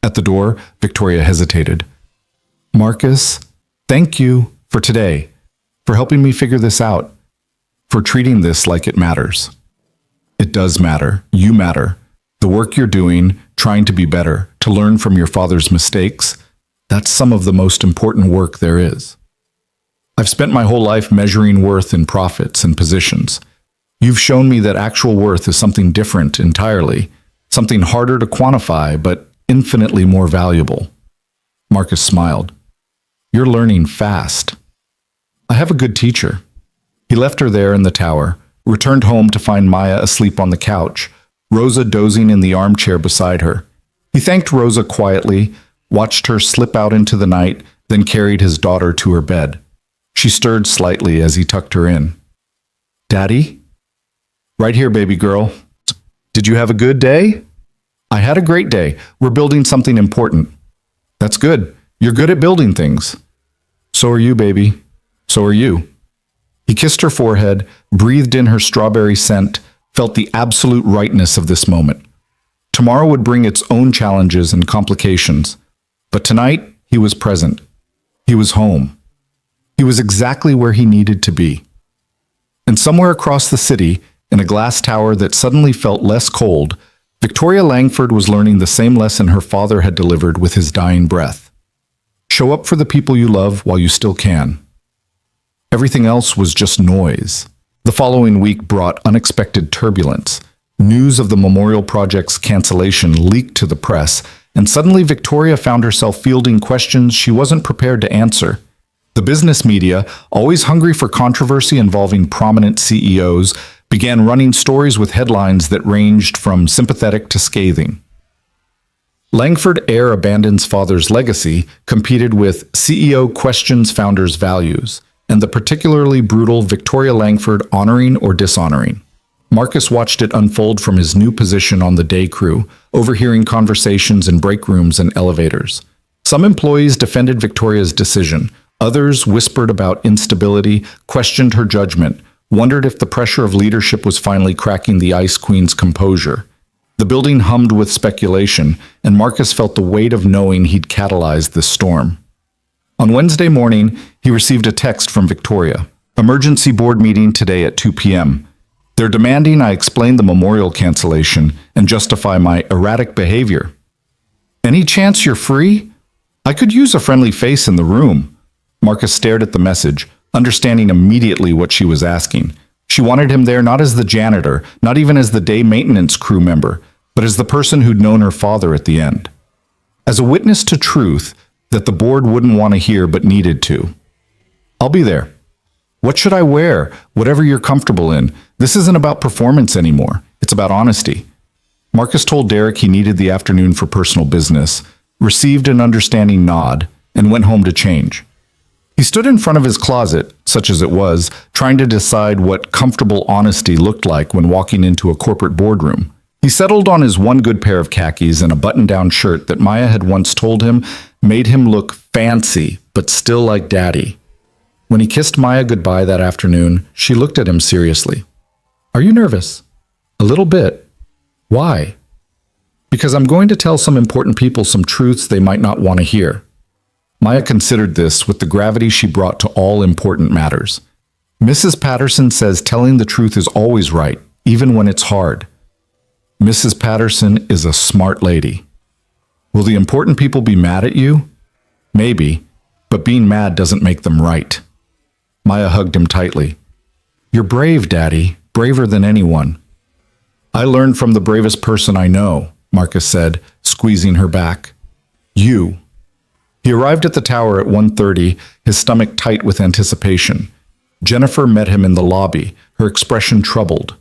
At the door, Victoria hesitated. "Marcus, thank you for today, for helping me figure this out, for treating this like it matters." "It does matter. You matter. The work you're doing, trying to be better, to learn from your father's mistakes, that's some of the most important work there is. I've spent my whole life measuring worth in profits and positions. You've shown me that actual worth is something different entirely, something harder to quantify, but infinitely more valuable." Marcus smiled. "You're learning fast. I have a good teacher." He left her there in the tower, returned home to find Maya asleep on the couch, Rosa dozing in the armchair beside her. He thanked Rosa quietly, watched her slip out into the night, then carried his daughter to her bed. She stirred slightly as he tucked her in. "Daddy?" "Right here, baby girl. Did you have a good day?" "I had a great day. We're building something important." "That's good. You're good at building things." "So are you, baby. So are you." He kissed her forehead, breathed in her strawberry scent, felt the absolute rightness of this moment. Tomorrow would bring its own challenges and complications, but tonight he was present. He was home. He was exactly where he needed to be. And somewhere across the city, in a glass tower that suddenly felt less cold, Victoria Langford was learning the same lesson her father had delivered with his dying breath. Show up for the people you love while you still can. Everything else was just noise. The following week brought unexpected turbulence. News of the memorial project's cancellation leaked to the press, and suddenly Victoria found herself fielding questions she wasn't prepared to answer. The business media, always hungry for controversy involving prominent CEOs, began running stories with headlines that ranged from sympathetic to scathing. Langford heir abandons father's legacy competed with CEO questions founder's values, and the particularly brutal Victoria Langford honoring or dishonoring. Marcus watched it unfold from his new position on the day crew, overhearing conversations in break rooms and elevators. Some employees defended Victoria's decision. Others whispered about instability, questioned her judgment, wondered if the pressure of leadership was finally cracking the Ice Queen's composure. The building hummed with speculation, and Marcus felt the weight of knowing he'd catalyzed this storm. On Wednesday morning, he received a text from Victoria. "Emergency board meeting today at 2 p.m. They're demanding I explain the memorial cancellation and justify my erratic behavior. Any chance you're free? I could use a friendly face in the room." Marcus stared at the message, understanding immediately what she was asking. She wanted him there not as the janitor, not even as the day maintenance crew member, but as the person who'd known her father at the end. As a witness to truth, that the board wouldn't want to hear but needed to. I'll be there. What should I wear? Whatever you're comfortable in. This isn't about performance anymore. It's about honesty. Marcus told Derek he needed the afternoon for personal business, received an understanding nod, and went home to change. He stood in front of his closet, such as it was, trying to decide what comfortable honesty looked like when walking into a corporate boardroom. He settled on his one good pair of khakis and a button-down shirt that Maya had once told him made him look fancy, but still like daddy. When he kissed Maya goodbye that afternoon, she looked at him seriously. "Are you nervous?" "A little bit." "Why?" "Because I'm going to tell some important people some truths they might not want to hear." Maya considered this with the gravity she brought to all important matters. Mrs. Patterson says telling the truth is always right, even when it's hard. Mrs. Patterson is a smart lady. Will the important people be mad at you? Maybe, but being mad doesn't make them right. Maya hugged him tightly. "You're brave, Daddy, braver than anyone." "I learned from the bravest person I know," Marcus said, squeezing her back. "You." He arrived at the tower at 1:30, his stomach tight with anticipation. Jennifer met him in the lobby, her expression troubled.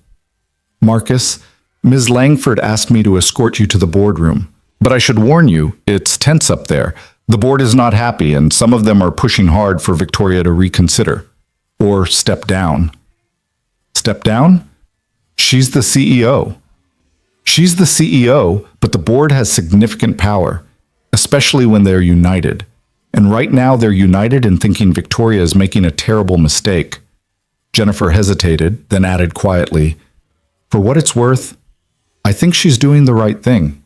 "Marcus, Ms. Langford asked me to escort you to the boardroom. But I should warn you, it's tense up there. The board is not happy, and some of them are pushing hard for Victoria to reconsider. Or step down." "Step down?" "She's the CEO." "She's the CEO, but the board has significant power, especially when they're united. And right now they're united in thinking Victoria is making a terrible mistake." Jennifer hesitated, then added quietly, "For what it's worth, I think she's doing the right thing.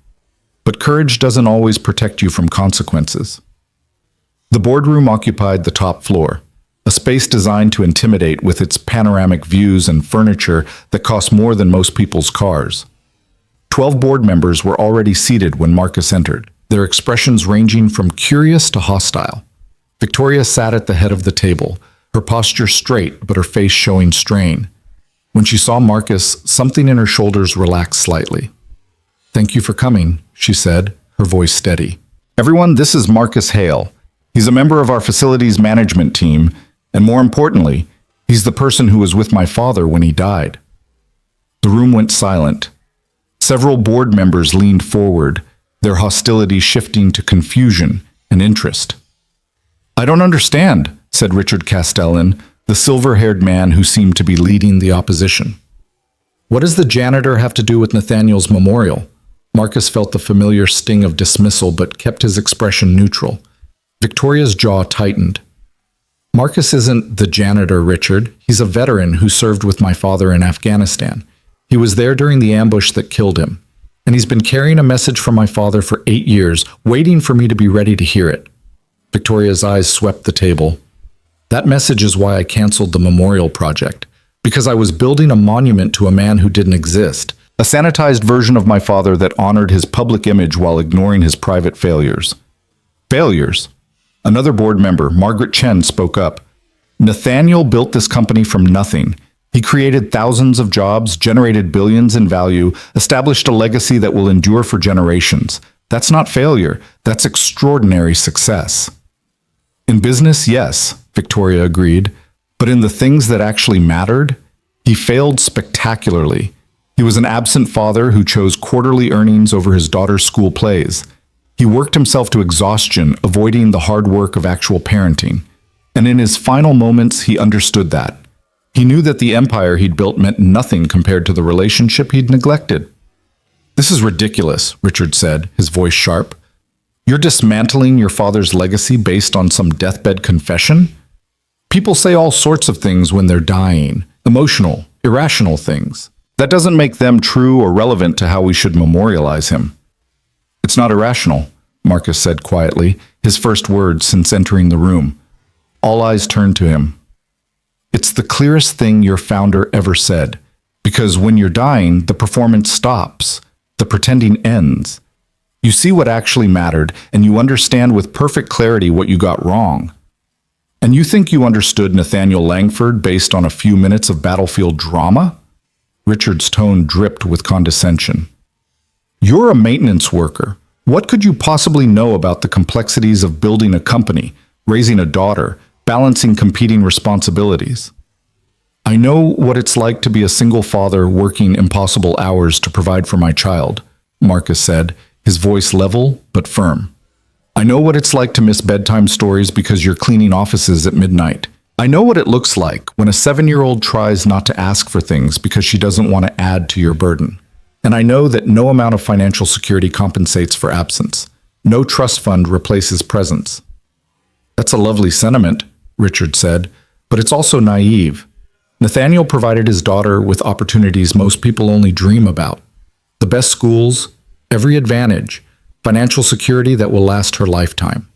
But courage doesn't always protect you from consequences." The boardroom occupied the top floor, a space designed to intimidate with its panoramic views and furniture that cost more than most people's cars. 12 board members were already seated when Marcus entered, their expressions ranging from curious to hostile. Victoria sat at the head of the table, her posture straight but her face showing strain. When she saw Marcus, something in her shoulders relaxed slightly. "Thank you for coming," she said, her voice steady. "Everyone, this is Marcus Hale. He's a member of our facilities management team, and more importantly, he's the person who was with my father when he died." The room went silent. Several board members leaned forward, their hostility shifting to confusion and interest. "I don't understand," said Richard Castellan, the silver-haired man who seemed to be leading the opposition. "What does the janitor have to do with Nathaniel's memorial?" Marcus felt the familiar sting of dismissal but kept his expression neutral. Victoria's jaw tightened. "Marcus isn't the janitor, Richard. He's a veteran who served with my father in Afghanistan. He was there during the ambush that killed him. And he's been carrying a message from my father for 8 years, waiting for me to be ready to hear it." Victoria's eyes swept the table. "That message is why I canceled the memorial project, because I was building a monument to a man who didn't exist, a sanitized version of my father that honored his public image while ignoring his private failures." "Failures?" Another board member, Margaret Chen, spoke up. "Nathaniel built this company from nothing. He created thousands of jobs, generated billions in value, established a legacy that will endure for generations. That's not failure, that's extraordinary success." "In business, yes," Victoria agreed, "but in the things that actually mattered, he failed spectacularly. He was an absent father who chose quarterly earnings over his daughter's school plays. He worked himself to exhaustion, avoiding the hard work of actual parenting. And in his final moments, he understood that. He knew that the empire he'd built meant nothing compared to the relationship he'd neglected." "This is ridiculous," Richard said, his voice sharp. "You're dismantling your father's legacy based on some deathbed confession? People say all sorts of things when they're dying, emotional, irrational things. That doesn't make them true or relevant to how we should memorialize him." "It's not irrational," Marcus said quietly, his first words since entering the room. All eyes turned to him. "It's the clearest thing your founder ever said, because when you're dying, the performance stops, the pretending ends. You see what actually mattered, and you understand with perfect clarity what you got wrong. And you think you understood Nathaniel Langford based on a few minutes of battlefield drama?" Richard's tone dripped with condescension. "You're a maintenance worker, What could you possibly know about the complexities of building a company, raising a daughter, balancing competing responsibilities? I know what it's like to be a single father working impossible hours to provide for my child, Marcus said, his voice level but firm. I know what it's like to miss bedtime stories because you're cleaning offices at midnight. I know what it looks like when a 7-year-old tries not to ask for things because she doesn't want to add to your burden. And I know that no amount of financial security compensates for absence. No trust fund replaces presence. That's a lovely sentiment, Richard said, but it's also naive. Nathaniel provided his daughter with opportunities most people only dream about. The best schools, every advantage, financial security that will last her lifetime.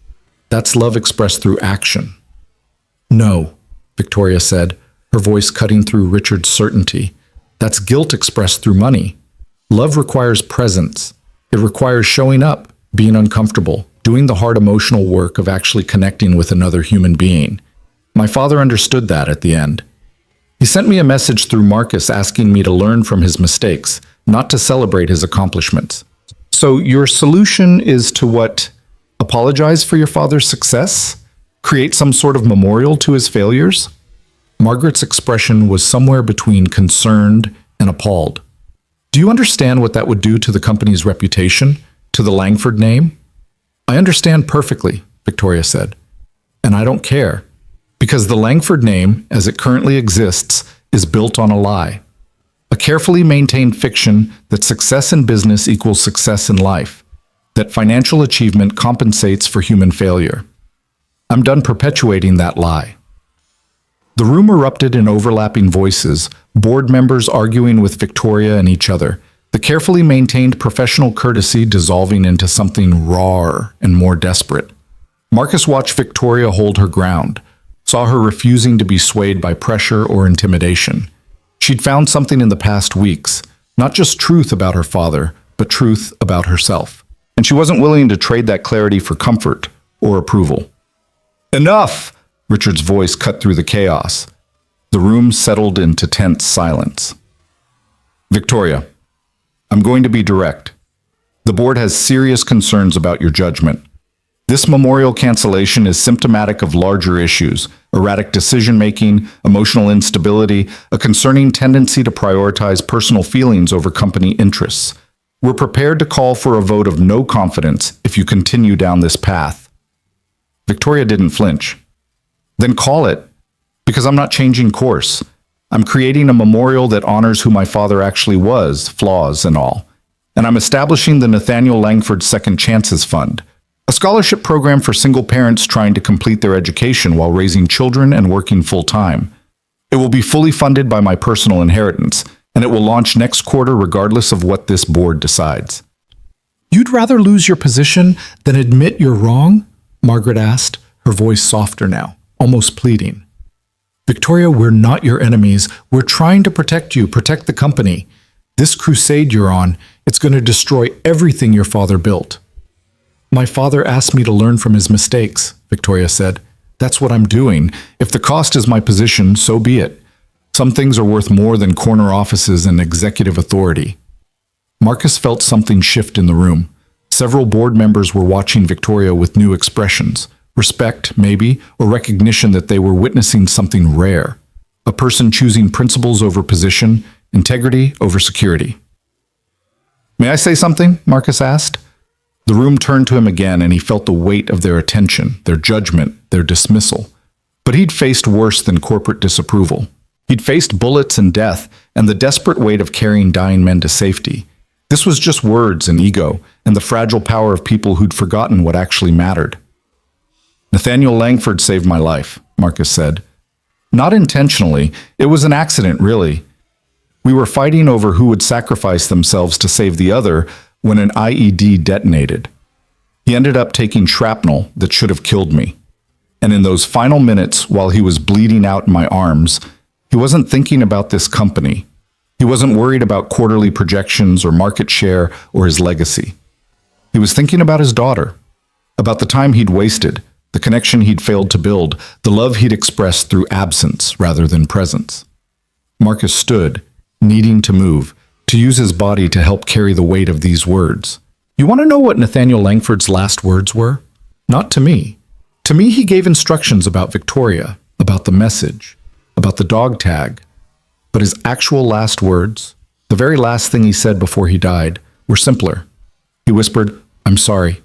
That's love expressed through action. No, Victoria said, her voice cutting through Richard's certainty. That's guilt expressed through money. Love requires presence. It requires showing up, being uncomfortable, doing the hard emotional work of actually connecting with another human being. My father understood that at the end. He sent me a message through Marcus asking me to learn from his mistakes, not to celebrate his accomplishments. So your solution is to what? Apologize for your father's success? Create some sort of memorial to his failures? Margaret's expression was somewhere between concerned and appalled. Do you understand what that would do to the company's reputation, to the Langford name? I understand perfectly, Victoria said. And I don't care. Because the Langford name, as it currently exists, is built on a lie. A carefully maintained fiction that success in business equals success in life, that financial achievement compensates for human failure. I'm done perpetuating that lie. The room erupted in overlapping voices, board members arguing with Victoria and each other, the carefully maintained professional courtesy dissolving into something rawer and more desperate. Marcus watched Victoria hold her ground, saw her refusing to be swayed by pressure or intimidation. She'd found something in the past weeks, not just truth about her father, but truth about herself. And she wasn't willing to trade that clarity for comfort or approval. Enough! Richard's voice cut through the chaos. The room settled into tense silence. Victoria, I'm going to be direct. The board has serious concerns about your judgment. This memorial cancellation is symptomatic of larger issues: erratic decision-making, emotional instability, a concerning tendency to prioritize personal feelings over company interests. We're prepared to call for a vote of no confidence if you continue down this path. Victoria didn't flinch. Then call it, because I'm not changing course. I'm creating a memorial that honors who my father actually was, flaws and all. And I'm establishing the Nathaniel Langford Second Chances Fund, a scholarship program for single parents trying to complete their education while raising children and working full-time. It will be fully funded by my personal inheritance, and it will launch next quarter regardless of what this board decides. You'd rather lose your position than admit you're wrong? Margaret asked, her voice softer now, almost pleading. Victoria, we're not your enemies. We're trying to protect you, protect the company. This crusade you're on, it's going to destroy everything your father built. My father asked me to learn from his mistakes, Victoria said. That's what I'm doing. If the cost is my position, so be it. Some things are worth more than corner offices and executive authority. Marcus felt something shift in the room. Several board members were watching Victoria with new expressions. Respect, maybe, or recognition that they were witnessing something rare. A person choosing principles over position, integrity over security. May I say something? Marcus asked. The room turned to him again, and he felt the weight of their attention, their judgment, their dismissal. But he'd faced worse than corporate disapproval. He'd faced bullets and death, and the desperate weight of carrying dying men to safety. This was just words and ego, and the fragile power of people who'd forgotten what actually mattered. Nathaniel Langford saved my life, Marcus said. Not intentionally. It was an accident, really. We were fighting over who would sacrifice themselves to save the other when an IED detonated. He ended up taking shrapnel that should have killed me. And in those final minutes, while he was bleeding out in my arms, he wasn't thinking about this company. He wasn't worried about quarterly projections or market share or his legacy. He was thinking about his daughter, about the time he'd wasted, the connection he'd failed to build, the love he'd expressed through absence rather than presence. Marcus stood, needing to move, to use his body to help carry the weight of these words. You want to know what Nathaniel Langford's last words were? Not to me. To me, he gave instructions about Victoria, about the message, about the dog tag. But his actual last words, the very last thing he said before he died, were simpler. He whispered, "I'm sorry."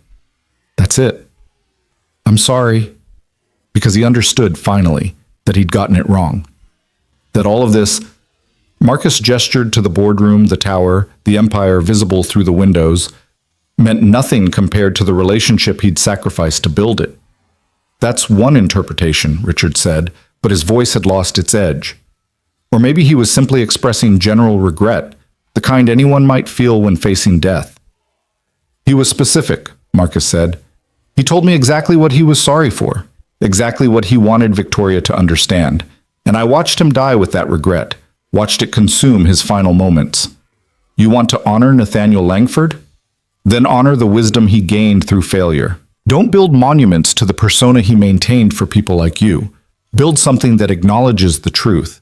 That's it. I'm sorry. Because he understood, finally, that he'd gotten it wrong. That all of this, Marcus gestured to the boardroom, the tower, the empire visible through the windows, meant nothing compared to the relationship he'd sacrificed to build it. That's one interpretation, Richard said, but his voice had lost its edge. Or maybe he was simply expressing general regret, the kind anyone might feel when facing death. He was specific, Marcus said. He told me exactly what he was sorry for, exactly what he wanted Victoria to understand, and I watched him die with that regret, watched it consume his final moments. You want to honor Nathaniel Langford? Then honor the wisdom he gained through failure. Don't build monuments to the persona he maintained for people like you. Build something that acknowledges the truth.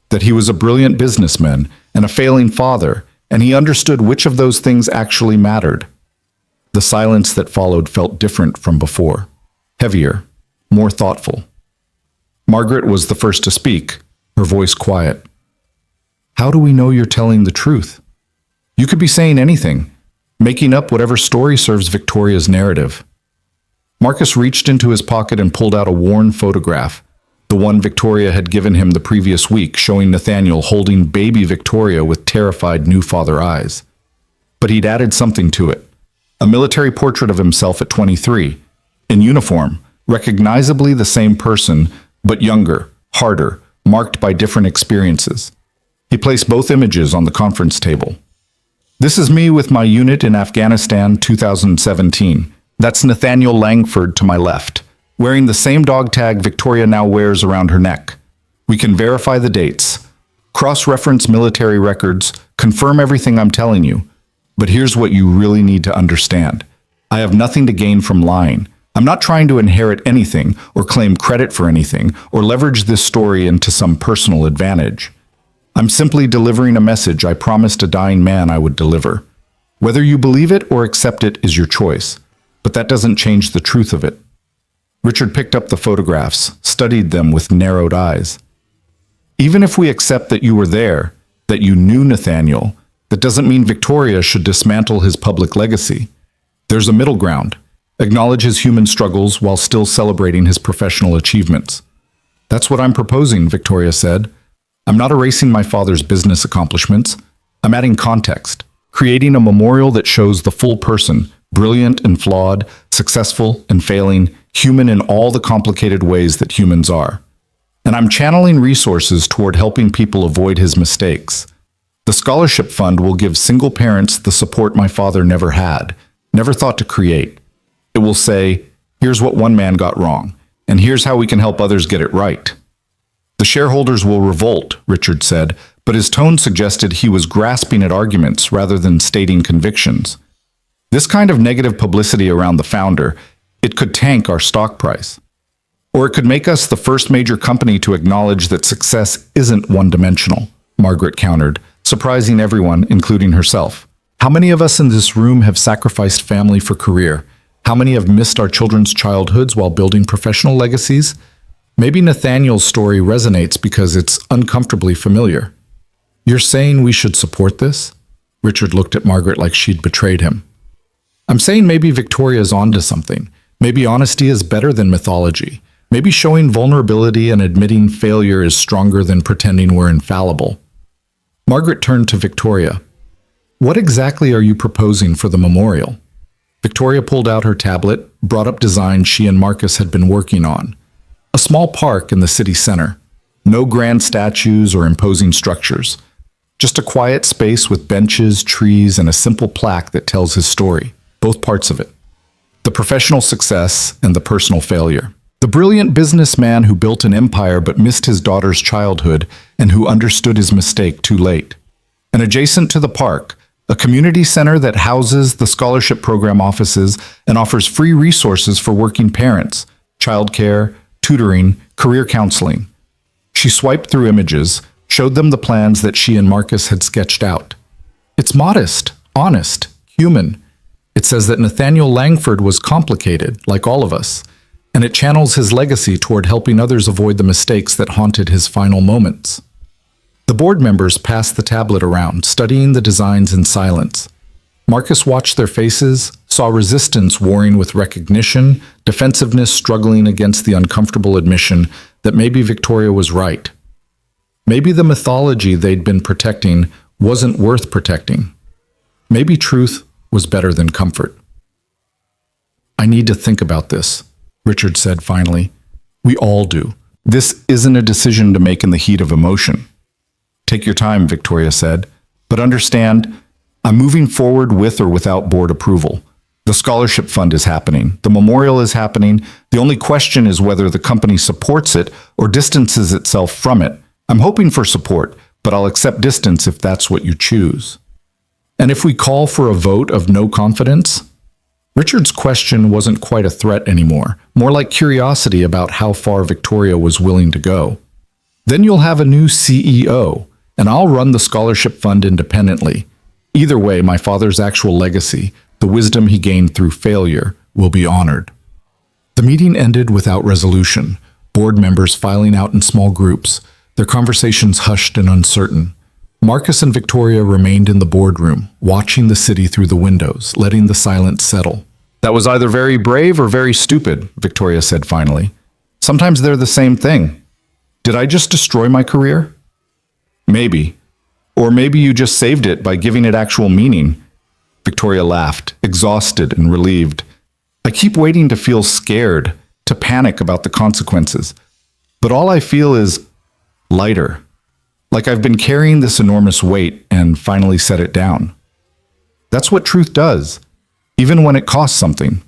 That he was a brilliant businessman and a failing father, and he understood which of those things actually mattered. The silence that followed felt different from before. Heavier, more thoughtful. Margaret was the first to speak, her voice quiet. How do we know you're telling the truth? You could be saying anything, making up whatever story serves Victoria's narrative. Marcus reached into his pocket and pulled out a worn photograph, the one Victoria had given him the previous week, showing Nathaniel holding baby Victoria with terrified new father eyes. But he'd added something to it. A military portrait of himself at 23, in uniform, recognizably the same person, but younger, harder, marked by different experiences. He placed both images on the conference table. This is me with my unit in Afghanistan 2017. That's Nathaniel Langford to my left, wearing the same dog tag Victoria now wears around her neck. We can verify the dates, cross-reference military records, confirm everything I'm telling you. But here's what you really need to understand. I have nothing to gain from lying. I'm not trying to inherit anything or claim credit for anything or leverage this story into some personal advantage. I'm simply delivering a message I promised a dying man I would deliver. Whether you believe it or accept it is your choice, but that doesn't change the truth of it. Richard picked up the photographs, studied them with narrowed eyes. Even if we accept that you were there, that you knew Nathaniel, that doesn't mean Victoria should dismantle his public legacy. There's a middle ground. Acknowledge his human struggles while still celebrating his professional achievements. That's what I'm proposing, Victoria said. I'm not erasing my father's business accomplishments. I'm adding context, creating a memorial that shows the full person, brilliant and flawed, successful and failing, human in all the complicated ways that humans are. And I'm channeling resources toward helping people avoid his mistakes. The scholarship fund will give single parents the support my father never had, never thought to create. It will say, here's what one man got wrong, and here's how we can help others get it right. The shareholders will revolt, Richard said, but his tone suggested he was grasping at arguments rather than stating convictions. This kind of negative publicity around the founder, it could tank our stock price. Or it could make us the first major company to acknowledge that success isn't one-dimensional, Margaret countered, surprising everyone, including herself. How many of us in this room have sacrificed family for career? How many have missed our children's childhoods while building professional legacies? Maybe Nathaniel's story resonates because it's uncomfortably familiar. You're saying we should support this? Richard looked at Margaret like she'd betrayed him. I'm saying maybe Victoria's onto something. Maybe honesty is better than mythology. Maybe showing vulnerability and admitting failure is stronger than pretending we're infallible. Margaret turned to Victoria. What exactly are you proposing for the memorial? Victoria pulled out her tablet, brought up designs she and Marcus had been working on. A small park in the city center. No grand statues or imposing structures. Just a quiet space with benches, trees, and a simple plaque that tells his story, both parts of it. The professional success and the personal failure. The brilliant businessman who built an empire but missed his daughter's childhood and who understood his mistake too late. And adjacent to the park, a community center that houses the scholarship program offices and offers free resources for working parents, childcare, tutoring, career counseling. She swiped through images, showed them the plans that she and Marcus had sketched out. It's modest, honest, human. It says that Nathaniel Langford was complicated, like all of us, and it channels his legacy toward helping others avoid the mistakes that haunted his final moments. The board members passed the tablet around, studying the designs in silence. Marcus watched their faces, saw resistance warring with recognition, defensiveness struggling against the uncomfortable admission that maybe Victoria was right. Maybe the mythology they'd been protecting wasn't worth protecting. Maybe truth was better than comfort. "I need to think about this," Richard said finally. "We all do. This isn't a decision to make in the heat of emotion." "Take your time," Victoria said, "but understand, I'm moving forward with or without board approval. The scholarship fund is happening. The memorial is happening. The only question is whether the company supports it or distances itself from it. I'm hoping for support, but I'll accept distance if that's what you choose." "And if we call for a vote of no confidence?" Richard's question wasn't quite a threat anymore, more like curiosity about how far Victoria was willing to go. "Then you'll have a new CEO, and I'll run the scholarship fund independently. Either way, my father's actual legacy, the wisdom he gained through failure, will be honored." The meeting ended without resolution, board members filing out in small groups, their conversations hushed and uncertain. Marcus and Victoria remained in the boardroom, watching the city through the windows, letting the silence settle. "That was either very brave or very stupid," Victoria said finally. "Sometimes they're the same thing. Did I just destroy my career? Maybe. Or maybe you just saved it by giving it actual meaning." Victoria laughed, exhausted and relieved. "I keep waiting to feel scared, to panic about the consequences. But all I feel is lighter. Like I've been carrying this enormous weight and finally set it down. That's what truth does, even when it costs something.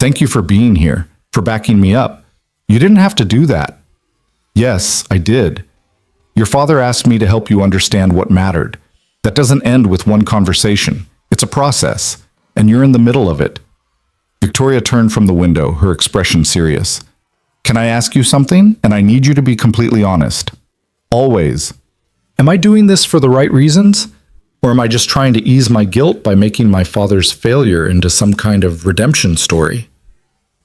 Thank you for being here, for backing me up. You didn't have to do that." "Yes, I did. Your father asked me to help you understand what mattered. That doesn't end with one conversation. It's a process, and you're in the middle of it." Victoria turned from the window, her expression serious. "Can I ask you something? And I need you to be completely honest. Always. Am I doing this for the right reasons? Or am I just trying to ease my guilt by making my father's failure into some kind of redemption story?"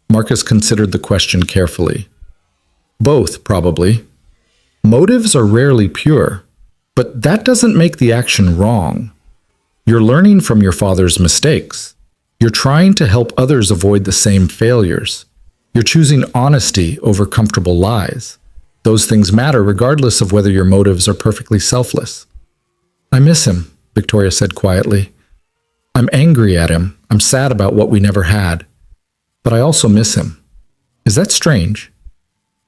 Marcus considered the question carefully. "Both, probably. Motives are rarely pure, but that doesn't make the action wrong. You're learning from your father's mistakes. You're trying to help others avoid the same failures. You're choosing honesty over comfortable lies. Those things matter regardless of whether your motives are perfectly selfless." "I miss him," Victoria said quietly. "I'm angry at him. I'm sad about what we never had. But I also miss him." "Is that strange?"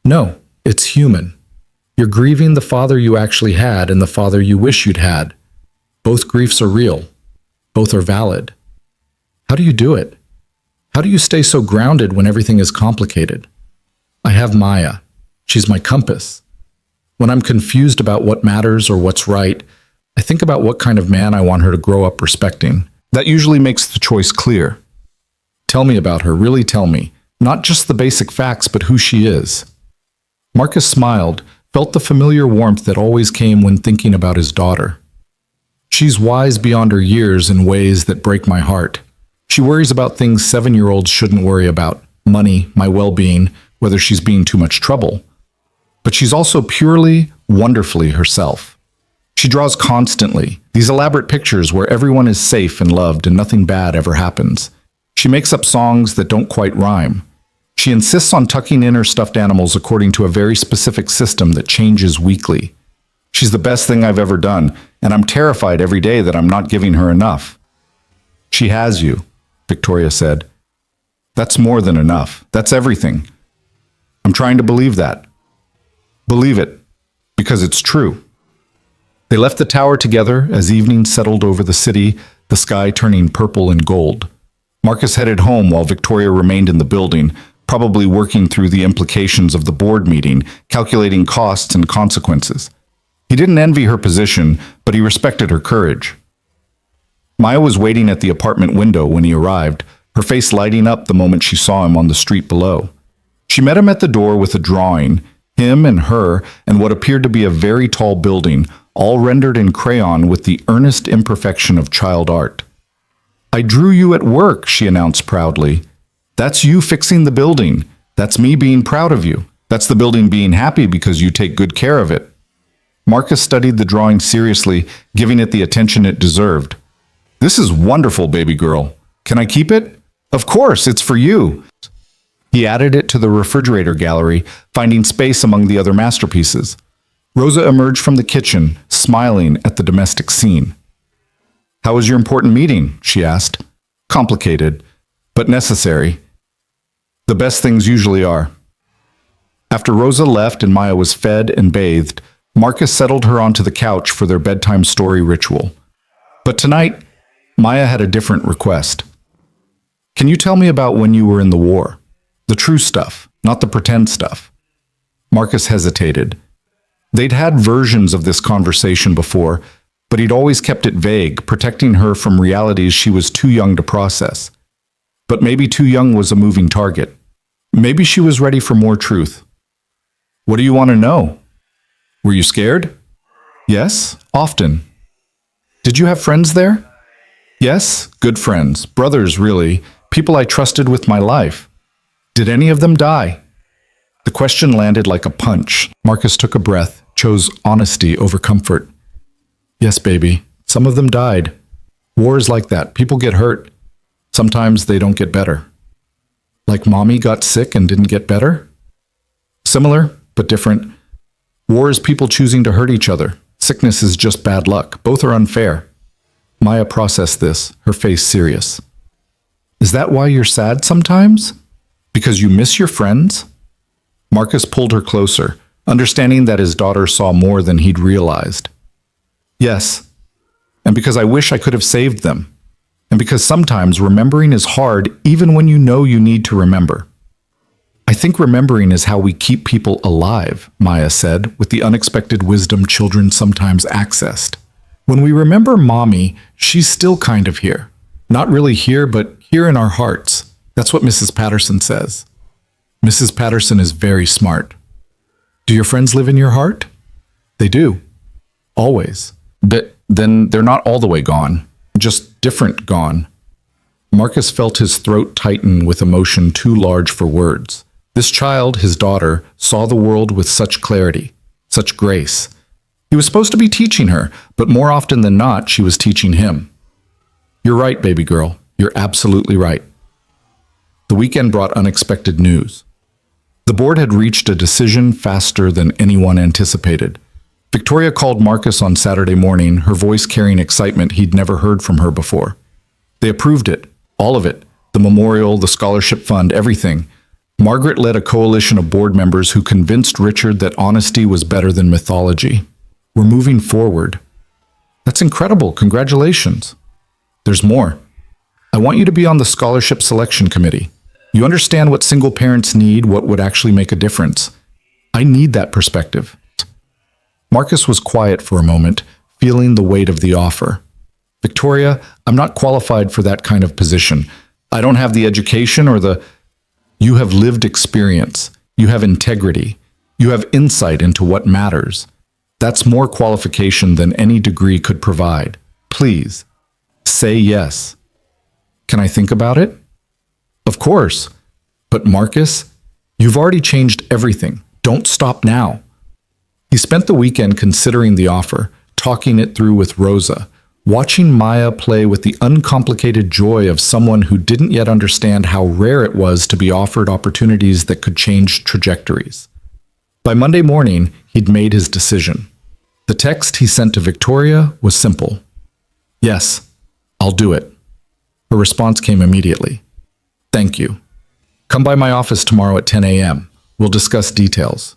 "No, it's human. You're grieving the father you actually had and the father you wish you'd had. Both griefs are real. Both are valid. How do you do it? How do you stay so grounded when everything is complicated?" "I have Maya. She's my compass. When I'm confused about what matters or what's right, I think about what kind of man I want her to grow up respecting. That usually makes the choice clear." "Tell me about her, really tell me. Not just the basic facts, but who she is." Marcus smiled, felt the familiar warmth that always came when thinking about his daughter. "She's wise beyond her years in ways that break my heart. She worries about things 7-year-olds shouldn't worry about. Money, my well-being, whether she's being too much trouble. But she's also purely, wonderfully herself. She draws constantly, these elaborate pictures where everyone is safe and loved and nothing bad ever happens. She makes up songs that don't quite rhyme. She insists on tucking in her stuffed animals according to a very specific system that changes weekly. She's the best thing I've ever done, and I'm terrified every day that I'm not giving her enough." "She has you," Victoria said. "That's more than enough. That's everything. I'm trying to believe that. Believe it, because it's true." They left the tower together as evening settled over the city, the sky turning purple and gold. Marcus headed home while Victoria remained in the building, probably working through the implications of the board meeting, calculating costs and consequences. He didn't envy her position, but he respected her courage. Maya was waiting at the apartment window when he arrived, her face lighting up the moment she saw him on the street below. She met him at the door with a drawing, him and her, and what appeared to be a very tall building, all rendered in crayon with the earnest imperfection of child art. I drew you at work, she announced proudly. That's you fixing the building. That's me being proud of you. That's the building being happy because you take good care of it. Marcus studied the drawing seriously, giving it the attention it deserved. This is wonderful, baby girl. Can I keep it? Of course, it's for you. He added it to the refrigerator gallery, finding space among the other masterpieces. Rosa emerged from the kitchen, smiling at the domestic scene. How was your important meeting? She asked. Complicated, but necessary. The best things usually are. After Rosa left and Maya was fed and bathed, Marcus settled her onto the couch for their bedtime story ritual. But tonight, Maya had a different request. Can you tell me about when you were in the war? The true stuff, not the pretend stuff. Marcus hesitated. They'd had versions of this conversation before, but he'd always kept it vague, protecting her from realities she was too young to process. But maybe too young was a moving target. Maybe she was ready for more truth. What do you want to know? Were you scared? Yes, often. Did you have friends there? Yes, good friends, brothers really, people I trusted with my life. Did any of them die? The question landed like a punch. Marcus took a breath, chose honesty over comfort. Yes, baby, some of them died. War is like that. People get hurt. Sometimes they don't get better. Like mommy got sick and didn't get better? Similar, but different. War is people choosing to hurt each other. Sickness is just bad luck. Both are unfair. Maya processed this, her face serious. Is that why you're sad sometimes? Because you miss your friends? Marcus pulled her closer, understanding that his daughter saw more than he'd realized. Yes, and because I wish I could have saved them. And because sometimes remembering is hard even when you know you need to remember. I think remembering is how we keep people alive, Maya said, with the unexpected wisdom children sometimes accessed. When we remember Mommy, she's still kind of here. Not really here, but here in our hearts. That's what Mrs. Patterson says. Mrs. Patterson is very smart. Do your friends live in your heart? They do. Always. Then they're not all the way gone. Just different gone. Marcus felt his throat tighten with emotion too large for words. This child, his daughter, saw the world with such clarity, such grace. He was supposed to be teaching her, but more often than not, she was teaching him. You're right, baby girl. You're absolutely right. The weekend brought unexpected news. The board had reached a decision faster than anyone anticipated. Victoria called Marcus on Saturday morning, her voice carrying excitement he'd never heard from her before. They approved it, all of it, the memorial, the scholarship fund, everything. Margaret led a coalition of board members who convinced Richard that honesty was better than mythology. We're moving forward. That's incredible. Congratulations. There's more. I want you to be on the scholarship selection committee. You understand what single parents need, what would actually make a difference. I need that perspective. Marcus was quiet for a moment, feeling the weight of the offer. Victoria, I'm not qualified for that kind of position. I don't have the education or the... You have lived experience. You have integrity. You have insight into what matters. That's more qualification than any degree could provide. Please, say yes. Can I think about it? Of course. But Marcus, you've already changed everything. Don't stop now. He spent the weekend considering the offer, talking it through with Rosa, watching Maya play with the uncomplicated joy of someone who didn't yet understand how rare it was to be offered opportunities that could change trajectories. By Monday morning, he'd made his decision. The text he sent to Victoria was simple. Yes, I'll do it. Her response came immediately. Thank you. Come by my office tomorrow at 10 a.m. We'll discuss details.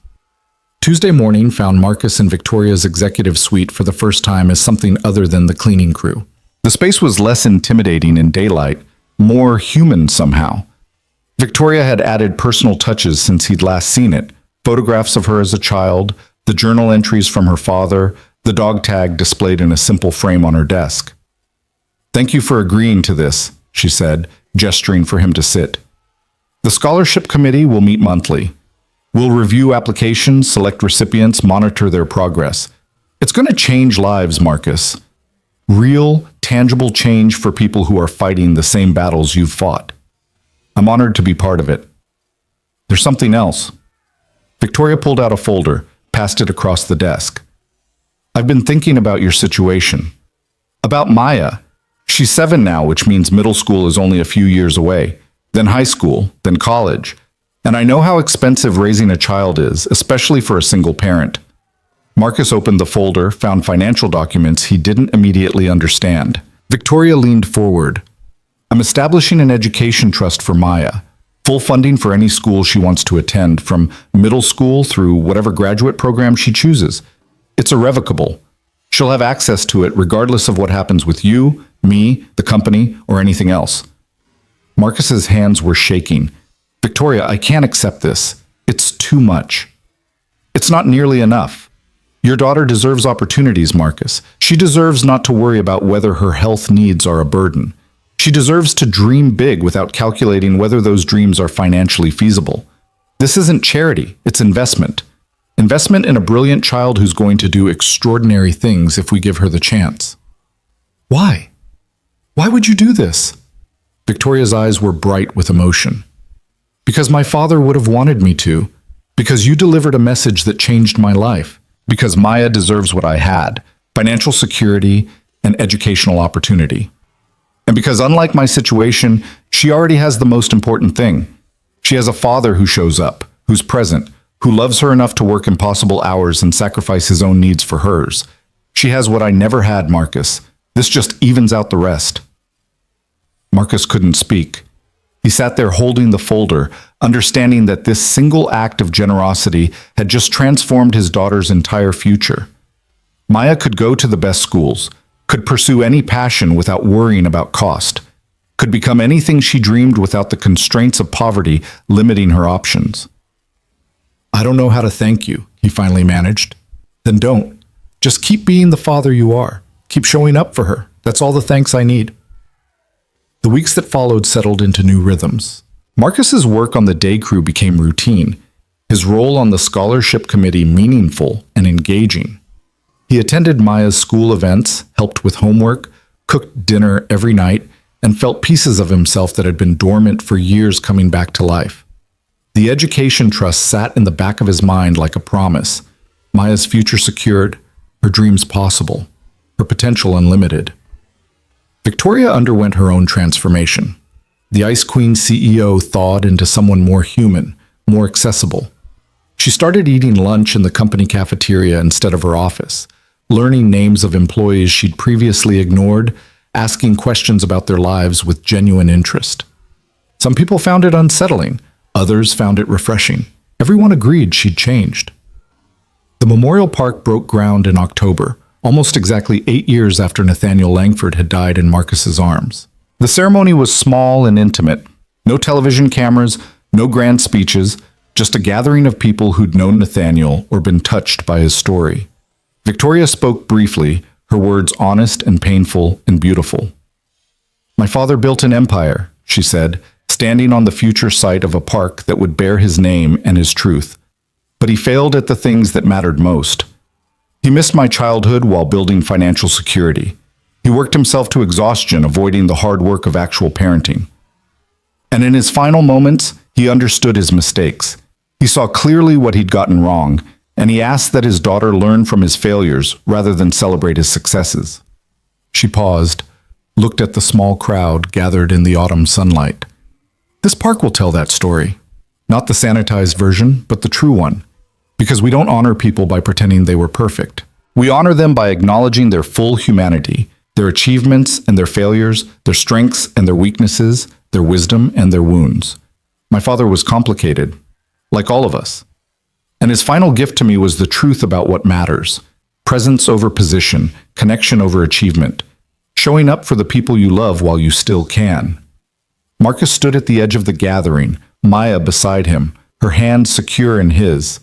Tuesday morning found Marcus in Victoria's executive suite for the first time as something other than the cleaning crew. The space was less intimidating in daylight, more human somehow. Victoria had added personal touches since he'd last seen it. Photographs of her as a child, the journal entries from her father, the dog tag displayed in a simple frame on her desk. Thank you for agreeing to this, she said, gesturing for him to sit. The scholarship committee will meet monthly. We'll review applications, select recipients, monitor their progress. It's going to change lives, Marcus. Real, tangible change for people who are fighting the same battles you've fought. I'm honored to be part of it. There's something else. Victoria pulled out a folder, passed it across the desk. I've been thinking about your situation. About Maya. She's 7 now, which means middle school is only a few years away. Then high school, then college. And I know how expensive raising a child is, especially for a single parent. Marcus opened the folder, found financial documents he didn't immediately understand. Victoria leaned forward. I'm establishing an education trust for Maya. Full funding for any school she wants to attend, from middle school through whatever graduate program she chooses. It's irrevocable. She'll have access to it regardless of what happens with you, me, the company, or anything else. Marcus's hands were shaking. Victoria, I can't accept this. It's too much. It's not nearly enough. Your daughter deserves opportunities, Marcus. She deserves not to worry about whether her health needs are a burden. She deserves to dream big without calculating whether those dreams are financially feasible. This isn't charity, it's investment. Investment in a brilliant child who's going to do extraordinary things if we give her the chance. Why? Why would you do this? Victoria's eyes were bright with emotion. Because my father would have wanted me to. Because you delivered a message that changed my life. Because Maya deserves what I had, financial security and educational opportunity. And because unlike my situation, she already has the most important thing. She has a father who shows up, who's present, who loves her enough to work impossible hours and sacrifice his own needs for hers. She has what I never had, Marcus. This just evens out the rest. Marcus couldn't speak. He sat there holding the folder, understanding that this single act of generosity had just transformed his daughter's entire future. Maya could go to the best schools, could pursue any passion without worrying about cost, could become anything she dreamed without the constraints of poverty limiting her options. I don't know how to thank you, he finally managed. Then don't. Just keep being the father you are. Keep showing up for her. That's all the thanks I need. The weeks that followed settled into new rhythms. Marcus's work on the day crew became routine, his role on the scholarship committee meaningful and engaging. He attended Maya's school events, helped with homework, cooked dinner every night, and felt pieces of himself that had been dormant for years coming back to life. The education trust sat in the back of his mind like a promise. Maya's future secured, her dreams possible, her potential unlimited. Victoria underwent her own transformation. The Ice Queen CEO thawed into someone more human, more accessible. She started eating lunch in the company cafeteria instead of her office, learning names of employees she'd previously ignored, asking questions about their lives with genuine interest. Some people found it unsettling, others found it refreshing. Everyone agreed she'd changed. The memorial park broke ground in October, almost exactly 8 years after Nathaniel Langford had died in Marcus's arms. The ceremony was small and intimate. No television cameras, no grand speeches, just a gathering of people who'd known Nathaniel or been touched by his story. Victoria spoke briefly, her words honest and painful and beautiful. My father built an empire, she said, standing on the future site of a park that would bear his name and his truth. But he failed at the things that mattered most. He missed my childhood while building financial security. He worked himself to exhaustion, avoiding the hard work of actual parenting. And in his final moments, he understood his mistakes. He saw clearly what he'd gotten wrong, and he asked that his daughter learn from his failures rather than celebrate his successes. She paused, looked at the small crowd gathered in the autumn sunlight. This park will tell that story. Not the sanitized version, but the true one. Because we don't honor people by pretending they were perfect. We honor them by acknowledging their full humanity, their achievements and their failures, their strengths and their weaknesses, their wisdom and their wounds. My father was complicated, like all of us. And his final gift to me was the truth about what matters. Presence over position, connection over achievement. Showing up for the people you love while you still can. Marcus stood at the edge of the gathering, Maya beside him, her hand secure in his.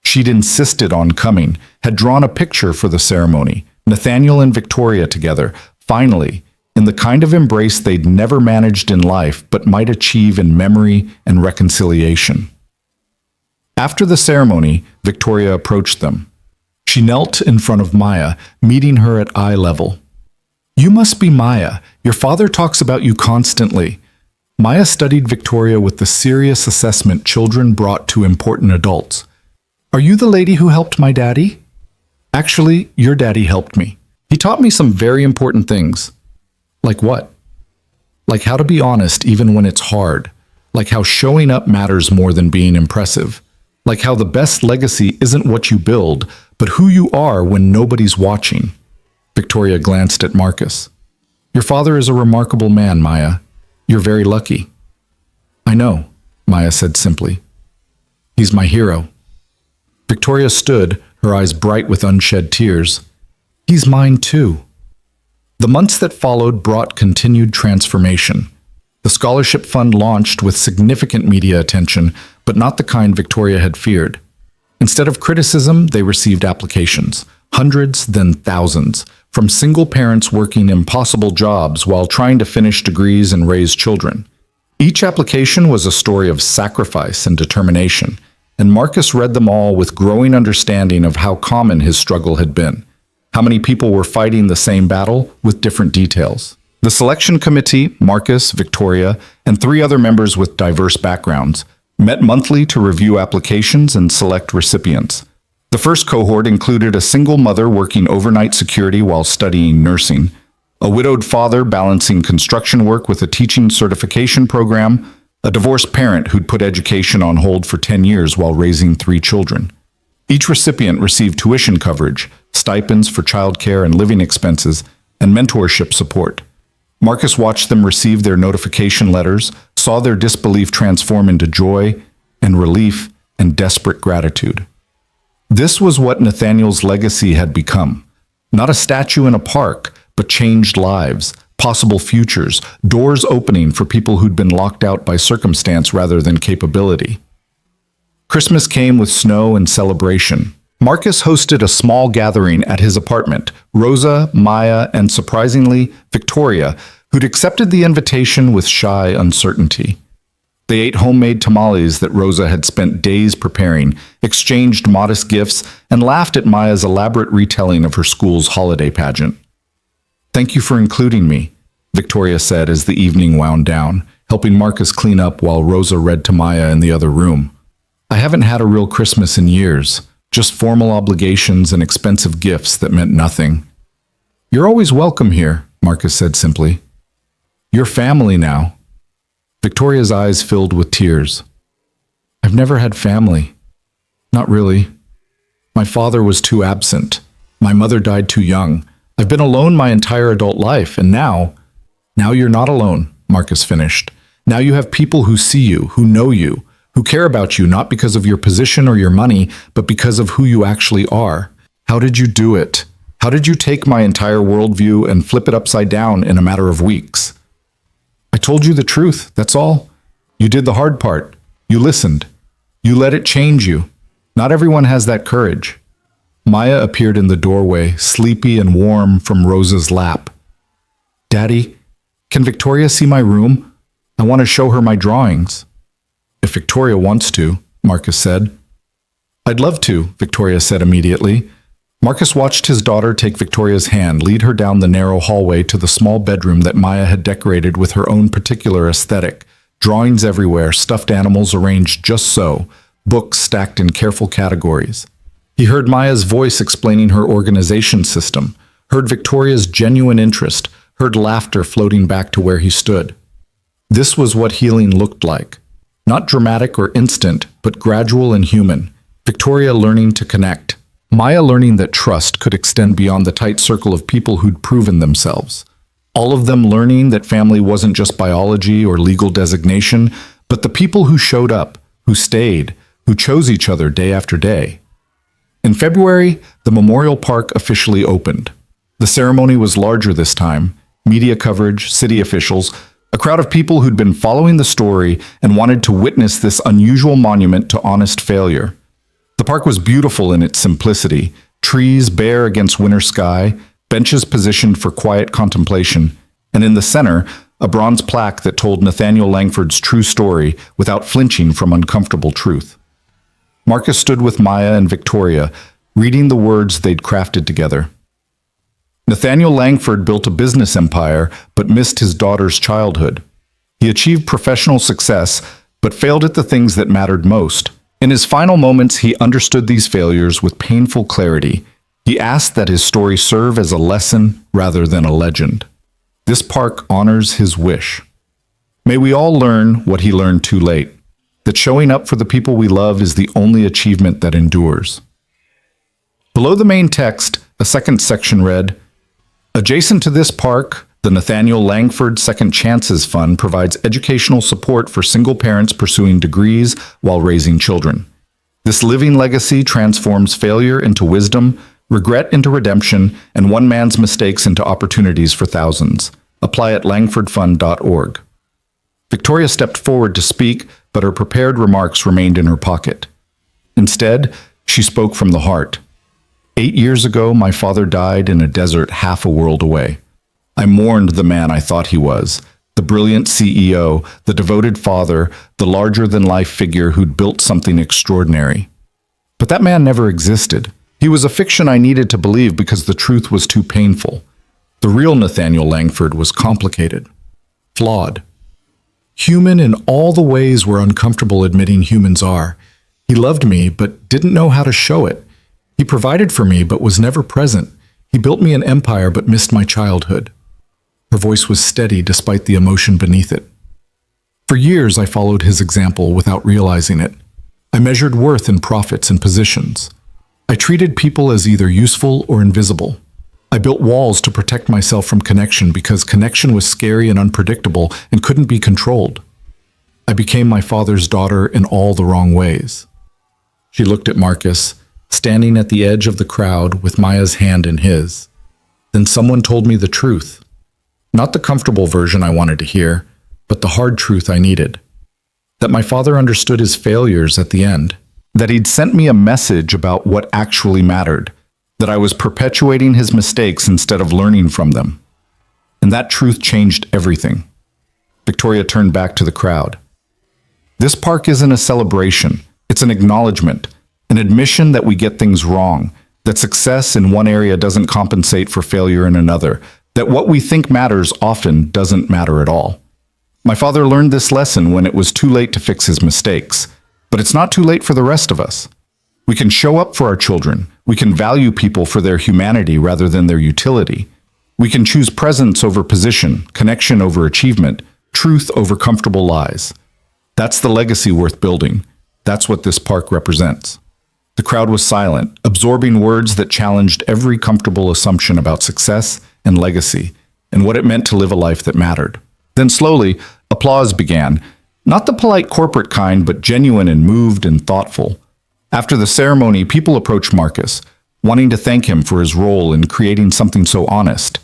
She'd insisted on coming, had drawn a picture for the ceremony, Nathaniel and Victoria together, finally, in the kind of embrace they'd never managed in life but might achieve in memory and reconciliation. After the ceremony, Victoria approached them. She knelt in front of Maya, meeting her at eye level. You must be Maya. Your father talks about you constantly. Maya studied Victoria with the serious assessment children brought to important adults. Are you the lady who helped my daddy? Actually, your daddy helped me. He taught me some very important things. Like what? Like how to be honest even when it's hard. Like how showing up matters more than being impressive. Like how the best legacy isn't what you build, but who you are when nobody's watching. Victoria glanced at Marcus. Your father is a remarkable man, Maya. You're very lucky. I know, Maya said simply. He's my hero. Victoria stood, her eyes bright with unshed tears. He's mine too. The months that followed brought continued transformation. The scholarship fund launched with significant media attention, but not the kind Victoria had feared. Instead of criticism, they received applications, hundreds, then thousands, from single parents working impossible jobs while trying to finish degrees and raise children. Each application was a story of sacrifice and determination, and Marcus read them all with growing understanding of how common his struggle had been. How many people were fighting the same battle with different details. The selection committee, Marcus, Victoria, and 3 other members with diverse backgrounds, met monthly to review applications and select recipients. The first cohort included a single mother working overnight security while studying nursing, a widowed father balancing construction work with a teaching certification program, a divorced parent who'd put education on hold for 10 years while raising 3 children. Each recipient received tuition coverage, stipends for childcare and living expenses, and mentorship support. Marcus watched them receive their notification letters, saw their disbelief transform into joy and relief and desperate gratitude. This was what Nathaniel's legacy had become. Not a statue in a park, but changed lives, possible futures, doors opening for people who'd been locked out by circumstance rather than capability. Christmas came with snow and celebration. Marcus hosted a small gathering at his apartment. Rosa, Maya, and surprisingly, Victoria, who'd accepted the invitation with shy uncertainty. They ate homemade tamales that Rosa had spent days preparing, exchanged modest gifts, and laughed at Maya's elaborate retelling of her school's holiday pageant. Thank you for including me, Victoria said as the evening wound down, helping Marcus clean up while Rosa read to Maya in the other room. I haven't had a real Christmas in years, just formal obligations and expensive gifts that meant nothing. You're always welcome here, Marcus said simply. You're family now. Victoria's eyes filled with tears. I've never had family. Not really. My father was too absent. My mother died too young. I've been alone my entire adult life, and now you're not alone, Marcus finished. Now you have people who see you, who know you, who care about you not because of your position or your money, but because of who you actually are. How did you do it? How did you take my entire worldview and flip it upside down in a matter of weeks? I told you the truth, that's all. You did the hard part. You listened. You let it change you. Not everyone has that courage. Maya appeared in the doorway, sleepy and warm from Rosa's lap. Daddy, can Victoria see my room? I want to show her my drawings. If Victoria wants to, Marcus said. I'd love to, Victoria said immediately. Marcus watched his daughter take Victoria's hand, lead her down the narrow hallway to the small bedroom that Maya had decorated with her own particular aesthetic. Drawings everywhere, stuffed animals arranged just so, books stacked in careful categories. He heard Maya's voice explaining her organization system, heard Victoria's genuine interest, heard laughter floating back to where he stood. This was what healing looked like. Not dramatic or instant, but gradual and human. Victoria learning to connect. Maya learning that trust could extend beyond the tight circle of people who'd proven themselves. All of them learning that family wasn't just biology or legal designation, but the people who showed up, who stayed, who chose each other day after day. In February, the memorial park officially opened. The ceremony was larger this time. Media coverage, city officials, a crowd of people who'd been following the story and wanted to witness this unusual monument to honest failure. The park was beautiful in its simplicity, trees bare against winter sky, benches positioned for quiet contemplation, and in the center, a bronze plaque that told Nathaniel Langford's true story without flinching from uncomfortable truth. Marcus stood with Maya and Victoria, reading the words they'd crafted together. Nathaniel Langford built a business empire but missed his daughter's childhood. He achieved professional success but failed at the things that mattered most. In his final moments, he understood these failures with painful clarity. He asked that his story serve as a lesson rather than a legend. This park honors his wish. May we all learn what he learned too late, that showing up for the people we love is the only achievement that endures. Below the main text, a second section read, "Adjacent to this park, the Nathaniel Langford Second Chances Fund provides educational support for single parents pursuing degrees while raising children. This living legacy transforms failure into wisdom, regret into redemption, and one man's mistakes into opportunities for thousands. Apply at langfordfund.org." Victoria stepped forward to speak, but her prepared remarks remained in her pocket. Instead, she spoke from the heart. 8 years ago, my father died in a desert half a world away. I mourned the man I thought he was, the brilliant CEO, the devoted father, the larger-than-life figure who'd built something extraordinary. But that man never existed. He was a fiction I needed to believe because the truth was too painful. The real Nathaniel Langford was complicated, flawed. Human in all the ways we're uncomfortable admitting humans are. He loved me, but didn't know how to show it. He provided for me, but was never present. He built me an empire, but missed my childhood. Her voice was steady despite the emotion beneath it. For years, I followed his example without realizing it. I measured worth in profits and positions. I treated people as either useful or invisible. I built walls to protect myself from connection because connection was scary and unpredictable and couldn't be controlled. I became my father's daughter in all the wrong ways. She looked at Marcus, standing at the edge of the crowd with Maya's hand in his. Then someone told me the truth. Not the comfortable version I wanted to hear, but the hard truth I needed. That my father understood his failures at the end. That he'd sent me a message about what actually mattered. That I was perpetuating his mistakes instead of learning from them. And that truth changed everything. Victoria turned back to the crowd. This park isn't a celebration. It's an acknowledgement, an admission that we get things wrong, that success in one area doesn't compensate for failure in another, that what we think matters often doesn't matter at all. My father learned this lesson when it was too late to fix his mistakes, but it's not too late for the rest of us. We can show up for our children. We can value people for their humanity rather than their utility. We can choose presence over position, connection over achievement, truth over comfortable lies. That's the legacy worth building. That's what this park represents. The crowd was silent, absorbing words that challenged every comfortable assumption about success and legacy, and what it meant to live a life that mattered. Then slowly, applause began, not the polite corporate kind, but genuine and moved and thoughtful. After the ceremony, people approached Marcus, wanting to thank him for his role in creating something so honest.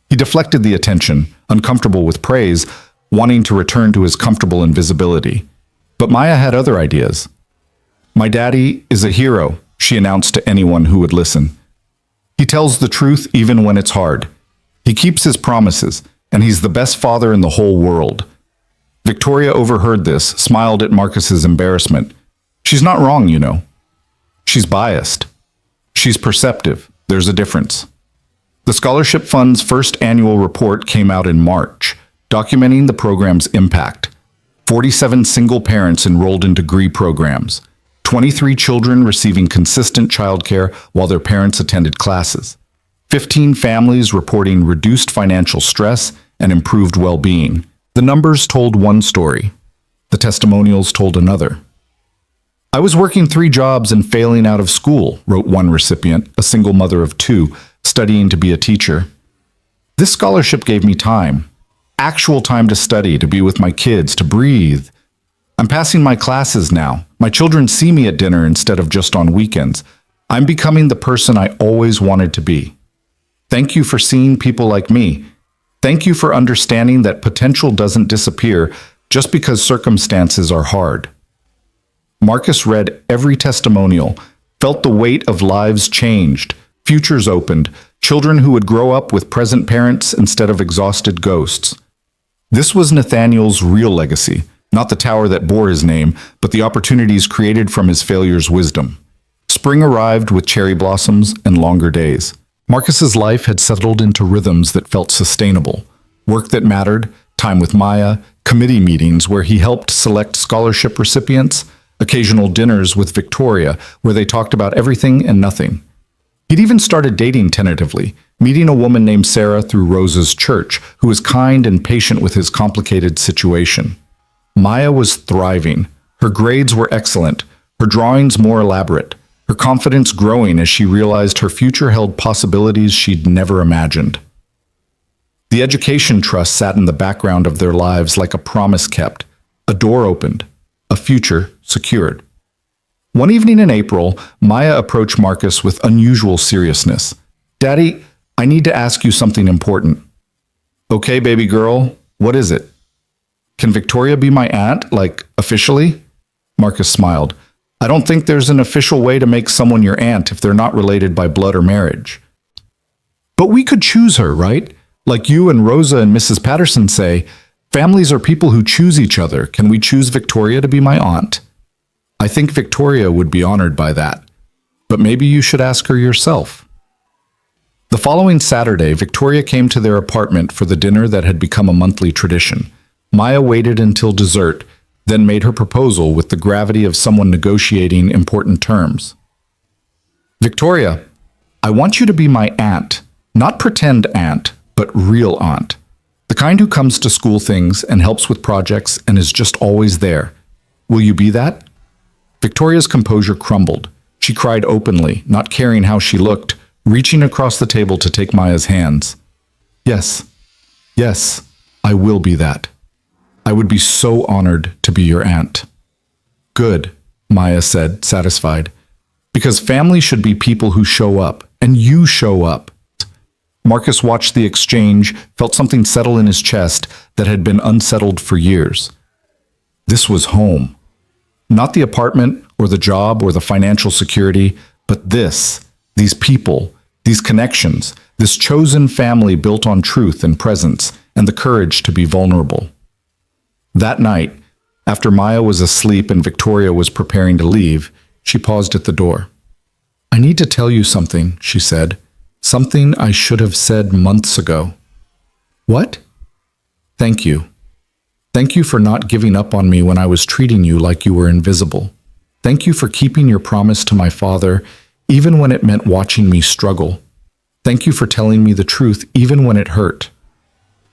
He deflected the attention, uncomfortable with praise, wanting to return to his comfortable invisibility. But Maya had other ideas. "My daddy is a hero," she announced to anyone who would listen. "He tells the truth even when it's hard. He keeps his promises, and he's the best father in the whole world." Victoria overheard this, smiled at Marcus's embarrassment. She's not wrong, you know. She's biased. She's perceptive. There's a difference. The Scholarship Fund's first annual report came out in March, documenting the program's impact. 47 single parents enrolled in degree programs. 23 children receiving consistent childcare while their parents attended classes. 15 families reporting reduced financial stress and improved well-being. The numbers told one story. The testimonials told another. "I was working 3 jobs and failing out of school," wrote one recipient, a single mother of 2, studying to be a teacher. "This scholarship gave me time. Actual time to study, to be with my kids, to breathe. I'm passing my classes now. My children see me at dinner instead of just on weekends. I'm becoming the person I always wanted to be. Thank you for seeing people like me. Thank you for understanding that potential doesn't disappear just because circumstances are hard." Marcus read every testimonial, felt the weight of lives changed, futures opened, children who would grow up with present parents instead of exhausted ghosts. This was Nathaniel's real legacy, not the tower that bore his name, but the opportunities created from his failure's wisdom. Spring arrived with cherry blossoms and longer days. Marcus's life had settled into rhythms that felt sustainable. Work that mattered, time with Maya, committee meetings where he helped select scholarship recipients, occasional dinners with Victoria where they talked about everything and nothing. He'd even started dating tentatively, meeting a woman named Sarah through Rosa's church, who was kind and patient with his complicated situation. Maya was thriving. Her grades were excellent, her drawings more elaborate, her confidence growing as she realized her future held possibilities she'd never imagined. The education trust sat in the background of their lives like a promise kept, a door opened, a future secured. One evening in April, Maya approached Marcus with unusual seriousness. "Daddy, I need to ask you something important." "Okay, baby girl, what is it?" "Can Victoria be my aunt, like, officially?" Marcus smiled. "I don't think there's an official way to make someone your aunt if they're not related by blood or marriage." "But we could choose her, right? Like you and Rosa and Mrs. Patterson say, families are people who choose each other. Can we choose Victoria to be my aunt?" "I think Victoria would be honored by that. But maybe you should ask her yourself." The following Saturday, Victoria came to their apartment for the dinner that had become a monthly tradition. Maya waited until dessert, then made her proposal with the gravity of someone negotiating important terms. "Victoria, I want you to be my aunt, not pretend aunt, but real aunt. The kind who comes to school things and helps with projects and is just always there. Will you be that?" Victoria's composure crumbled. She cried openly, not caring how she looked, reaching across the table to take Maya's hands. "Yes, yes, I will be that. I would be so honored to be your aunt." "Good," Maya said, satisfied. "Because family should be people who show up, and you show up." Marcus watched the exchange, felt something settle in his chest that had been unsettled for years. This was home. Not the apartment, or the job, or the financial security, but these people, these connections, this chosen family built on truth and presence, and the courage to be vulnerable. That night, after Maya was asleep and Victoria was preparing to leave, she paused at the door. "I need to tell you something," she said. "Something I should have said months ago." "What?" "Thank you. Thank you for not giving up on me when I was treating you like you were invisible. Thank you for keeping your promise to my father, even when it meant watching me struggle. Thank you for telling me the truth, even when it hurt.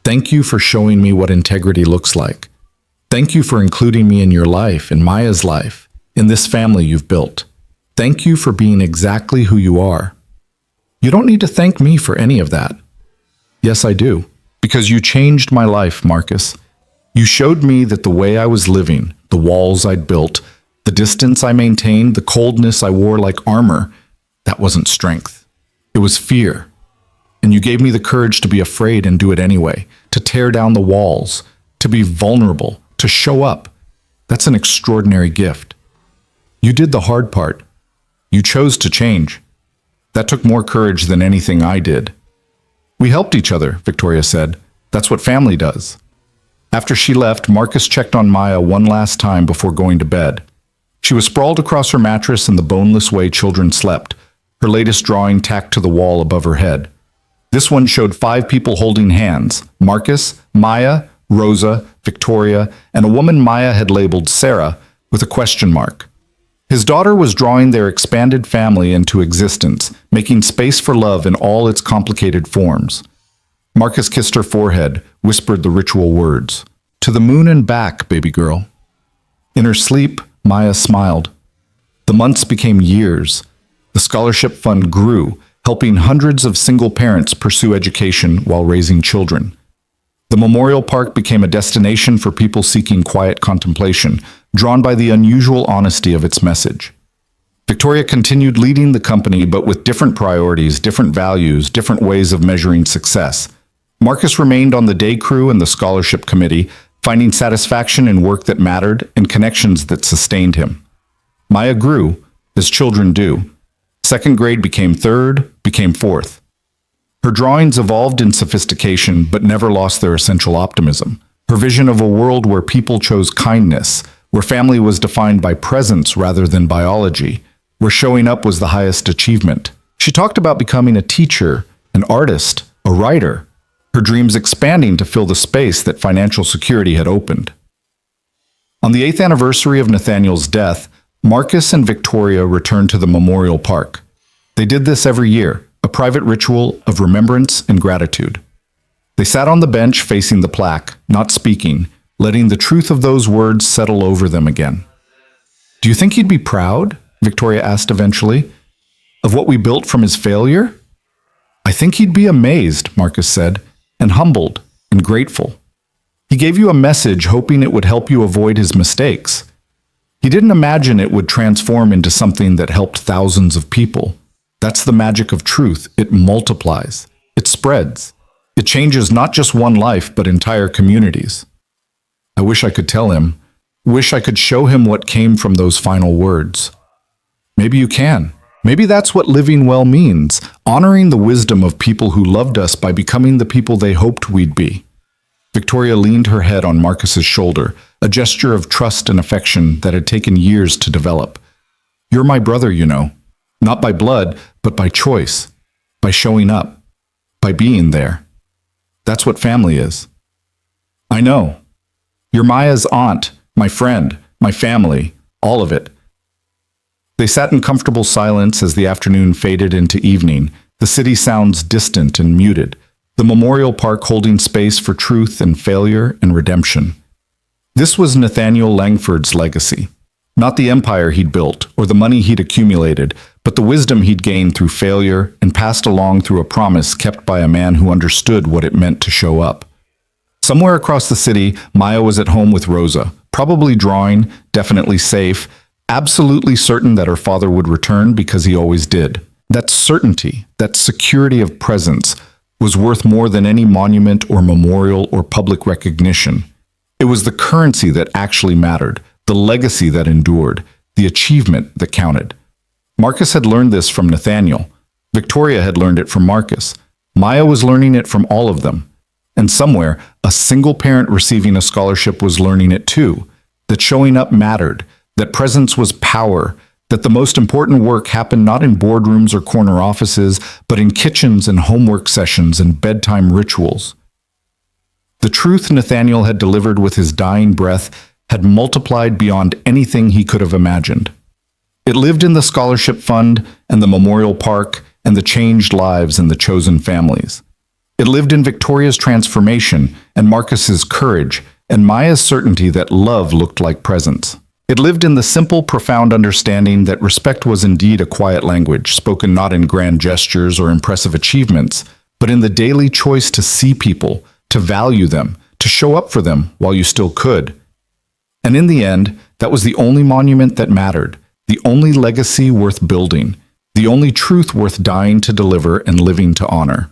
Thank you for showing me what integrity looks like. Thank you for including me in your life, in Maya's life, in this family you've built. Thank you for being exactly who you are. You don't need to thank me for any of that." "Yes, I do. Because you changed my life, Marcus. You showed me that the way I was living, the walls I'd built, the distance I maintained, the coldness I wore like armor, that wasn't strength. It was fear. And you gave me the courage to be afraid and do it anyway, to tear down the walls, to be vulnerable, to show up. That's an extraordinary gift. You did the hard part. You chose to change. That took more courage than anything I did." "We helped each other," Victoria said. "That's what family does." After she left, Marcus checked on Maya one last time before going to bed. She was sprawled across her mattress in the boneless way children slept, her latest drawing tacked to the wall above her head. This one showed 5 people holding hands: Marcus, Maya, Rosa, Victoria, and a woman Maya had labeled Sarah with a question mark. His daughter was drawing their expanded family into existence, making space for love in all its complicated forms. Marcus kissed her forehead, whispered the ritual words. "To the moon and back, baby girl." In her sleep, Maya smiled. The months became years. The scholarship fund grew, helping hundreds of single parents pursue education while raising children. The memorial park became a destination for people seeking quiet contemplation, drawn by the unusual honesty of its message. Victoria continued leading the company, but with different priorities, different values, different ways of measuring success. Marcus remained on the day crew and the scholarship committee, finding satisfaction in work that mattered and connections that sustained him. Maya grew, as children do. Second grade became third, became fourth. Her drawings evolved in sophistication, but never lost their essential optimism. Her vision of a world where people chose kindness, where family was defined by presence rather than biology, where showing up was the highest achievement, She talked about becoming a teacher, an artist, a writer, her dreams expanding to fill the space that financial security had opened. On the 8th anniversary of Nathaniel's death, Marcus and Victoria returned to the memorial park. They did this every year, a private ritual of remembrance and gratitude. They sat on the bench facing the plaque, not speaking, letting the truth of those words settle over them again. "Do you think he'd be proud?" Victoria asked eventually. "Of what we built from his failure?" "I think he'd be amazed," Marcus said, "and humbled and grateful. He gave you a message hoping it would help you avoid his mistakes. He didn't imagine it would transform into something that helped thousands of people. That's the magic of truth. It multiplies. It spreads. It changes not just one life, but entire communities." I wish I could tell him. Wish I could show him what came from those final words. Maybe you can. Maybe that's what living well means, honoring the wisdom of people who loved us by becoming the people they hoped we'd be. Victoria leaned her head on Marcus's shoulder, a gesture of trust and affection that had taken years to develop. "You're my brother, you know. Not by blood, but by choice. By showing up. By being there. That's what family is." "I know. You're Maya's aunt, my friend, my family, all of it." They sat in comfortable silence as the afternoon faded into evening, the city sounds distant and muted, the memorial park holding space for truth and failure and redemption. This was Nathaniel Langford's legacy. Not the empire he'd built or the money he'd accumulated, but the wisdom he'd gained through failure and passed along through a promise kept by a man who understood what it meant to show up. Somewhere across the city, Maya was at home with Rosa, probably drawing, definitely safe, absolutely certain that her father would return because he always did. That certainty, that security of presence, was worth more than any monument or memorial or public recognition. It was the currency that actually mattered, the legacy that endured, the achievement that counted. Marcus had learned this from Nathaniel. Victoria had learned it from Marcus. Maya was learning it from all of them. And somewhere, a single parent receiving a scholarship was learning it too, that showing up mattered, that presence was power, that the most important work happened not in boardrooms or corner offices, but in kitchens and homework sessions and bedtime rituals. The truth Nathaniel had delivered with his dying breath had multiplied beyond anything he could have imagined. It lived in the scholarship fund and the memorial park and the changed lives and the chosen families. It lived in Victoria's transformation and Marcus's courage and Maya's certainty that love looked like presence. It lived in the simple, profound understanding that respect was indeed a quiet language, spoken not in grand gestures or impressive achievements, but in the daily choice to see people, to value them, to show up for them while you still could. And in the end, that was the only monument that mattered, the only legacy worth building, the only truth worth dying to deliver and living to honor.